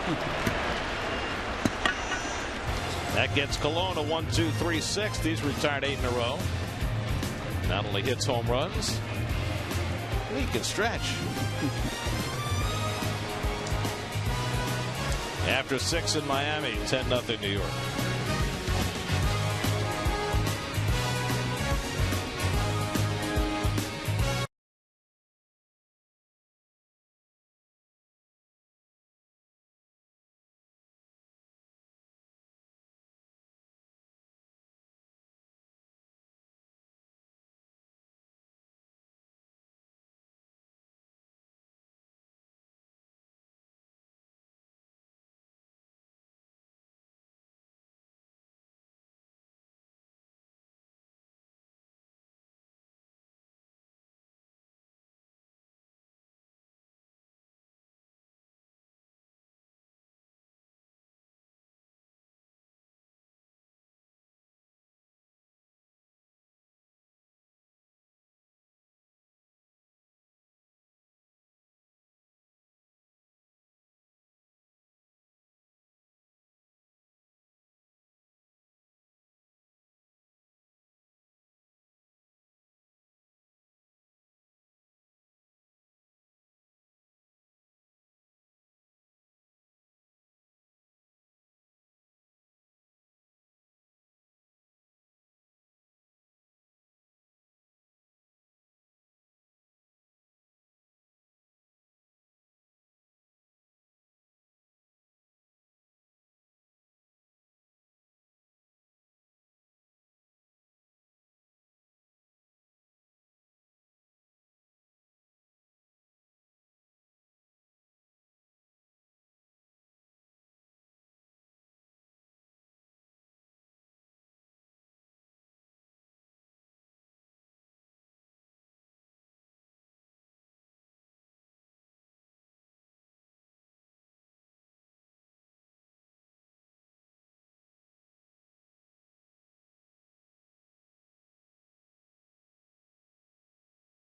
S5: That gets Colon a 1-2-3-6. He's retired 8 in a row. Not only hits home runs, he can stretch. After 6 in Miami, 10-0 New York.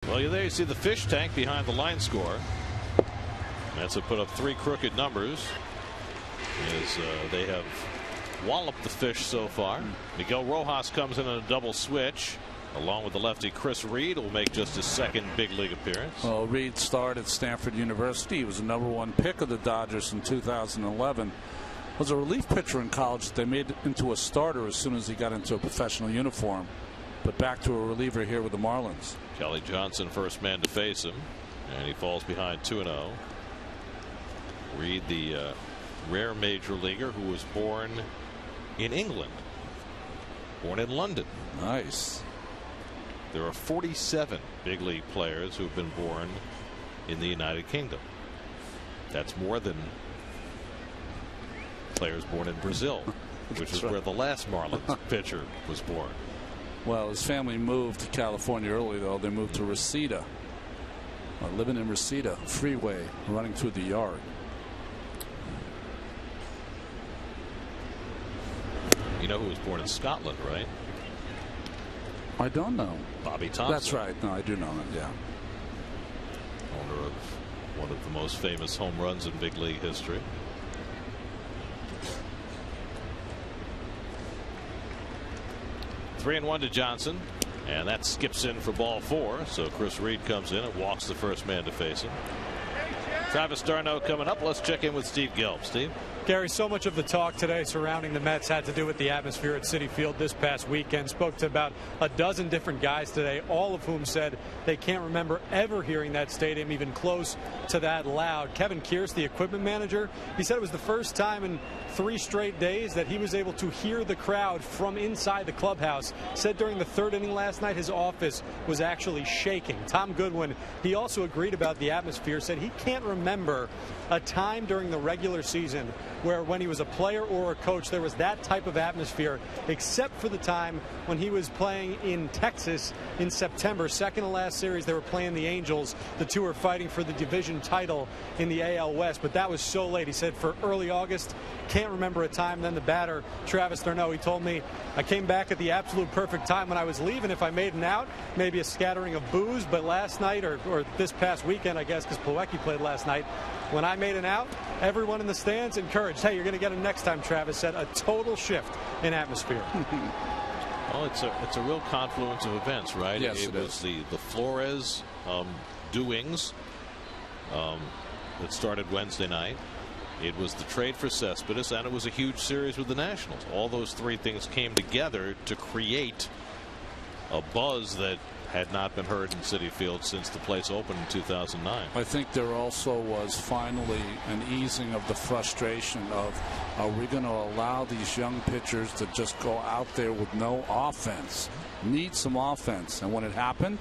S5: Well, there you see the fish tank behind the line score. Mets have put up 3 crooked numbers as they have walloped the fish so far. Miguel Rojas comes in on a double switch along with the lefty Chris Reed, will make just his 2nd big league appearance.
S2: Well, Reed started at Stanford University. He was the #1 pick of the Dodgers in 2011. Was a relief pitcher in college that they made into a starter as soon as he got into a professional uniform. But back to a reliever here with the Marlins.
S5: Kelly Johnson, first man to face him, and he falls behind 2-0. Reed, the rare major leaguer who was born in England, born in London.
S2: Nice.
S5: There are 47 big league players who have been born in the United Kingdom. That's more than players born in Brazil, which is where the last Marlins pitcher was born.
S2: Well, his family moved to California early, though. They moved to Reseda. Living in Reseda, freeway running through the yard.
S5: You know who was born in Scotland, right?
S2: I don't know.
S5: Bobby Thompson.
S2: That's right. No, I do know it. Yeah.
S5: Owner of one of the most famous home runs in big league history. Three and one to Johnson, and that skips in for ball 4. So Chris Reed comes in and walks the first man to face him. Travis d'Arnaud coming up. Let's check in with Steve Gelb. Steve.
S3: Gary, so much of the talk today surrounding the Mets had to do with the atmosphere at Citi Field this past weekend. Spoke to about a dozen different guys today, all of whom said they can't remember ever hearing that stadium even close to that loud. Kevin Kearse, the equipment manager, he said it was the first time in 3 straight days that he was able to hear the crowd from inside the clubhouse. Said during the 3rd inning last night his office was actually shaking. Tom Goodwin, he also agreed about the atmosphere, said he can't remember a time during the regular season where when he was a player or a coach there was that type of atmosphere, except for the time when he was playing in Texas in September. Second to last series they were playing the Angels. The two were fighting for the division title in the AL West, but that was so late. He said for early August, can't remember a time. Then the batter, Travis d'Arnaud, he told me, I came back at the absolute perfect time when I was leaving. If I made an out, maybe a scattering of boos, but last night or this past weekend, I guess, because Plawecki played last night, when I made an out, everyone in the stands encouraged, hey, you're going to get him next time, Travis said. A total shift in atmosphere.
S5: Well, it's a real confluence of events, right?
S2: Yes,
S5: it was the Flores doings that started Wednesday night. It was the trade for Cespedes, and it was a huge series with the Nationals. All those 3 things came together to create a buzz that had not been heard in Citi Field since the place opened in 2009.
S2: I think there also was finally an easing of the frustration of, are we going to allow these young pitchers to just go out there with no offense? Need some offense. And when it happened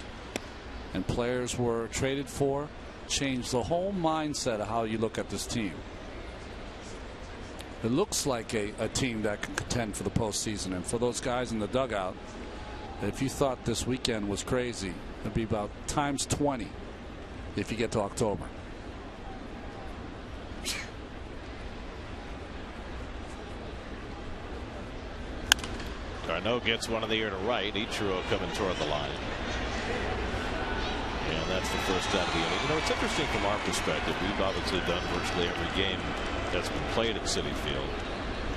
S2: and players were traded for, changed the whole mindset of how you look at this team. It looks like a team that can contend for the postseason. And for those guys in the dugout, if you thought this weekend was crazy, it'd be about times 20 if you get to October.
S5: d'Arnaud gets one in the air to right. Ichiro coming toward the line. And that's the first out of the inning. You know, it's interesting from our perspective. We've obviously done virtually every game that's been played at Citi Field.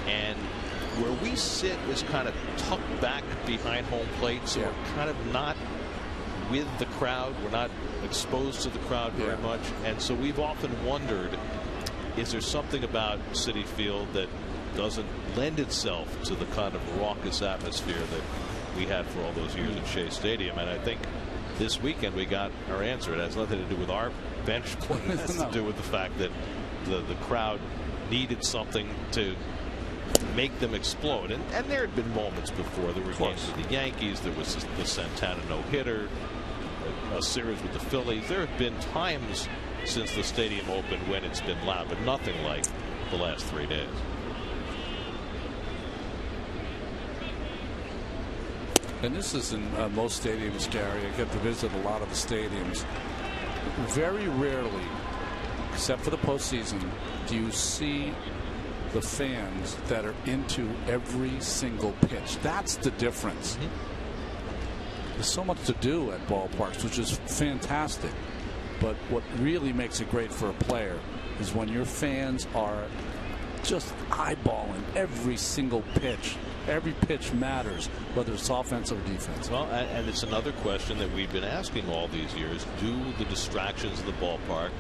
S5: And where we sit is kind of tucked back behind home plate, so we're kind of not with the crowd. We're not exposed to the crowd very much. And so we've often wondered, is there something about Citi Field that doesn't lend itself to the kind of raucous atmosphere that we had for all those years at Shea Stadium? And I think this weekend we got our answer. It has nothing to do with our bench play. It has to do with the fact that the crowd needed something to make them explode. And there had been moments before. There were games with the Yankees. There was the Santana no-hitter, a series with the Phillies. There have been times since the stadium opened when it's been loud, but nothing like the last 3 days.
S2: And this is in most stadiums, Gary. I get to visit a lot of the stadiums. Very rarely, except for the postseason, do you see the fans that are into every single pitch. That's the difference. There's so much to do at ballparks, which is fantastic. But what really makes it great for a player is when your fans are just eyeballing every single pitch. Every pitch matters, whether it's offense or defense.
S5: Well, and it's another question that we've been asking all these years. Do the distractions of the ballpark,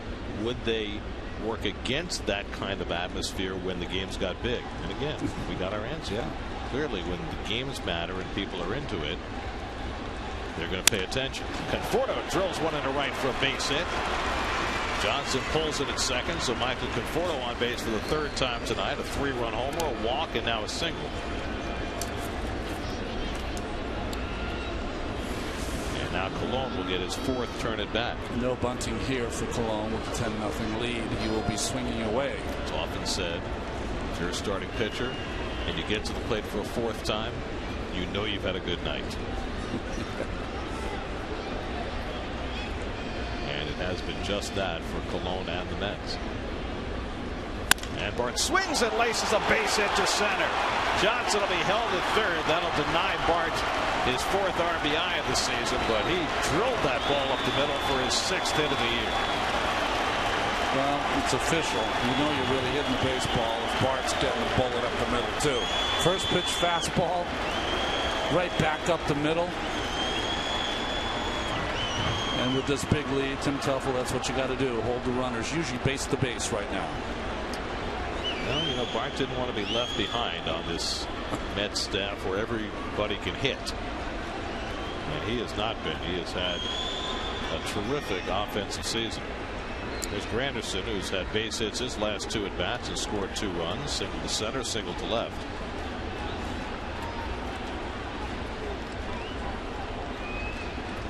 S5: would they work against that kind of atmosphere when the games got big? And again, we got our answer. Clearly, when the games matter and people are into it, they're going to pay attention. Conforto drills one into right for a base hit. Johnson pulls it at second, so Michael Conforto on base for the 3rd time tonight. A 3-run homer, a walk, and now a single. Now Colon will get his 4th turn at bat.
S2: No bunting here for Colon with a 10-0 lead. He will be swinging away.
S5: It's often said, if you're a starting pitcher and you get to the plate for a 4th time, you know you've had a good night. And it has been just that for Colon and the Mets. And Bart swings and laces a base hit to center. Johnson will be held at third. That'll deny Bart
S1: his 4th RBI of the season, but he drilled that ball up the middle for his 6th hit of the year.
S2: Well, it's official. You know you're really hitting the baseball if Bart's getting the bullet up the middle, too. First pitch fastball, right back up the middle. And with this big lead, Tim Teufel, that's what you got to do. Hold the runners, usually base to base right now.
S5: Well, you know, Bart didn't want to be left behind on this Mets staff where everybody can hit. And he has not been. He has had a terrific offensive season. There's Granderson, who's had base hits his last 2 at bats and scored 2 runs. Single to center, single to left.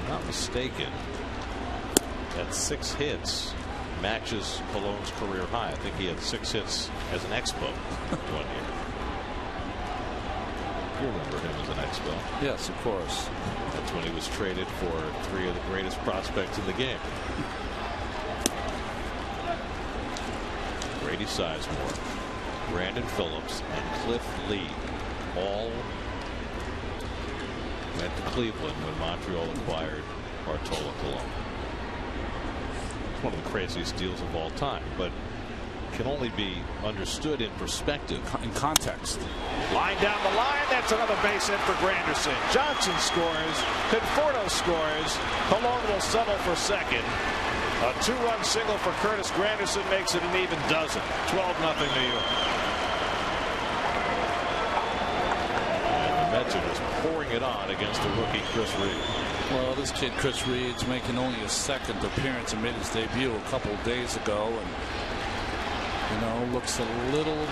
S5: Not mistaken, at 6 hits matches Cologne's career high. I think he had 6 hits as an Expo 1 year. You remember him as an Expo?
S2: Yes, of course.
S5: That's when he was traded for 3 of the greatest prospects in the game. Grady Sizemore, Brandon Phillips, and Cliff Lee all went to Cleveland when Montreal acquired Bartolo Colon. It's one of the craziest deals of all time, but can only be understood in perspective.
S2: In context.
S1: Line down the line. That's another base hit for Granderson. Johnson scores. Conforto scores. Colon will settle for second. A 2-run single for Curtis Granderson makes it an even dozen. 12-0 New York.
S5: And the Mets are just pouring it on against the rookie Chris Reed.
S2: Well, this kid Chris Reed's making only his 2nd appearance and made his debut a couple of days ago, and you know, looks a little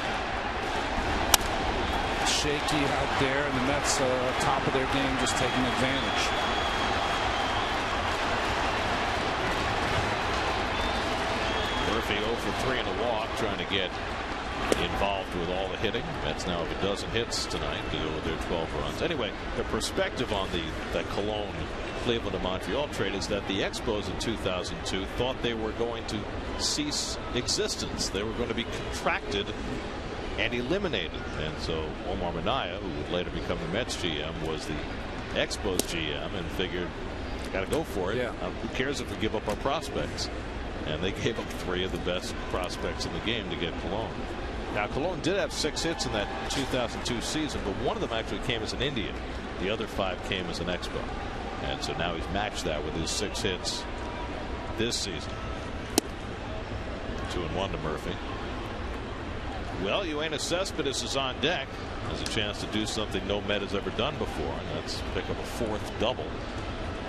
S2: shaky out there, and the Mets top of their game, just taking advantage.
S5: Murphy 0 for 3 in a walk, trying to get involved with all the hitting. Mets now have a dozen hits tonight to go with their 12 runs. Anyway, the perspective on that Cologne, Cleveland and Montreal trade is that the Expos in 2002 thought they were going to cease existence. They were going to be contracted and eliminated. And so Omar Minaya, who would later become the Mets GM, was the Expos GM and figured, got to go for it.
S2: Yeah.
S5: Who cares if we give up our prospects? And they gave up 3 of the best prospects in the game to get Cologne. Now, Cologne did have 6 hits in that 2002 season, but one of them actually came as an Indian. The other 5 came as an Expo. And so now he's matched that with his 6 hits this season. 2-1 to Murphy. Well, Yoenis Cespedes is on deck. Has a chance to do something no Met has ever done before, and that's pick up a 4th double.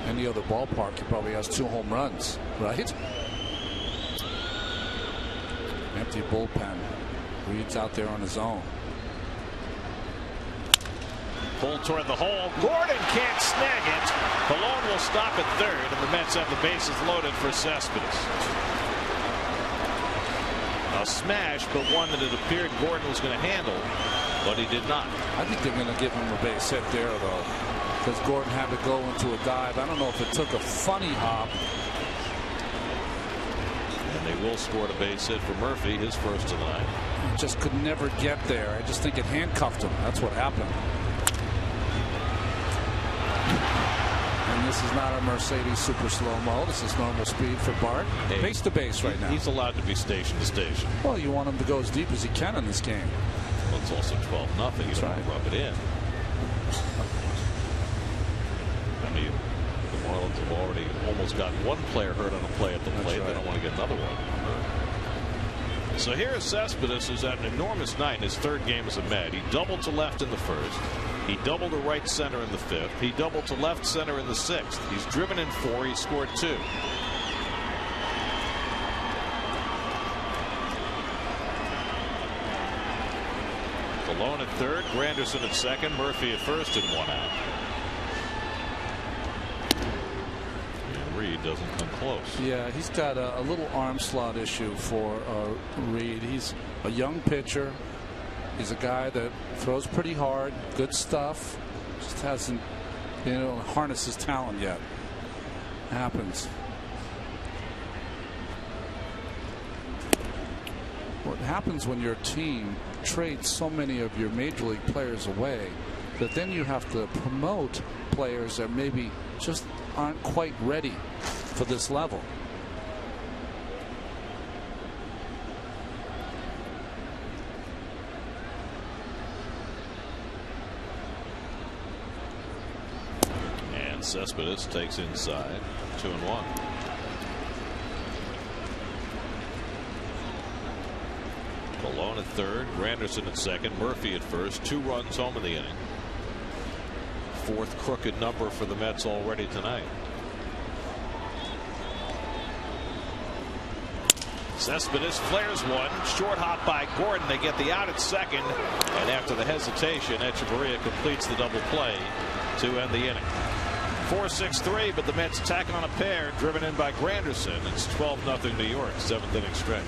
S2: Any other ballpark, he probably has 2 home runs, right? Empty bullpen. Reed's out there on his own.
S1: Pulled toward the hole. Gordon can't snag it. Cologne will stop at 3rd, and the Mets have the bases loaded for Cespedes. A smash, but one that it appeared Gordon was going to handle, but he did not.
S2: I think they're going to give him a base hit there, though, because Gordon had to go into a dive. I don't know if it took a funny hop.
S5: And they will score a base hit for Murphy, his first of the night.
S2: Just could never get there. I just think it handcuffed him. That's what happened. And this is not a Mercedes super slow-mo. This is normal speed for Bart.
S5: Hey,
S2: base to base right now.
S5: He's allowed to be station to station.
S2: Well, you want him to go as deep as he can in this game.
S5: Well, it's also 12-0. You don't want to rub it in. I mean, the Marlins have already almost got one player hurt on a play at the plate. Right. They don't want to get another one.
S1: So here is Cespedes, who's had an enormous night in his 3rd game as a Met. He doubled to left in the 1st. He doubled to right center in the 5th. He doubled to left center in the 6th. He's driven in 4. He scored 2. Cologne at 3rd, Granderson at 2nd, Murphy at 1st, and 1 out.
S5: Reed doesn't come close.
S2: Yeah, he's got a little arm slot issue for Reed. He's a young pitcher. He's a guy that throws pretty hard, good stuff. Just hasn't been able to harness his talent yet. Happens. What happens when your team trades so many of your major league players away But then you have to promote players that maybe just aren't quite ready for this level.
S5: And Cespedes takes inside. 2-1. Colon at third, Granderson at second, Murphy at first. 2 runs home in the inning. 4th crooked number for the Mets already tonight. Cespedes flares one, short hop by Gordon. They get the out at second, and after the hesitation, Echeverria completes the double play to end the inning. 4-6-3, but the Mets tack on a pair, driven in by Granderson. It's 12-0 New York, 7th inning stretch.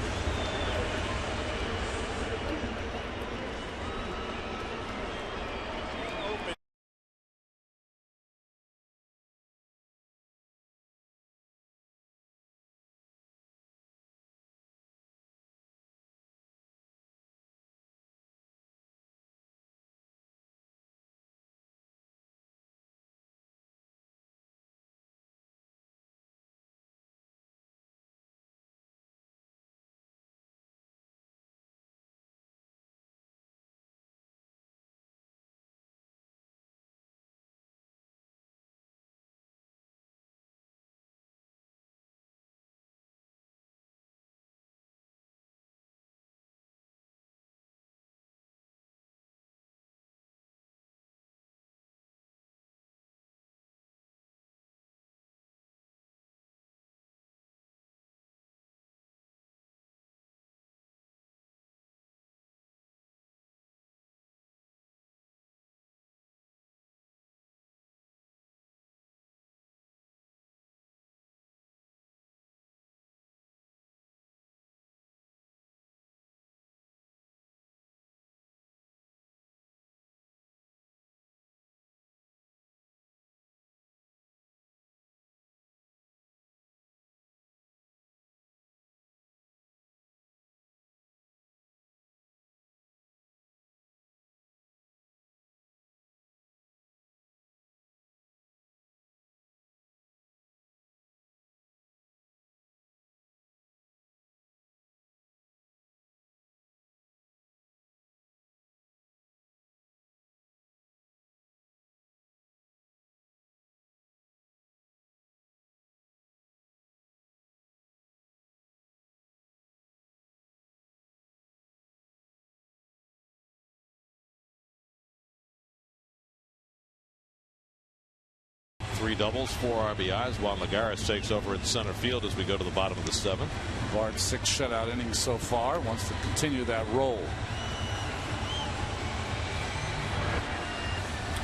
S5: Three doubles, 4 RBIs. Juan Lagares takes over in center field as we go to the bottom of the 7th.
S2: Bart 6 shutout innings so far. Wants to continue that roll.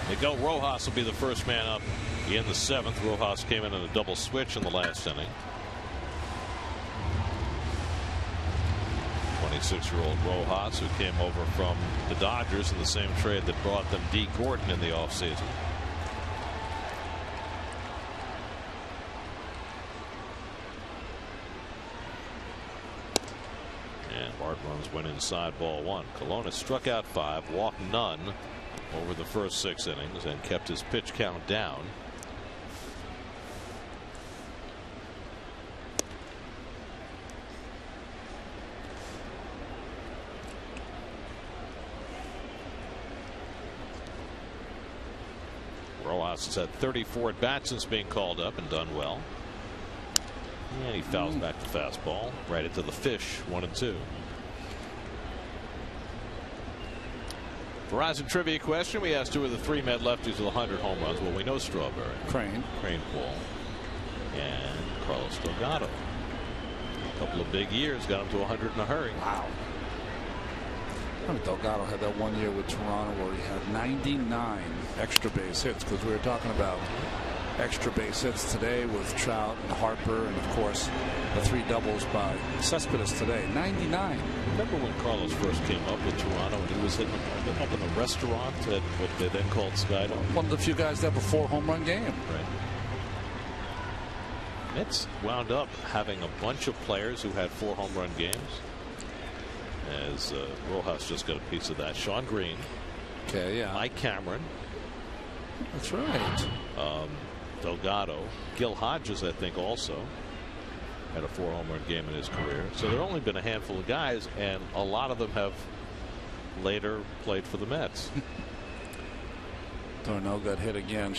S5: Miguel Rojas will be the first man up in the 7th. Rojas came in a double switch in the last inning. 26-year-old Rojas, who came over from the Dodgers in the same trade that brought them D. Gordon in the offseason. Bart runs went inside, ball 1. Colon struck out 5, walked none over the first 6 innings, and kept his pitch count down. Rojas has had 34 at bats since being called up and done well. And he fouls back the fastball right into the fish. 1-2. Verizon trivia question. We asked 2 of the 3 Met lefties with 100 home runs. Well, we know Strawberry,
S2: Crane,
S5: Paul, and Carlos Delgado. A couple of big years got him to 100 in a hurry.
S2: Wow. I mean, Delgado had that 1 year with Toronto where he had 99 extra base hits, because we were talking about extra base hits today with Trout and Harper, and of course the 3 doubles by Cespedes today. 99.
S5: Remember when Carlos first came up with Toronto and he was hitting up in a restaurant at what they then called Skydome?
S2: One of the few guys that before home run game.
S5: Right. Mets wound up having a bunch of players who had 4 home run games, as Rojas just got a piece of that. Sean Green,
S2: okay, yeah,
S5: Mike Cameron,
S2: That's right.
S5: Delgado. Gil Hodges, I think, also had a 4-home run game in his career. So there have only been a handful of guys, and a lot of them have later played for the Mets.
S2: Darnell got hit again.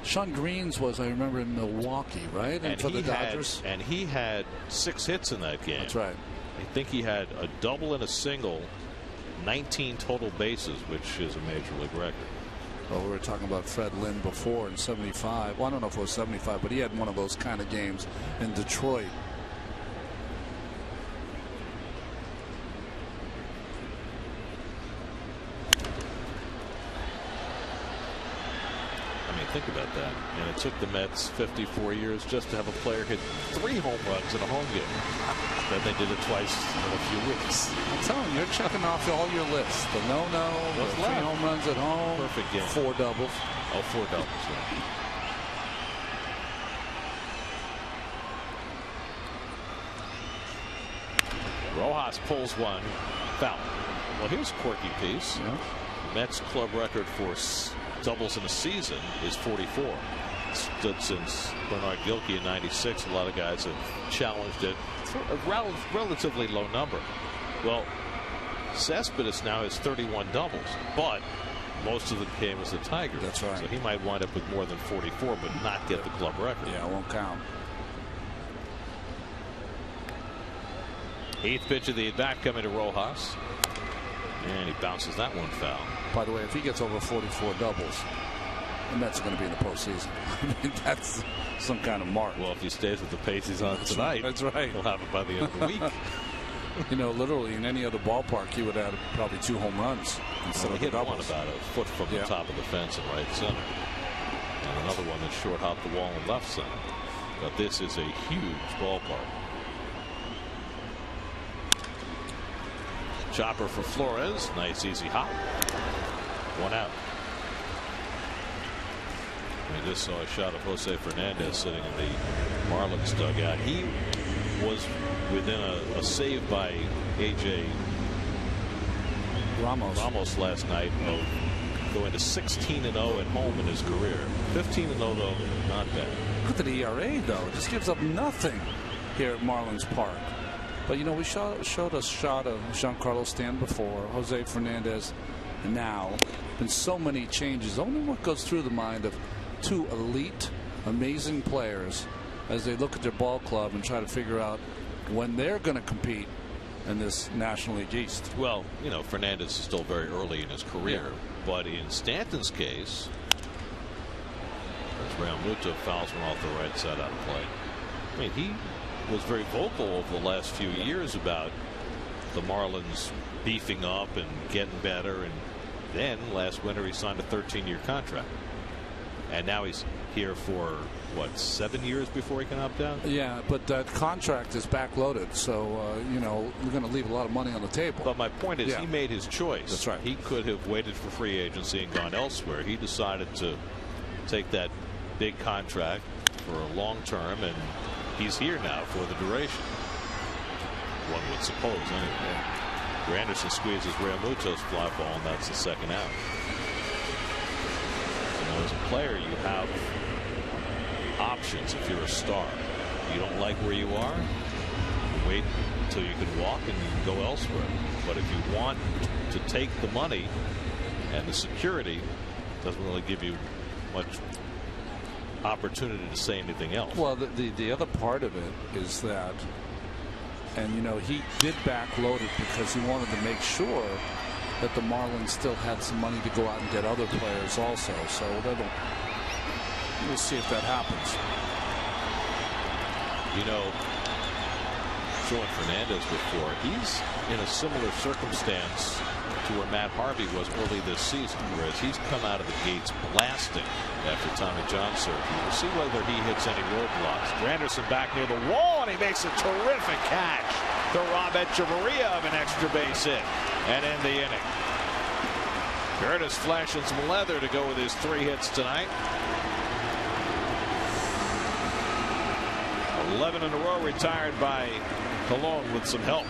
S2: Sean Green's was, I remember, in Milwaukee, right? And for the Dodgers.
S5: And he had 6 hits in that game.
S2: That's right.
S5: I think he had a double and a single, 19 total bases, which is a major league record.
S2: Well, we were talking about Fred Lynn before in '75. Well, I don't know if it was '75, but he had one of those kind of games in Detroit.
S5: I mean, think about that. And it took the Mets 54 years just to have a player hit 3 home runs in a home game. Then they did it twice in a few weeks.
S2: I'm telling you, you're checking off all your lists. The no-no, the 3 home runs at home.
S5: Perfect game.
S2: 4 doubles.
S5: Oh, 4 doubles, yeah. Rojas pulls one. Foul. Well, here's a quirky piece.
S2: Yeah.
S5: Mets club record for doubles in a season is 44. Stood since Bernard Gilkey in '96. A lot of guys have challenged it. It's a relatively low number. Well, Cespedes now has 31 doubles, but most of them came as a Tiger.
S2: That's right.
S5: So he might wind up with more than 44, but not get the club record.
S2: Yeah, it won't count.
S5: 8th pitch of the at-bat coming to Rojas. And he bounces that one foul.
S2: By the way, if he gets over 44 doubles, the Mets are going to be in the postseason. I mean, that's some kind of mark.
S5: Well, if he stays with the pace he's on tonight,
S2: that's right.
S5: He'll have it by the end of the week.
S2: You know, literally in any other ballpark, he would have probably 2 home runs instead of
S5: hit one
S2: doubles.
S5: about a foot from the top of the fence in right center, and another one that short hopped the wall in left center. But this is a huge ballpark. Chopper for Flores. Nice easy hop. 1 out. We just saw a shot of Jose Fernandez sitting in the Marlins dugout. He was within a save by A.J. Ramos last night of going to 16-0 at home in his career. 15-0 though, not bad.
S2: Look at the ERA though. It just gives up nothing here at Marlins Park. But you know, we showed a shot of Giancarlo Stanton before, Jose Fernandez now. Been so many changes. I wonder what goes through the mind of 2 elite, amazing players as they look at their ball club and try to figure out when they're going to compete in this National League East.
S5: Well, you know, Fernandez is still very early in his career, but in Stanton's case, as Realmuto fouls one off the right side out of play. I mean, he was very vocal over the last few years about the Marlins beefing up and getting better, and then last winter he signed a 13-year contract, and now he's here for what, 7 years before he can opt out.
S2: Yeah, but that contract is backloaded, so you know, we're going to leave a lot of money on the table.
S5: But my point is, he made his choice.
S2: That's right.
S5: He could have waited for free agency and gone elsewhere. He decided to take that big contract for a long term, and he's here now for the duration. One would suppose, anyway. Granderson squeezes Realmuto's fly ball, and that's the 2nd out. You know, as a player, you have options if you're a star. You don't like where you are, wait until you can walk and you can go elsewhere. But if you want to take the money and the security, it doesn't really give you much opportunity to say anything else.
S2: Well, the other part of it is that, and you know, he did backload it because he wanted to make sure that the Marlins still had some money to go out and get other players also. So we'll see if that happens.
S5: You know, showing Fernandez before, he's in a similar circumstance to where Matt Harvey was early this season, whereas he's come out of the gates blasting after Tommy John surgery. We'll see whether he hits any roadblocks. Granderson back near the wall, and he makes a terrific catch to rob Echeverria of an extra base hit and end the inning. Curtis flashing some leather to go with his 3 hits tonight. 11 in a row retired by Colon with some help.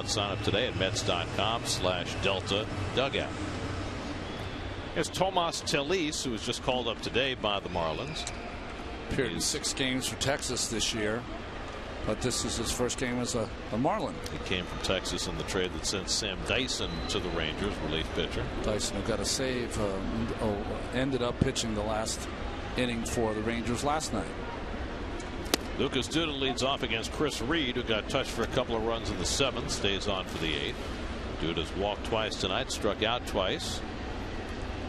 S5: Sign up today at Mets.com/Delta Dugout. Here's Tomas Telis, who was just called up today by the Marlins.
S2: Appeared in 6 games for Texas this year, but this is his first game as a Marlin.
S5: He came from Texas in the trade that sent Sam Dyson to the Rangers, relief pitcher.
S2: Dyson, who got a save, ended up pitching the last inning for the Rangers last night.
S5: Lucas Duda leads off against Chris Reed, who got touched for a couple of runs in the 7th, stays on for the 8th. Duda's walked twice tonight, struck out twice.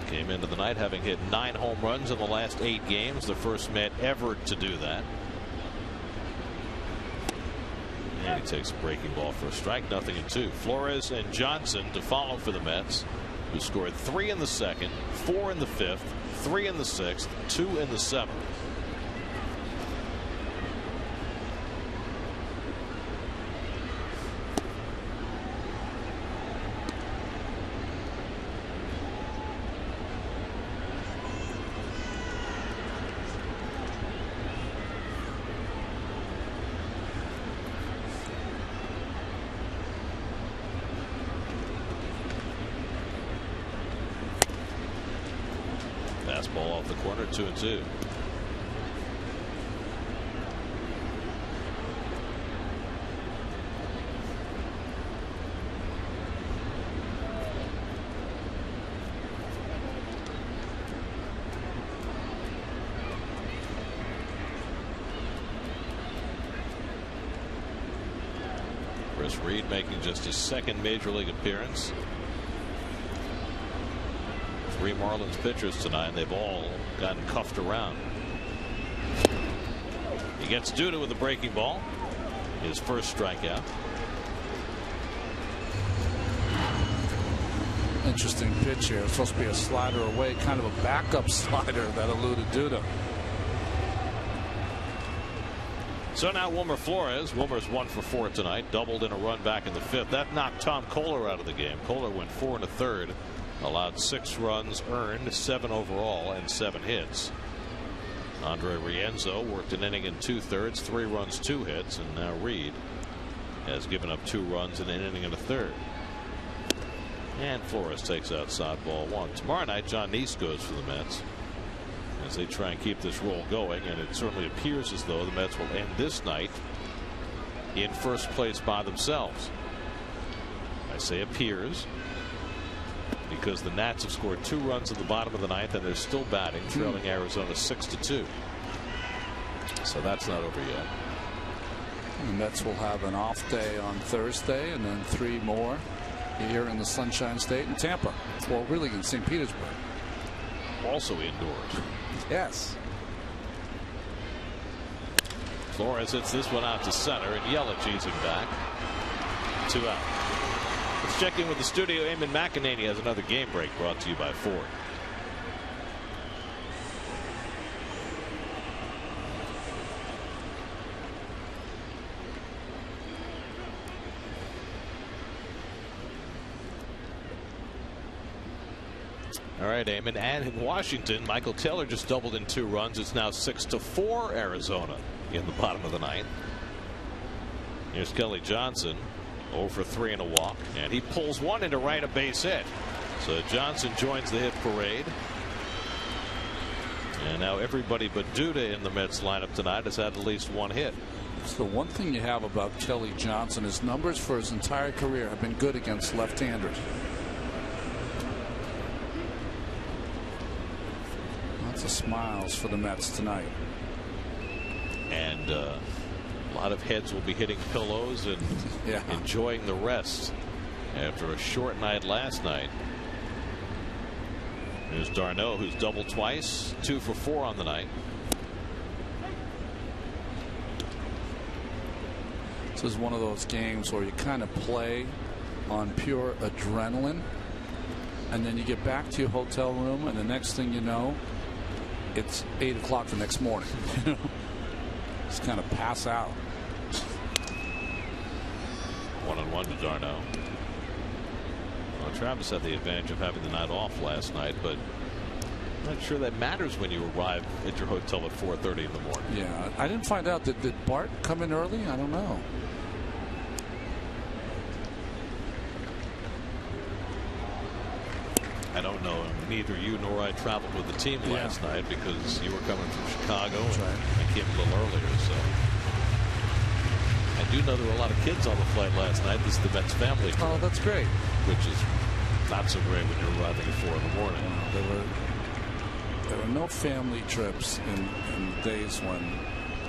S5: Came into the night having hit 9 home runs in the last 8 games, the first Met ever to do that. And he takes a breaking ball for a strike, 0-2. Flores and Johnson to follow for the Mets, who scored 3 in the 2nd, 4 in the 5th, 3 in the 6th, 2 in the 7th. Fastball off the corner, 2-2. Chris Reed making just his 2nd major league appearance. 3 Marlins pitchers tonight, and they've all gotten cuffed around. He gets Duda with a breaking ball, his first strikeout.
S2: Interesting pitch here. It's supposed to be a slider away, kind of a backup slider that eluded Duda.
S5: So now Wilmer Flores. Wilmer's 1 for 4 tonight, doubled in a run back in the 5th. That knocked Tom Kohler out of the game. Kohler went 4 1/3. Allowed 6 runs earned, 7 overall, and 7 hits. Andre Rienzo worked an inning in 2/3, 3 runs, 2 hits, and now Reed has given up 2 runs in an inning and a 1/3. And Flores takes outside ball 1. Tomorrow night, John Neese goes for the Mets as they try and keep this roll going, and it certainly appears as though the Mets will end this night in first place by themselves. I say appears, because the Nats have scored 2 runs in the bottom of the 9th, and they're still batting, trailing Arizona 6-2. So that's not over yet.
S2: The Mets will have an off day on Thursday, and then 3 more here in the Sunshine State in Tampa. Well, really in St. Petersburg.
S5: Also indoors.
S2: Yes.
S5: Flores hits this one out to center, and Yelich easing back. 2 out. Let's check in with the studio. Eamon McEnany has another game break brought to you by Ford. All right, Eamon. And in Washington, Michael Taylor just doubled in 2 runs. It's now 6-4 Arizona in the bottom of the 9th. Here's Kelly Johnson. 0 for 3 and a walk, and he pulls one into right, a base hit. So Johnson joins the hit parade. And now everybody but Duda in the Mets lineup tonight has had at least 1 hit.
S2: It's the one thing you have about Kelly Johnson. His numbers for his entire career have been good against left-handers. Lots of smiles for the Mets tonight.
S5: And a lot of heads will be hitting pillows and enjoying the rest after a short night last night. There's d'Arnaud, who's doubled twice, 2 for 4 on the night.
S2: This is one of those games where you kind of play on pure adrenaline, and then you get back to your hotel room, and the next thing you know, it's 8 o'clock the next morning. Just kind of pass out.
S5: 1-on-1 to d'Arnaud. Well, Travis had the advantage of having the night off last night, but I'm not sure that matters when you arrive at your hotel at 4:30 in the morning.
S2: Yeah, I didn't find out. Did Bart come in early? I don't know.
S5: I don't know. Neither you nor I traveled with the team last night because you were coming from Chicago.
S2: That's right.
S5: I came a little earlier, so I do know there were a lot of kids on the flight last night. This is the Mets family trip.
S2: Oh, that's great.
S5: Which is not so great when you're arriving at 4 in the morning.
S2: There were no family trips in days when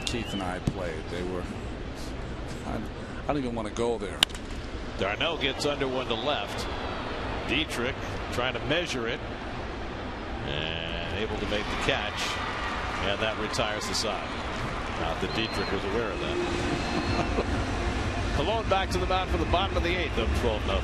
S2: Keith and I played. I don't even want to go there.
S5: Darnell gets under one to left. Dietrich trying to measure it and able to make the catch, and that retires the side. Not that Dietrich was aware of that. Colon back to the mound for the bottom of the 8th, up 12-0.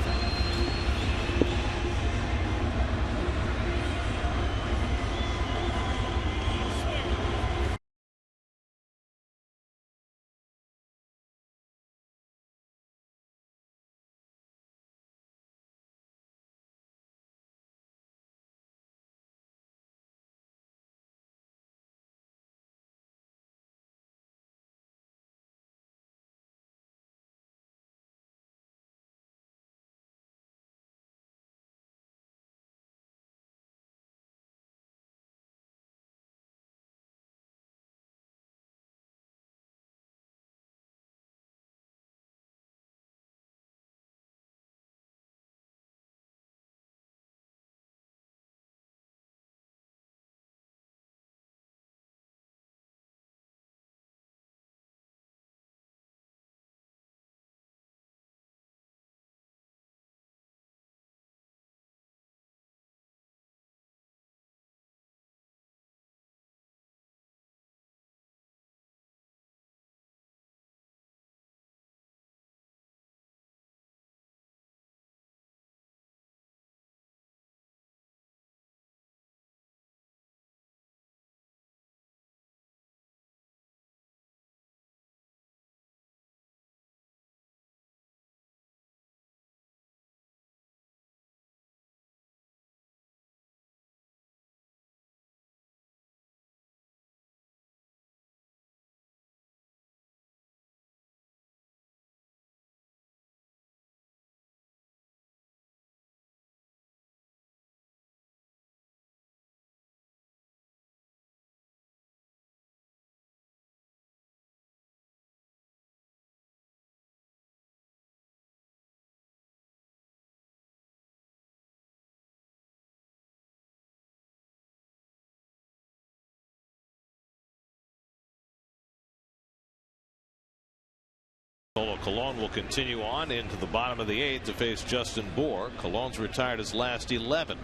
S5: Colon will continue on into the bottom of the 8th to face Justin Bour. Colon's retired his last 11.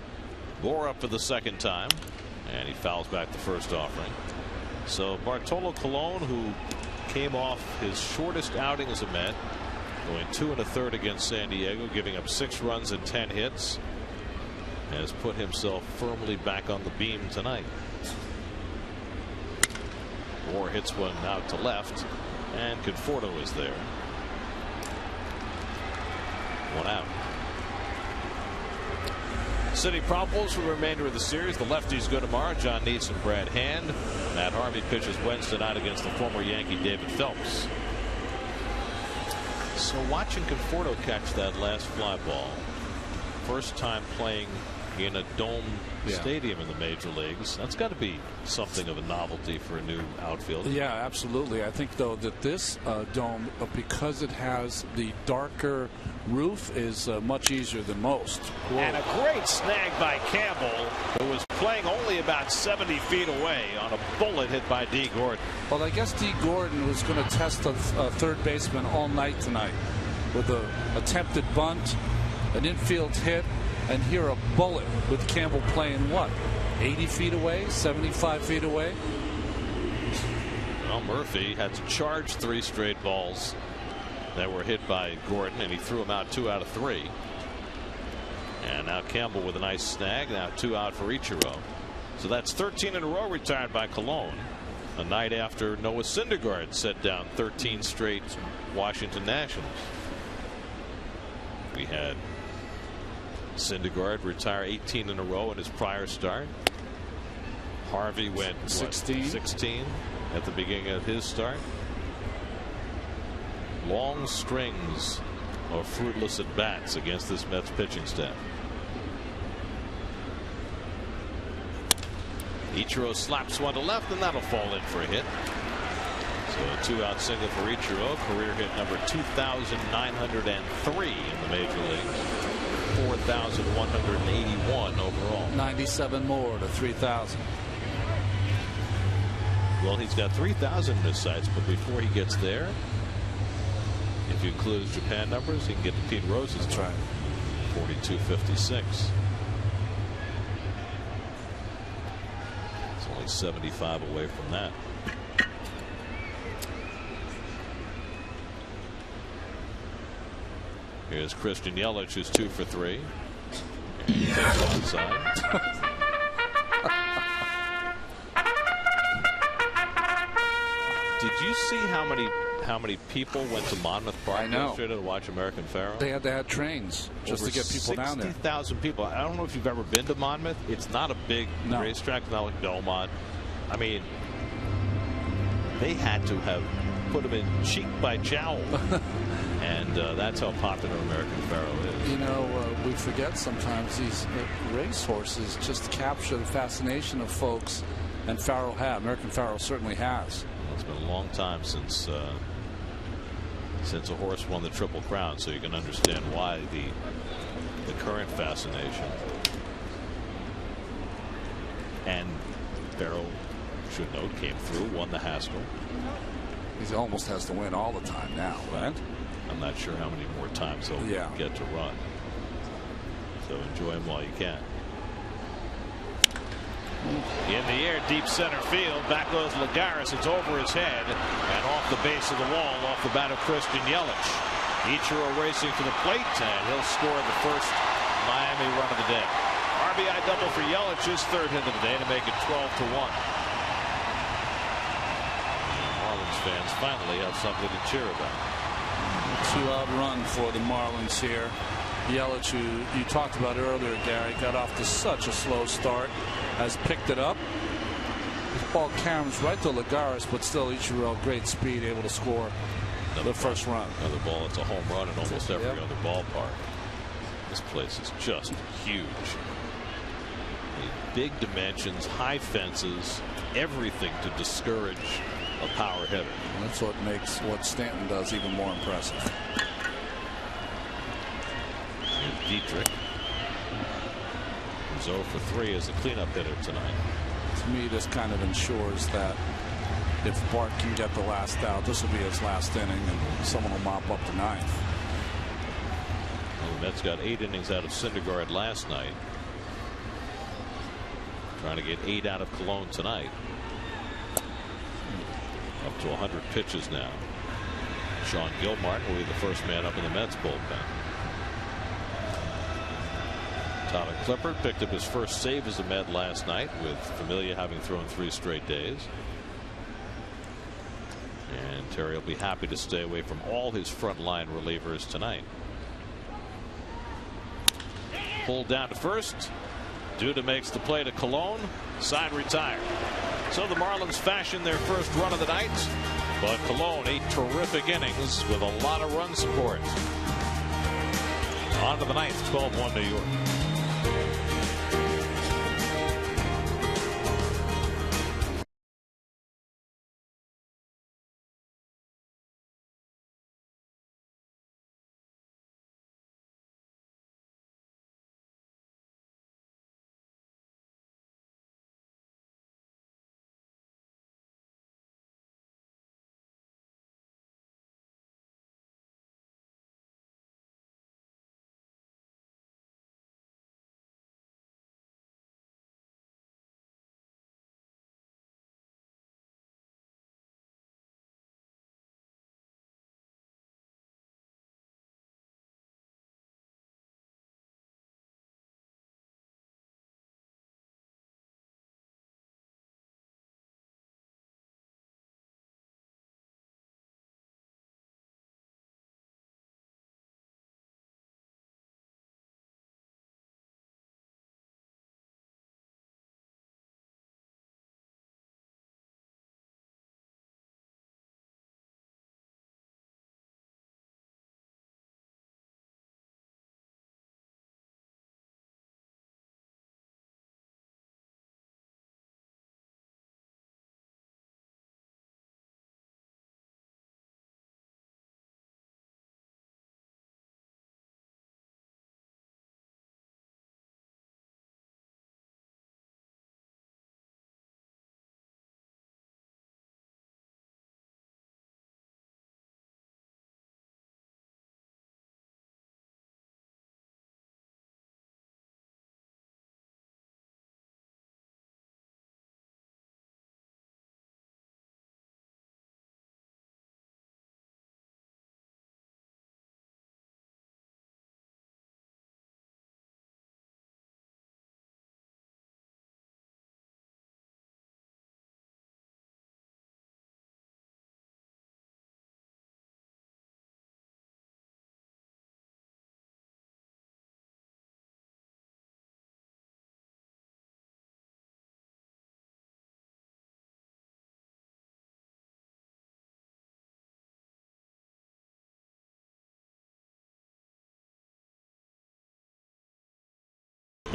S5: Bour up for the second time, and he fouls back the first offering. So Bartolo Colon, who came off his shortest outing as a Met, going 2 1/3 against San Diego, giving up 6 runs and 10 hits, has put himself firmly back on the beam tonight. Bour hits one out to left, and Conforto is there. 1 out. City probables for the remainder of the series. The lefties go tomorrow. John Neitz and Brad Hand. Matt Harvey pitches Wednesday night against the former Yankee David Phelps. So watching Conforto catch that last fly ball, first time playing in a dome stadium in the major leagues, that's got to be something of a novelty for a new outfielder.
S2: Yeah, absolutely. I think though that this dome, because it has the darker roof, is much easier than most.
S1: Whoa. And a great snag by Campbell, who was playing only about 70 feet away on a bullet hit by D. Gordon.
S2: Well, I guess D. Gordon was going to test the third baseman all night tonight with an attempted bunt, an infield hit, and here a bullet with Campbell playing what, 80 feet away, 75 feet away.
S5: Well, Murphy had to charge 3 straight balls that were hit by Gordon, and he threw them out 2 out of 3. And now Campbell with a nice snag. Now 2 out for Ichiro. So that's 13 in a row retired by Colon. A night after Noah Syndergaard set down 13 straight Washington Nationals. We had Syndergaard retire 18 in a row in his prior start. Harvey went 16 at the beginning of his start. Long strings of fruitless at bats against this Mets pitching staff. Ichiro slaps one to left, and that'll fall in for a hit. So a 2-out single for Ichiro, career hit number 2,903 in the major leagues. 4,181 overall.
S2: 97 more to 3,000.
S5: Well, he's got 3,000 in his sights, but before he gets there, if you include his Japan numbers, he can get to Pete Rose's.
S2: That's right.
S5: 42.56. It's only 75 away from that. Here's Christian Yelich, who's 2 for 3. And he takes one side. Did you see how many people went to Monmouth Park yesterday to watch American Pharoah?
S2: They had to add trains just to get people down there.
S5: 60,000 people. I don't know if you've ever been to Monmouth. It's not a big racetrack. It's not like Belmont. I mean, they had to have put them in cheek by jowl. And that's how popular American Pharoah is.
S2: You know, we forget sometimes these race horses just capture the fascination of folks, and American Pharoah certainly has.
S5: It's been a long time since a horse won the Triple Crown, so you can understand why the current fascination. And Pharoah, should note, came through, won the Haskell.
S2: He almost has to win all the time now, right?
S5: I'm not sure how many more times he'll get to run. So enjoy him while you can. In the air, deep center field. Back goes Lagares. It's over his head and off the base of the wall, off the bat of Christian Yelich. Ichiro racing to the plate, and he'll score the first Miami run of the day. RBI double for Yelich, his third hit of the day to make it 12-1. Marlins fans finally have something to cheer about.
S2: 2-out run for the Marlins here. Yelich, who you talked about earlier, Gary, got off to such a slow start, has picked it up. This ball caroms right to Lagares, but still Ichiro, great speed, able to score the first run.
S5: Another ball. It's a home run in almost every other ballpark. This place is just huge. Big dimensions, high fences, everything to discourage a power hitter.
S2: And that's what makes what Stanton does even more impressive.
S5: Dietrich, who's 0 for 3 as a cleanup hitter tonight.
S2: To me, this kind of ensures that if Bart can get the last out, this will be his last inning, and someone will mop up the ninth.
S5: Well, the Mets got 8 innings out of Syndergaard last night. Trying to get 8 out of Cologne tonight. Up to 100 pitches now. Sean Gilmartin will be the first man up in the Mets bullpen. Tyler Clippard picked up his first save as a Met last night, with Familia having thrown 3 straight days. And Terry will be happy to stay away from all his frontline relievers tonight. Pulled down to first. Duda makes the play to Cologne. Side retired. So the Marlins fashion their first run of the night, but Cologne 8 terrific innings with a lot of run support. On to the ninth, 12-1 New York.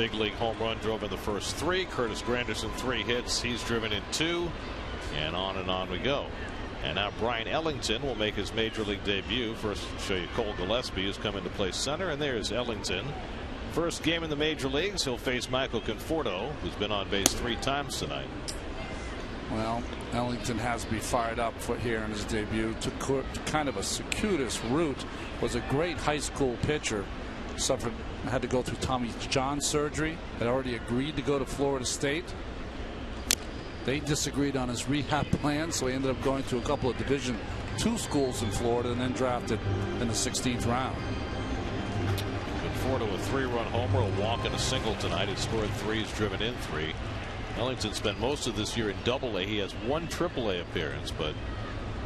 S5: big league home run drove in the first 3. Curtis Granderson 3 hits. He's driven in 2. And on we go. And now Brian Ellington will make his major league debut. First, show you Cole Gillespie, who's come into play center. And there's Ellington. First game in the major leagues. He'll face Michael Conforto, who's been on base 3 times tonight.
S2: Well, Ellington has to be fired up for here in his debut. Took kind of a circuitous route. Was a great high school pitcher. Had to go through Tommy John surgery. Had already agreed to go to Florida State. They disagreed on his rehab plan, so he ended up going to a couple of Division II schools in Florida and then drafted in the 16th round.
S5: Conforto a 3-run homer, a walk and a single tonight. He scored 3. He's driven in 3. Ellington spent most of this year in Double-A. He has 1 Triple-A appearance, but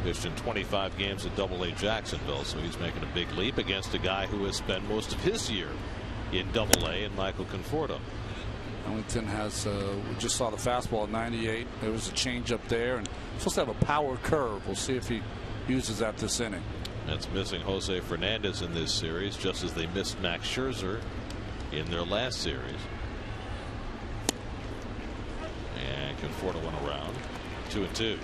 S5: pitched in 25 games at Double-A Jacksonville, so he's making a big leap against a guy who has spent most of his year in Double-A, and Michael Conforto.
S2: Ellington has we just saw the fastball at 98. There was a changeup there, and supposed to have a power curve. We'll see if he uses that this inning.
S5: That's missing Jose Fernandez in this series, just as they missed Max Scherzer in their last series. And Conforto went around 2-2.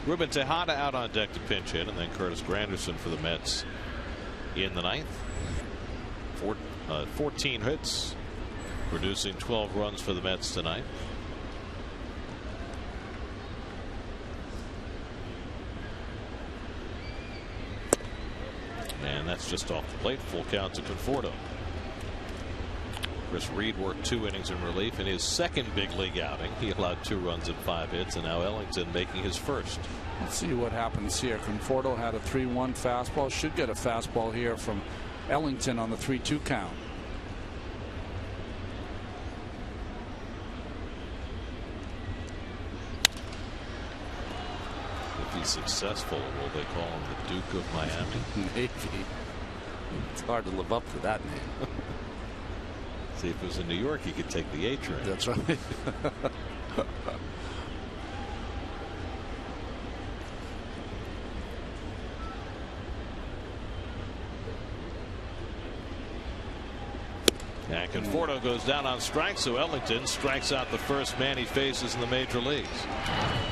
S5: Ruben Tejada out on deck to pinch hit, and then Curtis Granderson for the Mets in the 9th. 14 hits, producing 12 runs for the Mets tonight. And that's just off the plate. Full count to Conforto. Chris Reed worked 2 innings in relief in his second big league outing. He allowed 2 runs and 5 hits, and now Ellington making his first.
S2: Let's see what happens here. Conforto had a 3-1 fastball. Should get a fastball here from Ellington on the 3-2 count.
S5: If he's successful, will they call him the Duke of Miami?
S2: Maybe. It's hard to live up to that name.
S5: See, if it was in New York, he could take the A train.
S2: That's right.
S5: And Conforto goes down on strikes, so Ellington strikes out the first man he faces in the major leagues.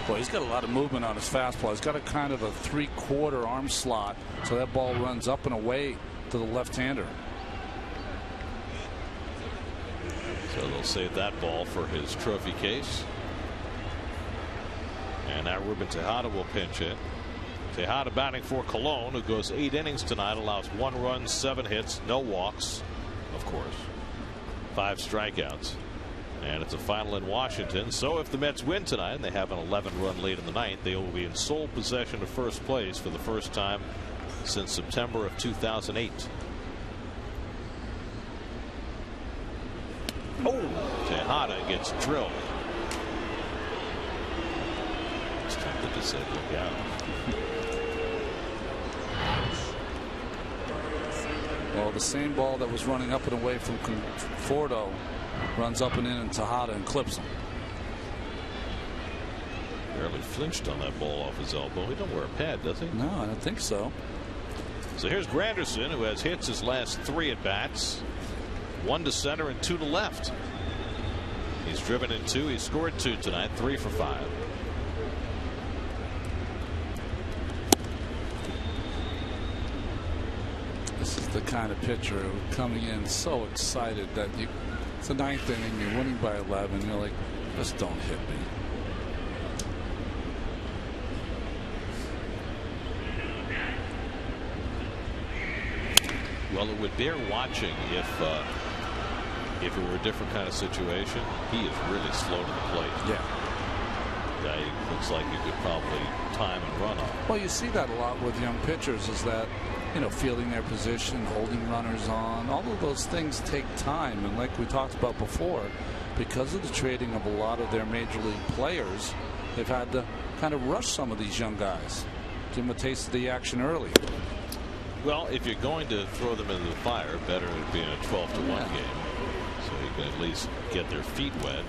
S2: Boy, he's got a lot of movement on his fastball. He's got a kind of a 3/4 arm slot, so that ball runs up and away to the left-hander.
S5: So they'll save that ball for his trophy case. And now Ruben Tejada will pinch hit. Tejada batting for Colon, who goes 8 innings tonight, allows 1 run, 7 hits, no walks, of course, 5 strikeouts. And it's a final in Washington. So if the Mets win tonight and they have an 11-run lead in the 9th, they will be in sole possession of first place for the first time since September of 2008. Oh, Tejada gets drilled. It's tempted to say look out.
S2: Well, the same ball that was running up and away from Conforto runs up and in, and Tejada and clips him.
S5: Barely flinched on that ball off his elbow. He don't wear a pad, does he?
S2: No, I don't think so.
S5: So here's Granderson, who has hits his last 3 at bats. 1 to center and 2 to left. He's driven in 2. He scored 2 tonight, 3 for 5.
S2: This is the kind of pitcher coming in so excited that it's the 9th inning, you're winning by 11, you're like, just don't hit me.
S5: Well, it would bear watching if it were a different kind of situation. He is really slow to the plate.
S2: Yeah.
S5: He looks like he could probably time and run on.
S2: Well, you see that a lot with young pitchers, is that, fielding their position, holding runners on, all of those things take time. And like we talked about before, because of the trading of a lot of their major league players, they've had to kind of rush some of these young guys, give them a taste of the action early.
S5: Well, if you're going to throw them into the fire, better it be in a 12-1 game, so you can at least get their feet wet,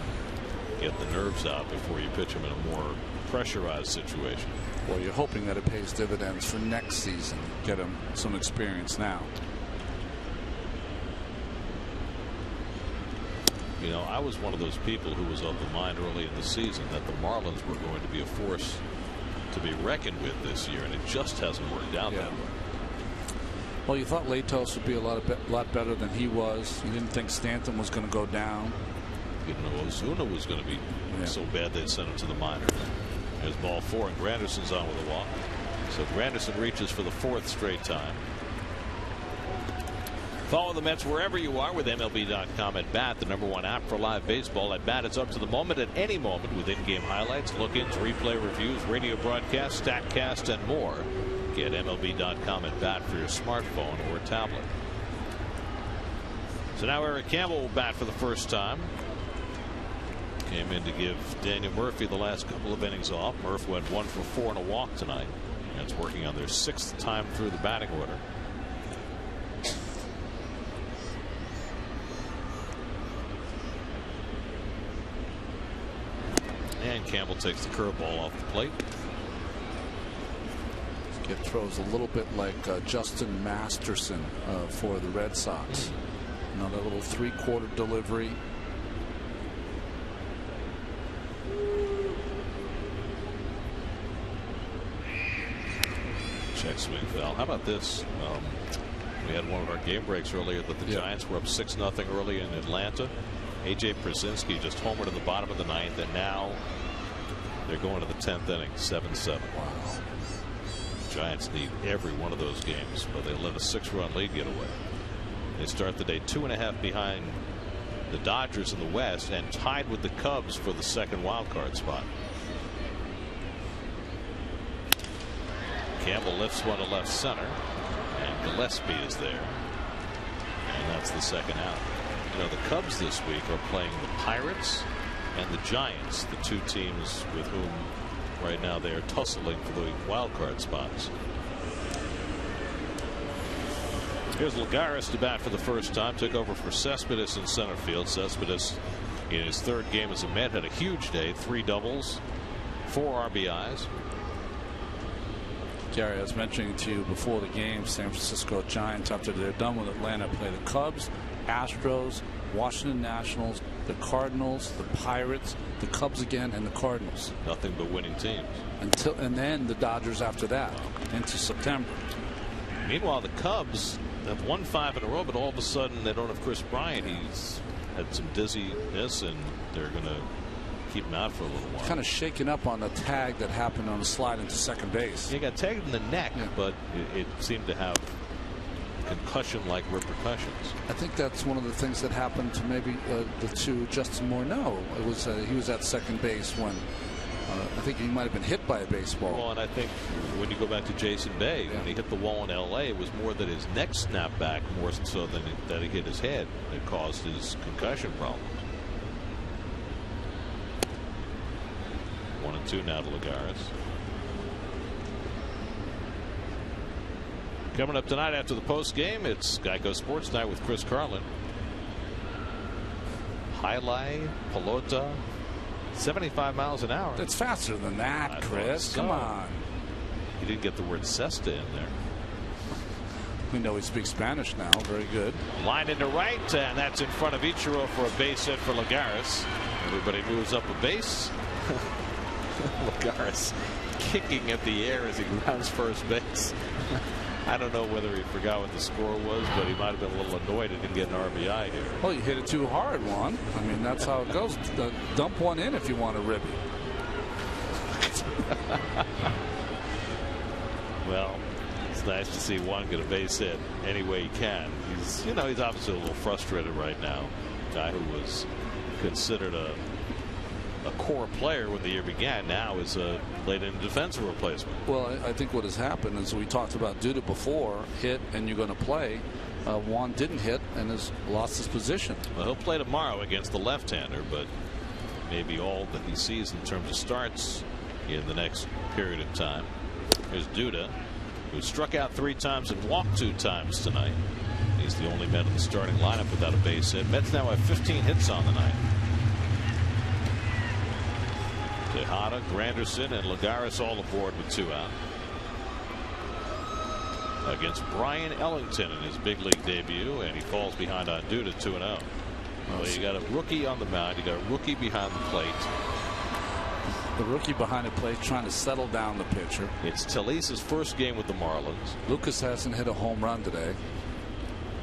S5: get the nerves out before you pitch them in a more pressurized situation.
S2: Well, you're hoping that it pays dividends for next season. Get them some experience now.
S5: You know, I was one of those people who was of the mind early in the season that the Marlins were going to be a force to be reckoned with this year, and it just hasn't worked out that way.
S2: Well, you thought Latos would be a lot better than he was. You didn't think Stanton was going to go down.
S5: You didn't know Ozuna was going to be so bad they'd send him to the minors. There's ball 4, and Granderson's on with a walk. So Granderson reaches for the 4th straight time. Follow the Mets wherever you are with MLB.com at Bat, the #1 app for live baseball. At Bat, it's up to the moment at any moment with in-game highlights, look-ins, replay reviews, radio broadcasts, StatCast, and more. Get MLB.com at Bat for your smartphone or tablet. So now Eric Campbell will bat for the first time. Came in to give Daniel Murphy the last couple of innings off. Murph went 1 for 4 and a walk tonight. That's working on their 6th time through the batting order. And Campbell takes the curveball off the plate.
S2: It throws a little bit like Justin Masterson for the Red Sox. Another little 3/4 delivery.
S5: Check swing foul. How about this? We had one of our game breaks earlier that the Giants were up 6-0 early in Atlanta. A.J. Przinsky just homered in the bottom of the 9th, and now they're going to the 10th inning, 7-7.
S2: Wow.
S5: Giants need every one of those games, but they let a 6-run lead get away. They start the day 2.5 behind the Dodgers in the West and tied with the Cubs for the 2nd wild card spot. Campbell lifts one to left center, and Gillespie is there, and that's the 2nd out. You know, the Cubs this week are playing the Pirates and the Giants, the 2 teams with whom right now they are tussling for the wild card spots. Here's Lagares to bat for the first time. Took over for Cespedes in center field. Cespedes in his 3rd game as a Met had a huge day. 3 doubles, 4 RBIs.
S2: Gary, I was mentioning to you before the game, San Francisco Giants, after they're done with Atlanta, play the Cubs, Astros, Washington Nationals, the Cardinals, the Pirates, the Cubs again, and the Cardinals.
S5: Nothing but winning teams.
S2: And then the Dodgers after that into September.
S5: Meanwhile, the Cubs have won 5 in a row, but all of a sudden they don't have Chris Bryant. He's had some dizziness, and they're going to keep him out for a little while.
S2: Kind of shaken up on the tag that happened on the slide into second base.
S5: He got tagged in the neck, but it seemed to have concussion-like repercussions.
S2: I think that's one of the things that happened to maybe to Justin Morneau. It was he was at second base when I think he might have been hit by a baseball.
S5: Well, and I think when you go back to Jason Bay, when he hit the wall in L.A., it was more that his neck snapped back more so than that he hit his head that caused his concussion problems. 1-2 now to Lagares. Coming up tonight after the post game, it's Geico Sports Night with Chris Carlin. Highlight, Pelota, 75 miles an hour.
S2: That's faster than that, Chris. Come on.
S5: He didn't get the word cesta in there.
S2: We know he speaks Spanish now. Very good.
S5: Line into right, and that's in front of Ichiro for a base hit for Lagares. Everybody moves up a base. Lagares kicking at the air as he rounds first base. I don't know whether he forgot what the score was, but he might have been a little annoyed he didn't get an RBI here.
S2: Well, you hit it too hard, Juan. I mean, that's how it goes. Dump one in if you want a ribby.
S5: Well, it's nice to see Juan get a base hit any way he can. He's obviously a little frustrated right now. A guy who was considered a core player when the year began now is a late-in defensive replacement.
S2: Well, I think what has happened is we talked about Duda before, hit and you're going to play. Juan didn't hit and has lost his position.
S5: Well, he'll play tomorrow against the left-hander, but maybe all that he sees in terms of starts in the next period of time. Here's Duda, who struck out 3 times and walked 2 times tonight. He's the only man in the starting lineup without a base hit. Mets now have 15 hits on the night. Tejada, Granderson, and Lagares all aboard with 2 out. Against Brian Ellington in his big league debut, and he falls behind on Duda 2-0. Well, you got a rookie on the mound. You got a rookie behind the plate.
S2: The rookie behind the plate trying to settle down the pitcher.
S5: It's Talisa's first game with the Marlins.
S2: Lucas hasn't hit a home run today.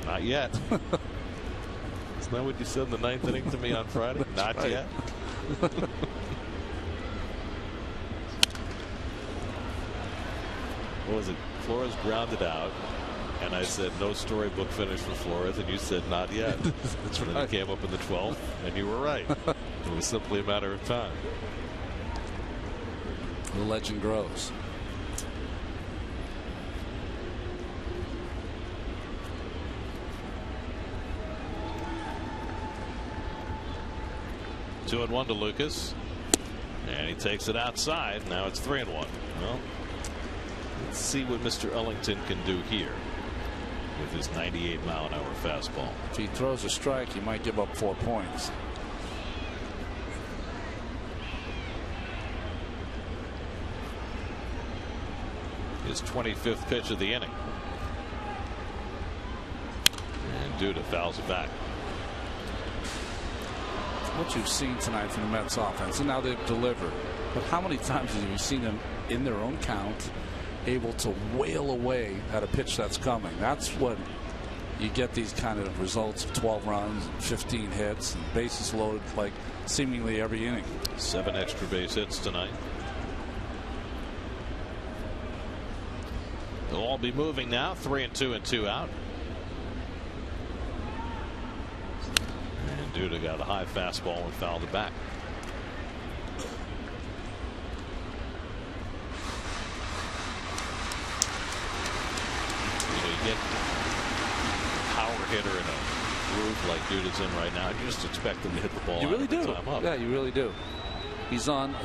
S5: Not yet. Isn't that what you said in the 9th inning to me on Friday? Not
S2: right.
S5: yet. What was it? Flores grounded out. And I said, no storybook finish for Flores. And you said, not yet.
S2: That's
S5: and
S2: right.
S5: then he came up in the 12th. And you were right. It was simply a matter of time.
S2: The legend grows.
S5: Two and one to Lucas. And he takes it outside. Now it's 3-1. Well, let's see what Mr. Ellington can do here with his 98-mile-an-hour fastball.
S2: If he throws a strike, he might give up 4 points.
S5: His 25th pitch of the inning. And Duda fouls it back.
S2: What you've seen tonight from the Mets offense, and now they've delivered. But how many times have you seen them in their own count able to wail away at a pitch that's coming? That's what you get, these kind of results of 12 runs and 15 hits and bases loaded like seemingly every inning.
S5: 7 extra base hits tonight. They'll all be moving now. 3-2 and 2 out. And Duda got a high fastball and fouled it back. You know, you get a power hitter in a groove like Duda's in right now. You just expect him to hit the ball.
S2: You really do.
S5: Time up.
S2: Yeah, you really do. He's on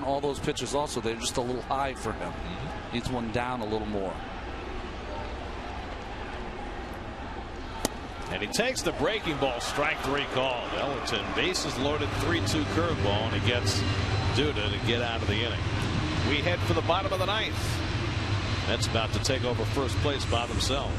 S2: all those pitches also. They're just a little high for him. Needs one down a little more.
S5: And he takes the breaking ball, strike 3 called. Ellington, bases loaded, 3-2 curveball, and he gets Duda to get out of the inning. We head for the bottom of the 9th. That's about to take over first place by themselves.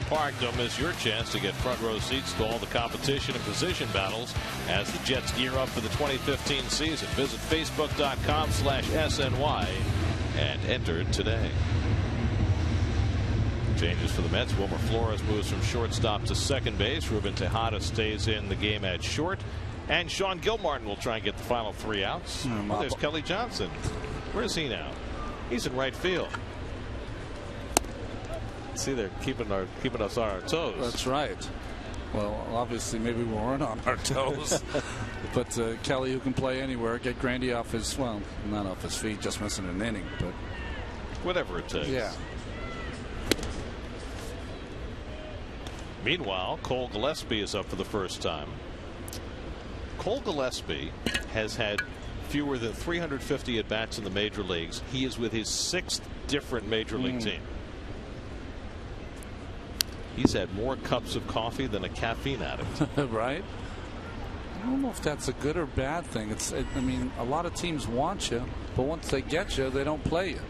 S5: Park, don't miss your chance to get front row seats to all the competition and position battles as the Jets gear up for the 2015 season. Visit Facebook.com/SNY and enter today. Changes for the Mets. Wilmer Flores moves from shortstop to second base. Ruben Tejada stays in the game at short. And Sean Gilmartin will try and get the final 3 outs. Well, there's Kelly Johnson. Where is he now? He's in right field. See, they're keeping us on our toes.
S2: That's right. Well, obviously, maybe we weren't on our toes. But Kelly, who can play anywhere, get Grandy off his, well, not off his feet, just missing an inning, but
S5: whatever it takes.
S2: Yeah.
S5: Meanwhile, Cole Gillespie is up for the first time. Cole Gillespie has had fewer than 350 at bats in the major leagues. He is with his 6th different major league team. He's had more cups of coffee than a caffeine addict.
S2: Right? I don't know if that's a good or bad thing. I mean, a lot of teams want you, but once they get you, they don't play you.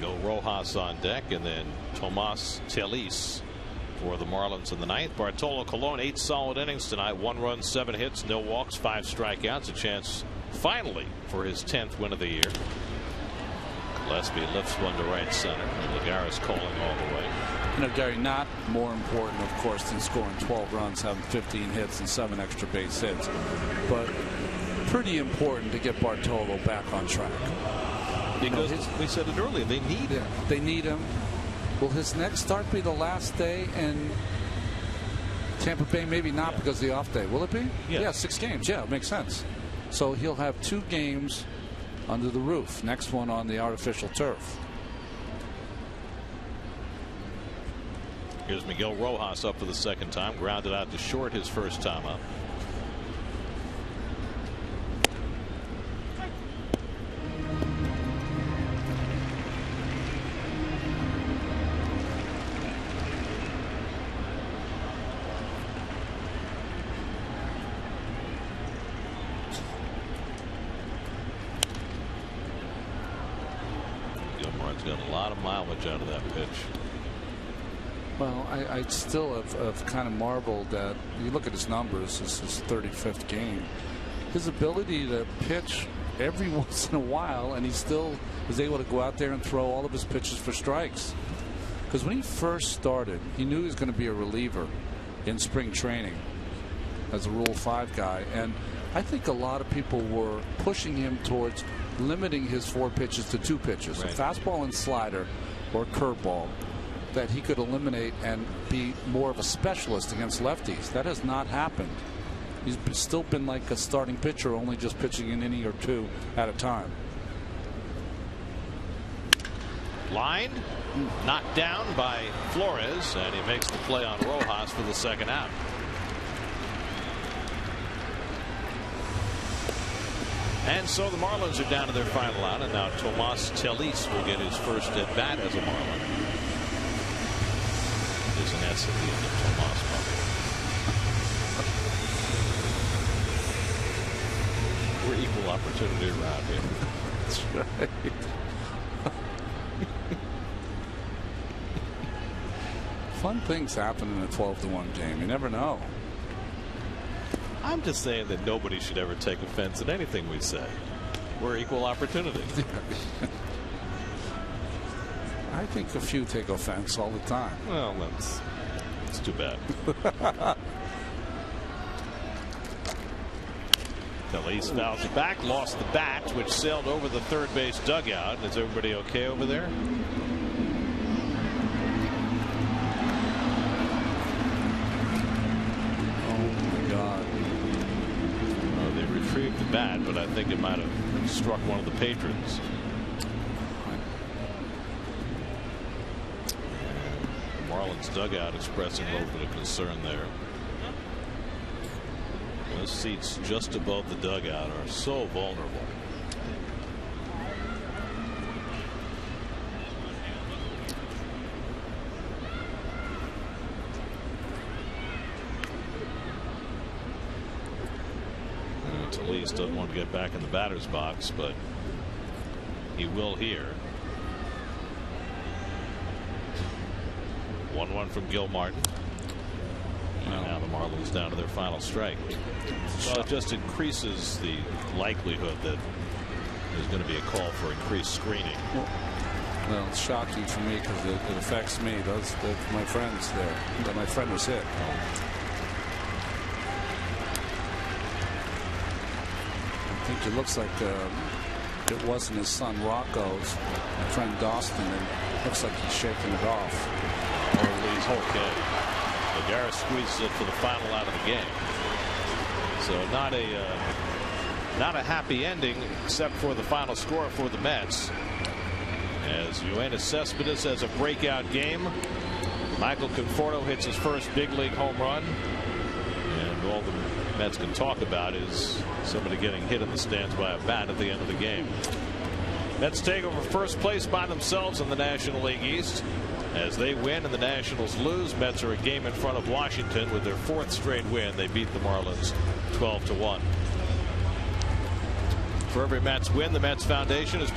S5: Go Rojas on deck, and then Tomas Telis for the Marlins in the 9th. Bartolo Colon, 8 solid innings tonight. 1 run, 7 hits, no walks, 5 strikeouts. A chance finally for his 10th win of the year. Gillespie lifts one to right center, and Lagares calling all the way.
S2: You know, Gary, not more important, of course, than scoring 12 runs, having 15 hits, and 7 extra base hits, but pretty important to get Bartolo back on track.
S5: Because we said it earlier, they need him.
S2: They need him. Will his next start be the last day in Tampa Bay? Maybe not, because of the off day. Will it be? Yeah, 6 games. Yeah, it makes sense. So he'll have 2 games under the roof. Next one on the artificial turf.
S5: Here's Miguel Rojas up for the 2nd time. Grounded out to short his first time up. Got a lot of mileage out of that pitch.
S2: Well, I still have kind of marveled that you look at his numbers. This is his 35th game. His ability to pitch every once in a while, and he still is able to go out there and throw all of his pitches for strikes. Because when he first started, he knew he was going to be a reliever in spring training as a Rule 5 guy, and I think a lot of people were pushing him towards limiting his 4 pitches to 2 pitches, a fastball and slider or curveball that he could eliminate and be more of a specialist against lefties. That has not happened. He's still been like a starting pitcher, only just pitching an inning or 2 at a time.
S5: Line knocked down by Flores, and he makes the play on Rojas for the 2nd out. And so the Marlins are down to their final out, and now Tomas Telis will get his first at bat as a Marlin. There's an S at the end of Tomas. We're equal opportunity around here.
S2: That's right. Fun things happen in a 12-1 game. You never know.
S5: I'm just saying that nobody should ever take offense at anything we say. We're equal opportunity.
S2: I think a few take offense all the time.
S5: Well, that's too bad. Telis fouls it back, lost the bat, which sailed over the 3rd base dugout. Is everybody okay over there? The bat, but I think it might have struck one of the patrons. The Marlins dugout expressing a little bit of concern there. Those seats just above the dugout are so vulnerable. Telis doesn't want to get back in the batter's box, but he will here. 1-1 from Gil Martin. And now the Marlins down to their final strike. Well, it just increases the likelihood that there's going to be a call for increased screening.
S2: Well, it's shocking for me because it affects me. My friends there. But my friend was hit. I think it looks like it wasn't his son Rocco's, my friend Dawson, and looks like he's shaking it off.
S5: Okay. Lagares squeezes it for the final out of the game. So not a happy ending, except for the final score for the Mets. As Yoenis Cespedes has a breakout game. Michael Conforto hits his first big league home run. And all the Mets can talk about is somebody getting hit in the stands by a bat at the end of the game. Mets take over first place by themselves in the National League East. As they win and the Nationals lose, Mets are a game in front of Washington with their 4th straight win. They beat the Marlins 12-1. For every Mets win, the Mets Foundation is